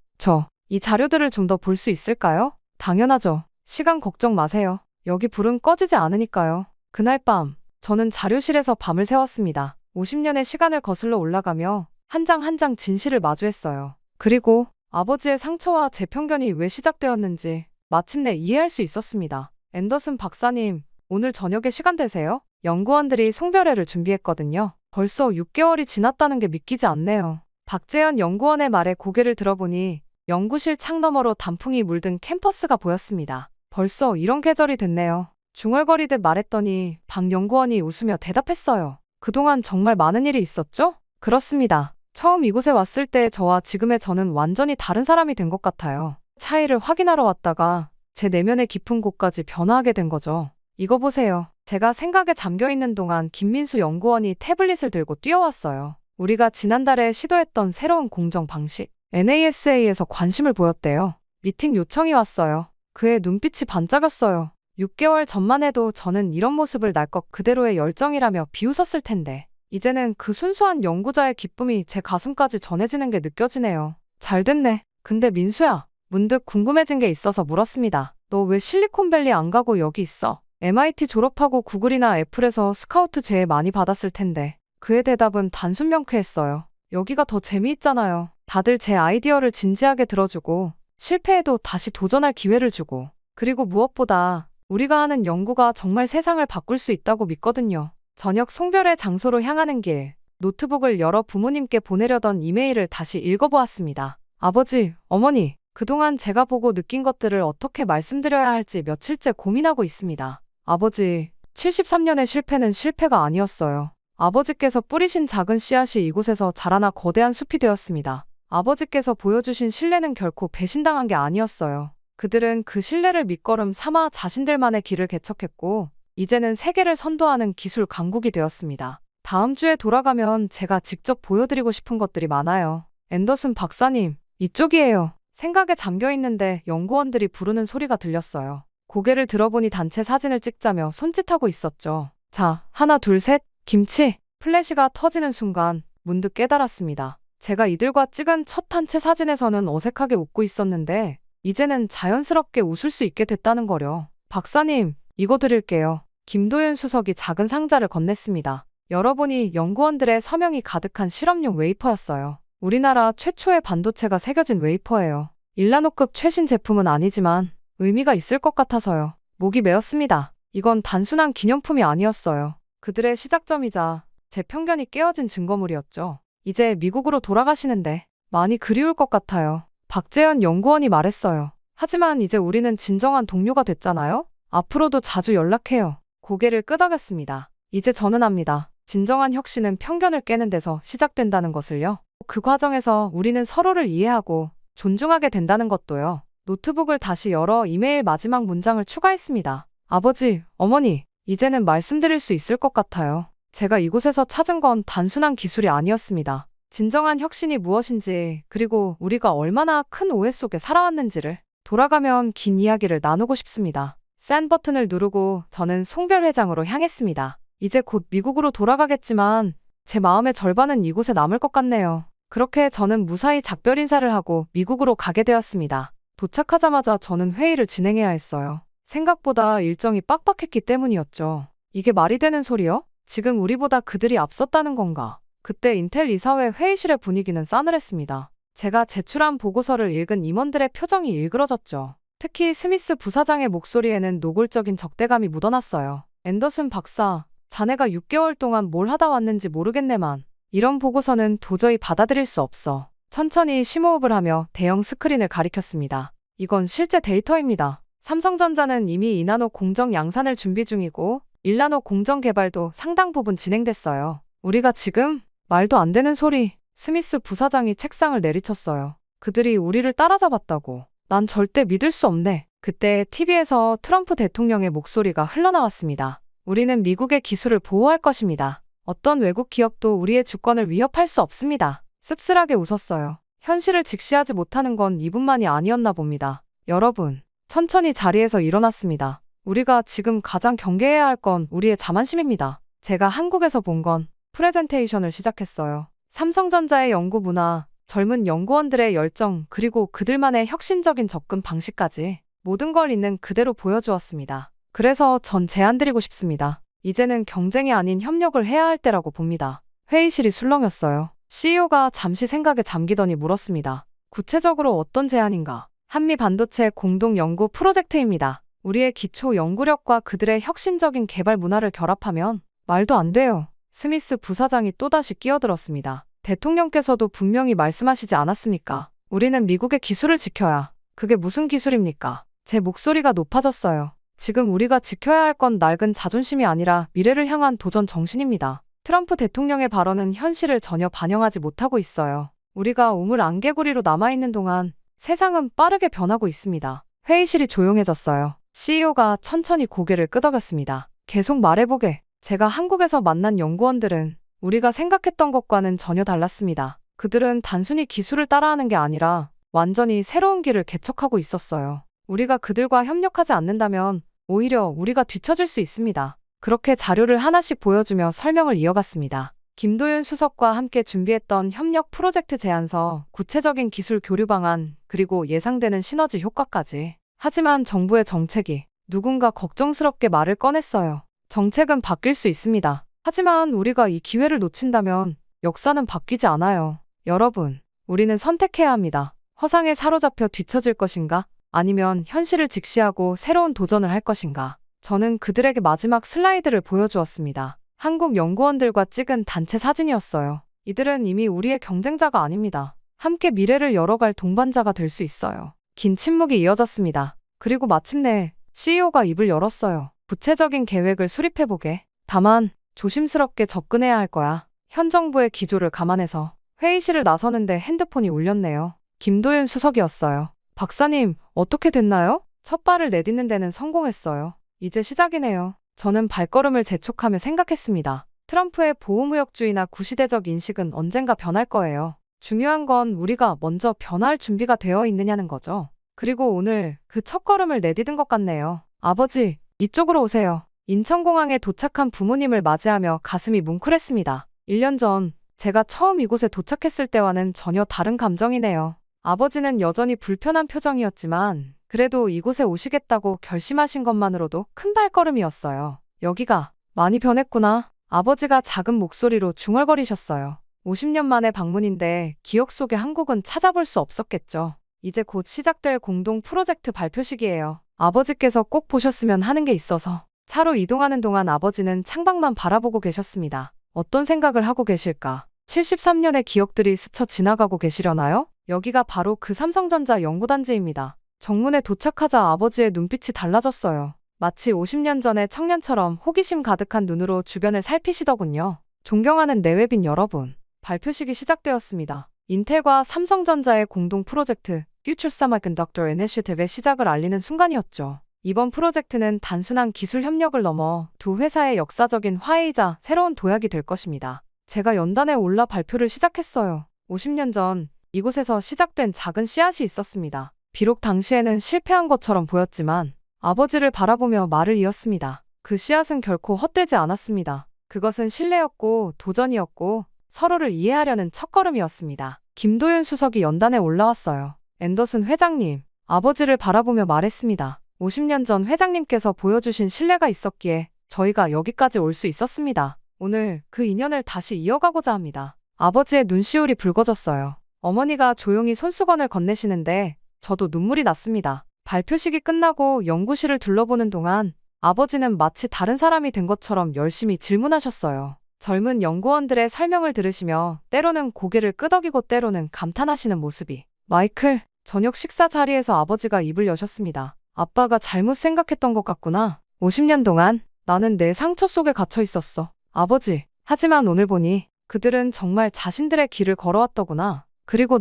이 자료들을 좀 더 볼 수 있을까요? 당연하죠. 시간 걱정 마세요. 여기 불은 꺼지지 않으니까요. 그날 밤, 저는 자료실에서 밤을 새웠습니다. 50년의 시간을 거슬러 올라가며 한 장 한 장 진실을 마주했어요. 그리고 아버지의 상처와 제 편견이 왜 시작되었는지 마침내 이해할 수 있었습니다. 앤더슨 박사님, 오늘 저녁에 시간 되세요? 연구원들이 송별회를 준비했거든요. 벌써 6개월이 지났다는 게 믿기지 않네요. 박재현 연구원의 말에 고개를 들어보니 연구실 창 너머로 단풍이 물든 캠퍼스가 보였습니다. 벌써 이런 계절이 됐네요. 중얼거리듯 말했더니 박 연구원이 웃으며 대답했어요. 그동안 정말 많은 일이 있었죠? 그렇습니다. 처음 이곳에 왔을 때 저와 지금의 저는 완전히 다른 사람이 된 것 같아요. 차이를 확인하러 왔다가 제 내면의 깊은 곳까지 변화하게 된 거죠. 이거 보세요. 제가 생각에 잠겨있는 동안 김민수 연구원이 태블릿을 들고 뛰어왔어요. 우리가 지난달에 시도했던 새로운 공정 방식, NASA에서 관심을 보였대요. 미팅 요청이 왔어요. 그의 눈빛이 반짝였어요. 6개월 전만 해도 저는 이런 모습을 날 것 그대로의 열정이라며 비웃었을 텐데 이제는 그 순수한 연구자의 기쁨이 제 가슴까지 전해지는 게 느껴지네요. 잘 됐네. 근데 민수야, 문득 궁금해진 게 있어서 물었습니다. 너 왜 실리콘밸리 안 가고 여기 있어? MIT 졸업하고 구글이나 애플에서 스카우트 제의 많이 받았을 텐데. 그의 대답은 단순 명쾌했어요. 여기가 더 재미있잖아요. 다들 제 아이디어를 진지하게 들어주고 실패해도 다시 도전할 기회를 주고 그리고 무엇보다 우리가 하는 연구가 정말 세상을 바꿀 수 있다고 믿거든요. 저녁 송별회 장소로 향하는 길, 노트북을 열어 부모님께 보내려던 이메일을 다시 읽어보았습니다. 아버지, 어머니, 그동안 제가 보고 느낀 것들을 어떻게 말씀드려야 할지 며칠째 고민하고 있습니다. 아버지, 73년의 실패는 실패가 아니었어요. 아버지께서 뿌리신 작은 씨앗이 이곳에서 자라나 거대한 숲이 되었습니다. 아버지께서 보여주신 신뢰는 결코 배신당한 게 아니었어요. 그들은 그 신뢰를 밑거름 삼아 자신들만의 길을 개척했고, 이제는 세계를 선도하는 기술 강국이 되었습니다. 다음 주에 돌아가면 제가 직접 보여드리고 싶은 것들이 많아요. 앤더슨 박사님, 이쪽이에요. 생각에 잠겨 있는데 연구원들이 부르는 소리가 들렸어요. 고개를 들어보니 단체 사진을 찍자며 손짓하고 있었죠. 자, 하나, 둘, 셋, 김치! 플래시가 터지는 순간 문득 깨달았습니다. 제가 이들과 찍은 첫 단체 사진에서는 어색하게 웃고 있었는데 이제는 자연스럽게 웃을 수 있게 됐다는 거려. 박사님, 이거 드릴게요. 김도윤 수석이 작은 상자를 건넸습니다. 열어보니 연구원들의 서명이 가득한 실험용 웨이퍼였어요. 우리나라 최초의 반도체가 새겨진 웨이퍼예요. 일라노급 최신 제품은 아니지만 의미가 있을 것 같아서요. 목이 메었습니다. 이건 단순한 기념품이 아니었어요. 그들의 시작점이자 제 편견이 깨어진 증거물이었죠. 이제 미국으로 돌아가시는데 많이 그리울 것 같아요. 박재현 연구원이 말했어요. 하지만 이제 우리는 진정한 동료가 됐잖아요? 앞으로도 자주 연락해요. 고개를 끄덕였습니다. 이제 저는 압니다. 진정한 혁신은 편견을 깨는 데서 시작된다는 것을요. 그 과정에서 우리는 서로를 이해하고 존중하게 된다는 것도요. 노트북을 다시 열어 이메일 마지막 문장을 추가했습니다. 아버지, 어머니, 이제는 말씀드릴 수 있을 것 같아요. 제가 이곳에서 찾은 건 단순한 기술이 아니었습니다. 진정한 혁신이 무엇인지, 그리고 우리가 얼마나 큰 오해 속에 살아왔는지를 돌아가면 긴 이야기를 나누고 싶습니다. 샌 버튼을 누르고 저는 송별회장으로 향했습니다. 이제 곧 미국으로 돌아가겠지만 제 마음의 절반은 이곳에 남을 것 같네요. 그렇게 저는 무사히 작별 인사를 하고 미국으로 가게 되었습니다. 도착하자마자 저는 회의를 진행해야 했어요. 생각보다 일정이 빡빡했기 때문이었죠. 이게 말이 되는 소리요? 지금 우리보다 그들이 앞섰다는 건가? 그때 인텔 이사회 회의실의 분위기는 싸늘했습니다. 제가 제출한 보고서를 읽은 임원들의 표정이 일그러졌죠. 특히 스미스 부사장의 목소리에는 노골적인 적대감이 묻어났어요. 앤더슨 박사, 자네가 6개월 동안 뭘 하다 왔는지 모르겠네만 이런 보고서는 도저히 받아들일 수 없어. 천천히 심호흡을 하며 대형 스크린을 가리켰습니다. 이건 실제 데이터입니다. 삼성전자는 이미 2나노 공정 양산을 준비 중이고 1나노 공정 개발도 상당 부분 진행됐어요. 우리가 지금 말도 안 되는 소리. 스미스 부사장이 책상을 내리쳤어요. 그들이 우리를 따라잡았다고. 난 절대 믿을 수 없네. 그때 TV에서 트럼프 대통령의 목소리가 흘러나왔습니다. 우리는 미국의 기술을 보호할 것입니다. 어떤 외국 기업도 우리의 주권을 위협할 수 없습니다. 씁쓸하게 웃었어요. 현실을 직시하지 못하는 건 이분만이 아니었나 봅니다. 여러분, 천천히 자리에서 일어났습니다. 우리가 지금 가장 경계해야 할 건 우리의 자만심입니다. 제가 한국에서 본 건 프레젠테이션을 시작했어요. 삼성전자의 연구 문화, 젊은 연구원들의 열정, 그리고 그들만의 혁신적인 접근 방식까지 모든 걸 있는 그대로 보여주었습니다. 그래서 전 제안드리고 싶습니다. 이제는 경쟁이 아닌 협력을 해야 할 때라고 봅니다. 회의실이 술렁였어요. CEO가 잠시 생각에 잠기더니 물었습니다. 구체적으로 어떤 제안인가? 한미 반도체 공동 연구 프로젝트입니다. 우리의 기초 연구력과 그들의 혁신적인 개발 문화를 결합하면 말도 안 돼요. 스미스 부사장이 또다시 끼어들었습니다. 대통령께서도 분명히 말씀하시지 않았습니까? 우리는 미국의 기술을 지켜야. 그게 무슨 기술입니까? 제 목소리가 높아졌어요. 지금 우리가 지켜야 할 건 낡은 자존심이 아니라 미래를 향한 도전 정신입니다. 트럼프 대통령의 발언은 현실을 전혀 반영하지 못하고 있어요. 우리가 우물 안개구리로 남아있는 동안 세상은 빠르게 변하고 있습니다. 회의실이 조용해졌어요. CEO가 천천히 고개를 끄덕였습니다. 계속 말해보게. 제가 한국에서 만난 연구원들은 우리가 생각했던 것과는 전혀 달랐습니다. 그들은 단순히 기술을 따라하는 게 아니라 완전히 새로운 길을 개척하고 있었어요. 우리가 그들과 협력하지 않는다면 오히려 우리가 뒤처질 수 있습니다. 그렇게 자료를 하나씩 보여주며 설명을 이어갔습니다. 김도윤 수석과 함께 준비했던 협력 프로젝트 제안서, 구체적인 기술 교류 방안, 그리고 예상되는 시너지 효과까지. 하지만 정부의 정책이 누군가 걱정스럽게 말을 꺼냈어요. 정책은 바뀔 수 있습니다. 하지만 우리가 이 기회를 놓친다면 역사는 바뀌지 않아요. 여러분, 우리는 선택해야 합니다. 허상에 사로잡혀 뒤처질 것인가? 아니면 현실을 직시하고 새로운 도전을 할 것인가? 저는 그들에게 마지막 슬라이드를 보여주었습니다. 한국 연구원들과 찍은 단체 사진이었어요. 이들은 이미 우리의 경쟁자가 아닙니다. 함께 미래를 열어갈 동반자가 될 수 있어요. 긴 침묵이 이어졌습니다. 그리고 마침내 CEO가 입을 열었어요. 구체적인 계획을 수립해보게. 다만 조심스럽게 접근해야 할 거야. 현 정부의 기조를 감안해서. 회의실을 나서는데 핸드폰이 울렸네요. 김도윤 수석이었어요. 박사님, 어떻게 됐나요? 첫 발을 내딛는 데는 성공했어요. 이제 시작이네요. 저는 발걸음을 재촉하며 생각했습니다. 트럼프의 보호무역주의나 구시대적 인식은 언젠가 변할 거예요. 중요한 건 우리가 먼저 변화할 준비가 되어 있느냐는 거죠. 그리고 오늘 그 첫걸음을 내디딘 것 같네요. 아버지, 이쪽으로 오세요. 인천공항에 도착한 부모님을 맞이하며 가슴이 뭉클했습니다. 1년 전 제가 처음 이곳에 도착했을 때와는 전혀 다른 감정이네요. 아버지는 여전히 불편한 표정이었지만 그래도 이곳에 오시겠다고 결심하신 것만으로도 큰 발걸음이었어요. 여기가 많이 변했구나. 아버지가 작은 목소리로 중얼거리셨어요. 50년 만의 방문인데 기억 속의 한국은 찾아볼 수 없었겠죠. 이제 곧 시작될 공동 프로젝트 발표식이에요. 아버지께서 꼭 보셨으면 하는 게 있어서. 차로 이동하는 동안 아버지는 창밖만 바라보고 계셨습니다. 어떤 생각을 하고 계실까? 73년의 기억들이 스쳐 지나가고 계시려나요? 여기가 바로 그 삼성전자 연구단지입니다. 정문에 도착하자 아버지의 눈빛이 달라졌어요. 마치 50년 전의 청년처럼 호기심 가득한 눈으로 주변을 살피시더군요. 존경하는 내외빈 여러분, 발표식이 시작되었습니다. 인텔과 삼성전자의 공동 프로젝트 Future Semiconductor Initiative의 시작을 알리는 순간이었죠. 이번 프로젝트는 단순한 기술 협력을 넘어 두 회사의 역사적인 화해이자 새로운 도약이 될 것입니다. 제가 연단에 올라 발표를 시작했어요. 50년 전 이곳에서 시작된 작은 씨앗이 있었습니다. 비록 당시에는 실패한 것처럼 보였지만 아버지를 바라보며 말을 이었습니다. 그 씨앗은 결코 헛되지 않았습니다. 그것은 신뢰였고 도전이었고 서로를 이해하려는 첫걸음이었습니다. 김도윤 수석이 연단에 올라왔어요. 앤더슨 회장님, 아버지를 바라보며 말했습니다. 50년 전 회장님께서 보여주신 신뢰가 있었기에 저희가 여기까지 올 수 있었습니다. 오늘 그 인연을 다시 이어가고자 합니다. 아버지의 눈시울이 붉어졌어요. 어머니가 조용히 손수건을 건네시는데 저도 눈물이 났습니다. 발표식이 끝나고 연구실을 둘러보는 동안 아버지는 마치 다른 사람이 된 것처럼 열심히 질문하셨어요. 젊은 연구원들의 설명을 들으시며 때로는 고개를 끄덕이고 때로는 감탄하시는 모습이. 마이클, 저녁 식사 자리에서 아버지가 입을 여셨습니다. 아빠가 잘못 생각했던 것 같구나. 50년 동안 나는 내 상처 속에 갇혀 있었어. 아버지, 하지만 오늘 보니 그들은 정말 자신들의 길을 걸어왔더구나. 그리고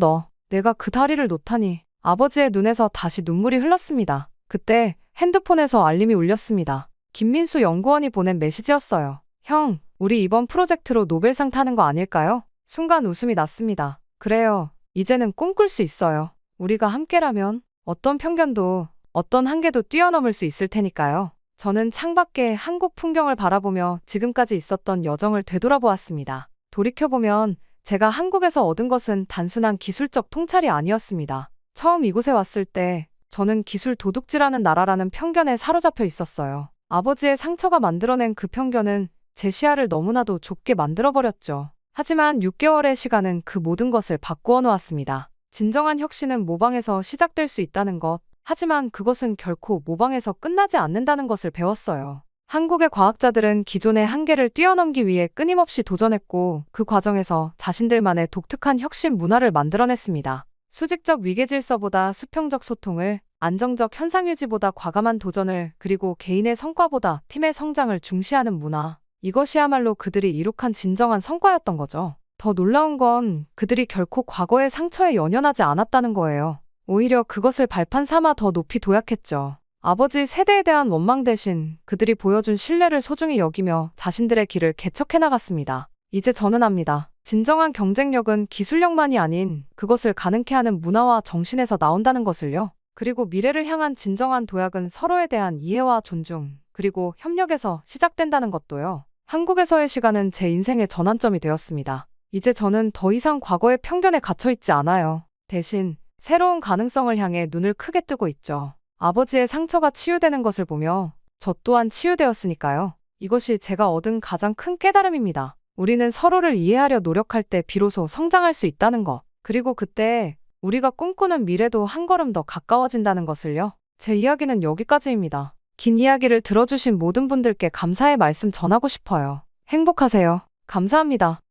내가 그 다리를 놓다니. 아버지의 눈에서 다시 눈물이 흘렀습니다. 그때 핸드폰에서 알림이 울렸습니다. 김민수 연구원이 보낸 메시지였어요. 형, 우리 이번 프로젝트로 노벨상 타는 거 아닐까요? 순간 웃음이 났습니다. 그래요. 이제는 꿈꿀 수 있어요. 우리가 함께라면 어떤 편견도 어떤 한계도 뛰어넘을 수 있을 테니까요. 저는 창밖의 한국 풍경을 바라보며 지금까지 있었던 여정을 되돌아보았습니다. 돌이켜보면 제가 한국에서 얻은 것은 단순한 기술적 통찰이 아니었습니다. 처음 이곳에 왔을 때 저는 기술 도둑질하는 나라라는 편견에 사로잡혀 있었어요. 아버지의 상처가 만들어낸 그 편견은 제 시야를 너무나도 좁게 만들어버렸죠. 하지만 6개월의 시간은 그 모든 것을 바꾸어 놓았습니다. 진정한 혁신은 모방에서 시작될 수 있다는 것. 하지만 그것은 결코 모방에서 끝나지 않는다는 것을 배웠어요. 한국의 과학자들은 기존의 한계를 뛰어넘기 위해 끊임없이 도전했고 그 과정에서 자신들만의 독특한 혁신 문화를 만들어냈습니다. 수직적 위계 질서보다 수평적 소통을, 안정적 현상 유지보다 과감한 도전을, 그리고 개인의 성과보다 팀의 성장을 중시하는 문화. 이것이야말로 그들이 이룩한 진정한 성과였던 거죠. 더 놀라운 건 그들이 결코 과거의 상처에 연연하지 않았다는 거예요. 오히려 그것을 발판 삼아 더 높이 도약했죠. 아버지 세대에 대한 원망 대신 그들이 보여준 신뢰를 소중히 여기며 자신들의 길을 개척해 나갔습니다. 이제 저는 압니다. 진정한 경쟁력은 기술력만이 아닌 그것을 가능케 하는 문화와 정신에서 나온다는 것을요. 그리고 미래를 향한 진정한 도약은 서로에 대한 이해와 존중, 그리고 협력에서 시작된다는 것도요. 한국에서의 시간은 제 인생의 전환점이 되었습니다. 이제 저는 더 이상 과거의 편견에 갇혀 있지 않아요. 대신 새로운 가능성을 향해 눈을 크게 뜨고 있죠. 아버지의 상처가 치유되는 것을 보며 저 또한 치유되었으니까요. 이것이 제가 얻은 가장 큰 깨달음입니다. 우리는 서로를 이해하려 노력할 때 비로소 성장할 수 있다는 것. 그리고 그때 우리가 꿈꾸는 미래도 한 걸음 더 가까워진다는 것을요. 제 이야기는 여기까지입니다. 긴 이야기를 들어주신 모든 분들께 감사의 말씀 전하고 싶어요. 행복하세요. 감사합니다.